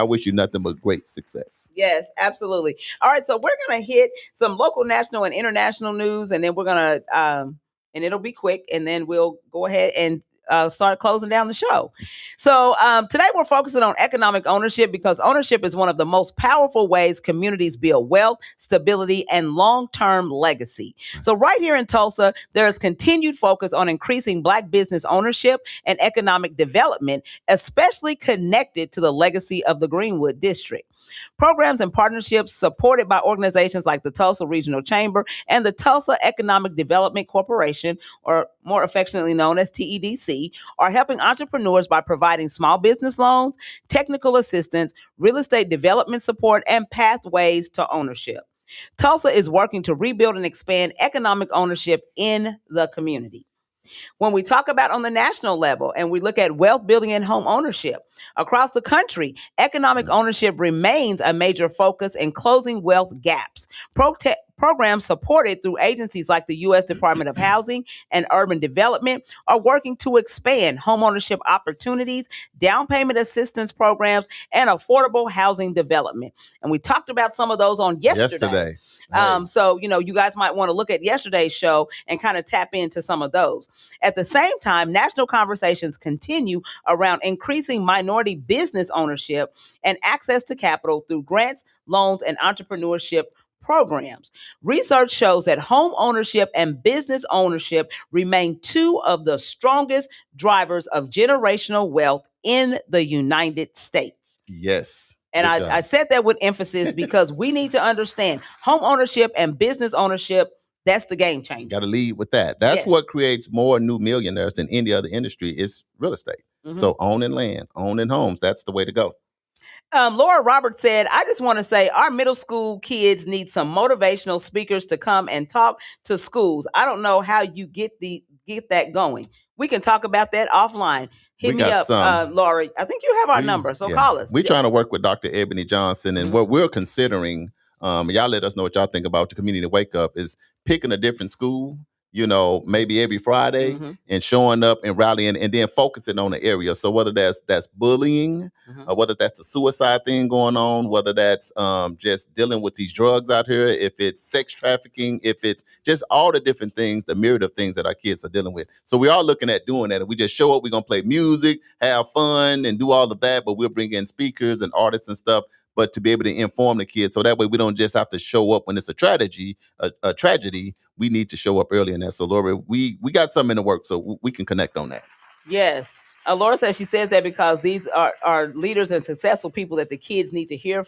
Speaker 4: wish you nothing but great success.
Speaker 3: Yes, absolutely. All right, so we're going to hit some local, national, and international news, and then we're going to, and it'll be quick, and then we'll go ahead and start closing down the show. So today we're focusing on economic ownership, because ownership is one of the most powerful ways communities build wealth, stability, and long-term legacy. So right here in Tulsa, there is continued focus on increasing Black business ownership and economic development, especially connected to the legacy of the Greenwood District. Programs and partnerships supported by organizations like the Tulsa Regional Chamber and the Tulsa Economic Development Corporation, or more affectionately known as TEDC, are helping entrepreneurs by providing small business loans, technical assistance, real estate development support, and pathways to ownership. Tulsa is working to rebuild and expand economic ownership in the community. When we talk about on the national level and we look at wealth building and home ownership across the country, economic ownership remains a major focus in closing wealth gaps. Programs supported through agencies like the U.S. Department of Housing and Urban Development are working to expand homeownership opportunities, down payment assistance programs, and affordable housing development. And we talked about some of those on yesterday. Hey. So, you guys might want to look at yesterday's show and kind of tap into some of those. At the same time, national conversations continue around increasing minority business ownership and access to capital through grants, loans, and entrepreneurship programs. Research shows that home ownership and business ownership remain two of the strongest drivers of generational wealth in the United States.
Speaker 4: Yes.
Speaker 3: And I said that with emphasis because we need to understand home ownership and business ownership. That's the game changer.
Speaker 4: Got to lead with that. That's what creates more new millionaires than any other industry is real estate. So owning land, owning homes, that's the way to go.
Speaker 3: Laura Roberts said, I just want to say our middle school kids need some motivational speakers to come and talk to schools. I don't know how you get that going. We can talk about that offline. Hit me up, Laura. I think you have our number, so call us.
Speaker 4: We're trying to work with Dr. Ebony Johnson, and what we're considering, y'all let us know what y'all think about the Community Wakeup, is picking a different school, maybe every Friday, and showing up and rallying and then focusing on the area. So whether that's bullying, or whether that's the suicide thing going on, whether that's just dealing with these drugs out here, if it's sex trafficking, if it's just all the different things, the myriad of things that our kids are dealing with. So we are looking at doing that. If we just show up, we're going to play music, have fun, and do all of that, but we'll bring in speakers and artists and stuff, but to be able to inform the kids. So that way we don't just have to show up when it's a tragedy. We need to show up early in that. So Laura, we got something in the works, so we can connect on that.
Speaker 3: Yes. Laura says she says that because these are leaders and successful people that the kids need to hear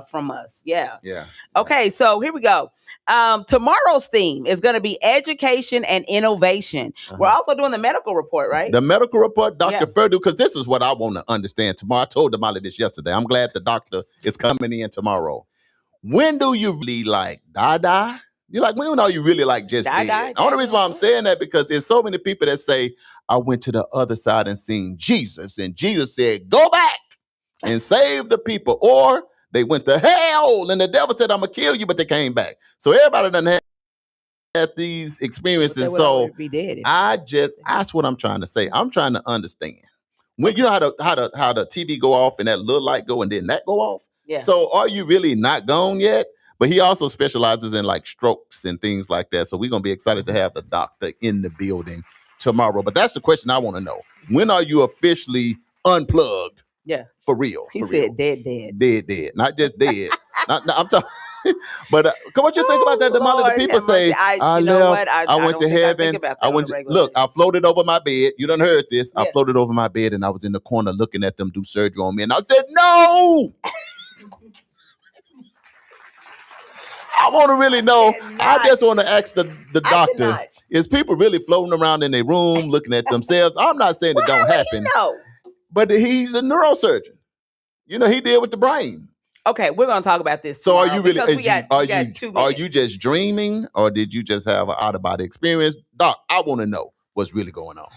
Speaker 3: from us. Yeah. Okay, so here we go. Tomorrow's theme is going to be education and innovation. We're also doing the medical report, right?
Speaker 4: The medical report, Dr. Ferdu, because this is what I want to understand tomorrow. I told Damali this yesterday. I'm glad the doctor is coming in tomorrow. When do you really like Dada You're like, when are you really like just dead? The only reason why I'm saying that because there's so many people that say, I went to the other side and seen Jesus, and Jesus said, go back and save the people. Or they went to hell and the devil said, I'm gonna kill you, but they came back. So everybody done had these experiences. So that's what I'm trying to say. I'm trying to understand. When you know how the TV go off and that little light go and then that go off.
Speaker 3: Yeah.
Speaker 4: So are you really not gone yet? But he also specializes in like strokes and things like that. So we're gonna be excited to have the doctor in the building tomorrow. But that's the question I want to know. When are you officially unplugged?
Speaker 3: Yeah.
Speaker 4: For real.
Speaker 3: He said dead.
Speaker 4: Dead. Not just dead. I'm talking. But what you think about that, Damali? The people say, I left, I went to heaven. I floated over my bed. You done heard this. Yeah. I floated over my bed and I was in the corner looking at them do surgery on me. And I said, no. I want to really know. I just want to ask the doctor, is people really floating around in their room looking at themselves? I'm not saying it don't happen. But he's a neurosurgeon. You know, he deal with the brain.
Speaker 3: Okay, we're going to talk about this tomorrow.
Speaker 4: So are you really,
Speaker 3: we got 2 minutes.
Speaker 4: Are you just dreaming or did you just have an out-of-body experience? Doc, I want to know what's really going on.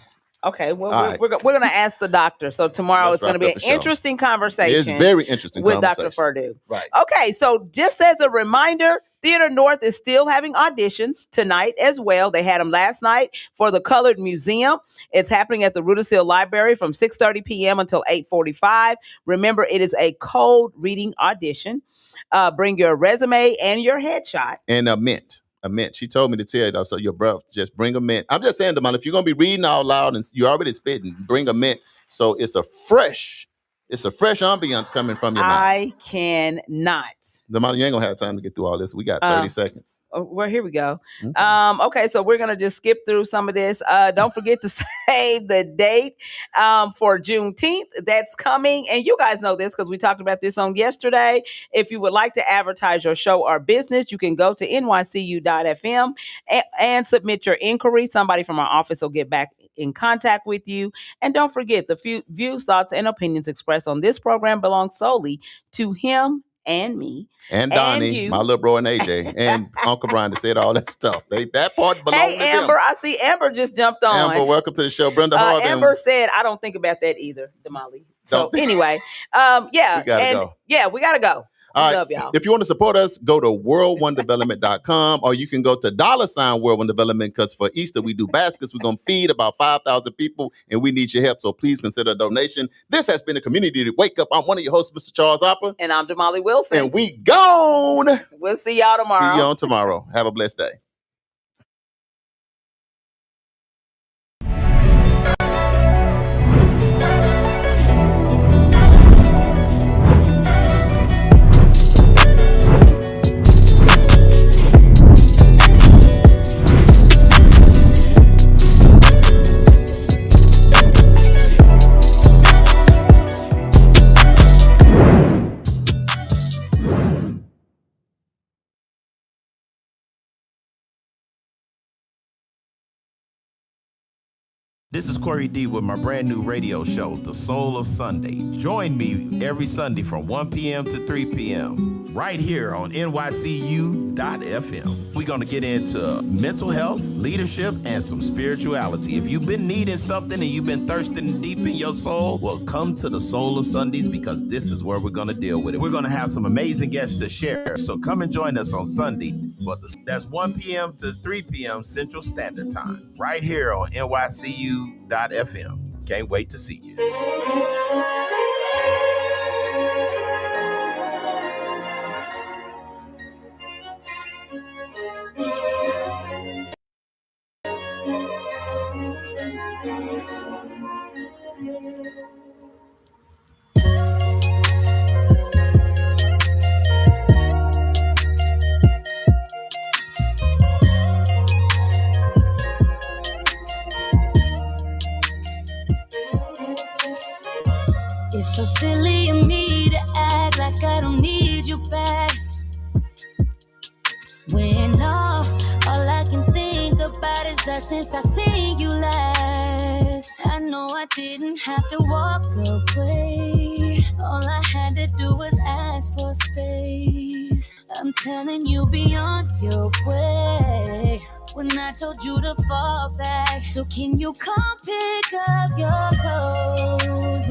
Speaker 3: Okay, well, we're going to ask the doctor. So tomorrow it's going to be an interesting conversation.
Speaker 4: It's very interesting
Speaker 3: with Dr. Perdue.
Speaker 4: Right.
Speaker 3: Okay, so just as a reminder, Theater North is still having auditions tonight as well. They had them last night for the Colored Museum. It's happening at the Rudisill Library from 6:30 p.m. until 8:45. Remember, it is a cold reading audition. Bring your resume and your headshot.
Speaker 4: And a mint. She told me to tell you that. So your breath, just bring a mint. I'm just saying, Damali, if you're going to be reading out loud and you're already spitting, bring a mint. So it's a fresh ambiance coming from your mouth.
Speaker 3: I cannot.
Speaker 4: Damali, you ain't going to have time to get through all this. We got 30 seconds.
Speaker 3: Well, here we go. Okay, so we're going to just skip through some of this. Don't forget to save the date for Juneteenth. That's coming. And you guys know this because we talked about this on yesterday. If you would like to advertise your show or business, you can go to nycu.fm and submit your inquiry. Somebody from our office will get back in contact with you. And don't forget, the views, thoughts, and opinions expressed on this program belong solely to him and me.
Speaker 4: And Donnie, my little bro, and AJ, and Uncle Brian that said all that stuff. That part belongs to
Speaker 3: Amber,
Speaker 4: them.
Speaker 3: I see Amber just jumped on.
Speaker 4: Amber, welcome to the show. Brenda Harden.
Speaker 3: Amber said, I don't think about that either, Damali. So anyway, we gotta go. Yeah, we got to go.
Speaker 4: All right.
Speaker 3: Love y'all.
Speaker 4: If you want to support us, go to world1development.com or you can go to $World One Development because for Easter we do baskets. We're going to feed about 5,000 people and we need your help. So please consider a donation. This has been a Community Wake Up. I'm one of your hosts, Mr. Charles Hopper.
Speaker 3: And I'm Damali Wilson.
Speaker 4: And we gone.
Speaker 3: We'll see y'all tomorrow.
Speaker 4: See you on tomorrow. Have a blessed day.
Speaker 1: This is Corey D with my brand new radio show, The Soul of Sunday. Join me every Sunday from 1 p.m. to 3 p.m. right here on nycu.fm. We're going to get into mental health, leadership, and some spirituality. If you've been needing something and you've been thirsting deep in your soul, well, come to The Soul of Sundays because this is where we're going to deal with it. We're going to have some amazing guests to share. So come and join us on Sunday. That's 1 p.m. to 3 p.m. Central Standard Time, right here on nycu.fm. Can't wait to see you.
Speaker 7: It's so silly of me to act like I don't need you back. When all I can think about is that since I seen you last. I know I didn't have to walk away. All I had to do was ask for space. I'm telling you, be on your way. told you to fall back. So can you come pick up your clothes?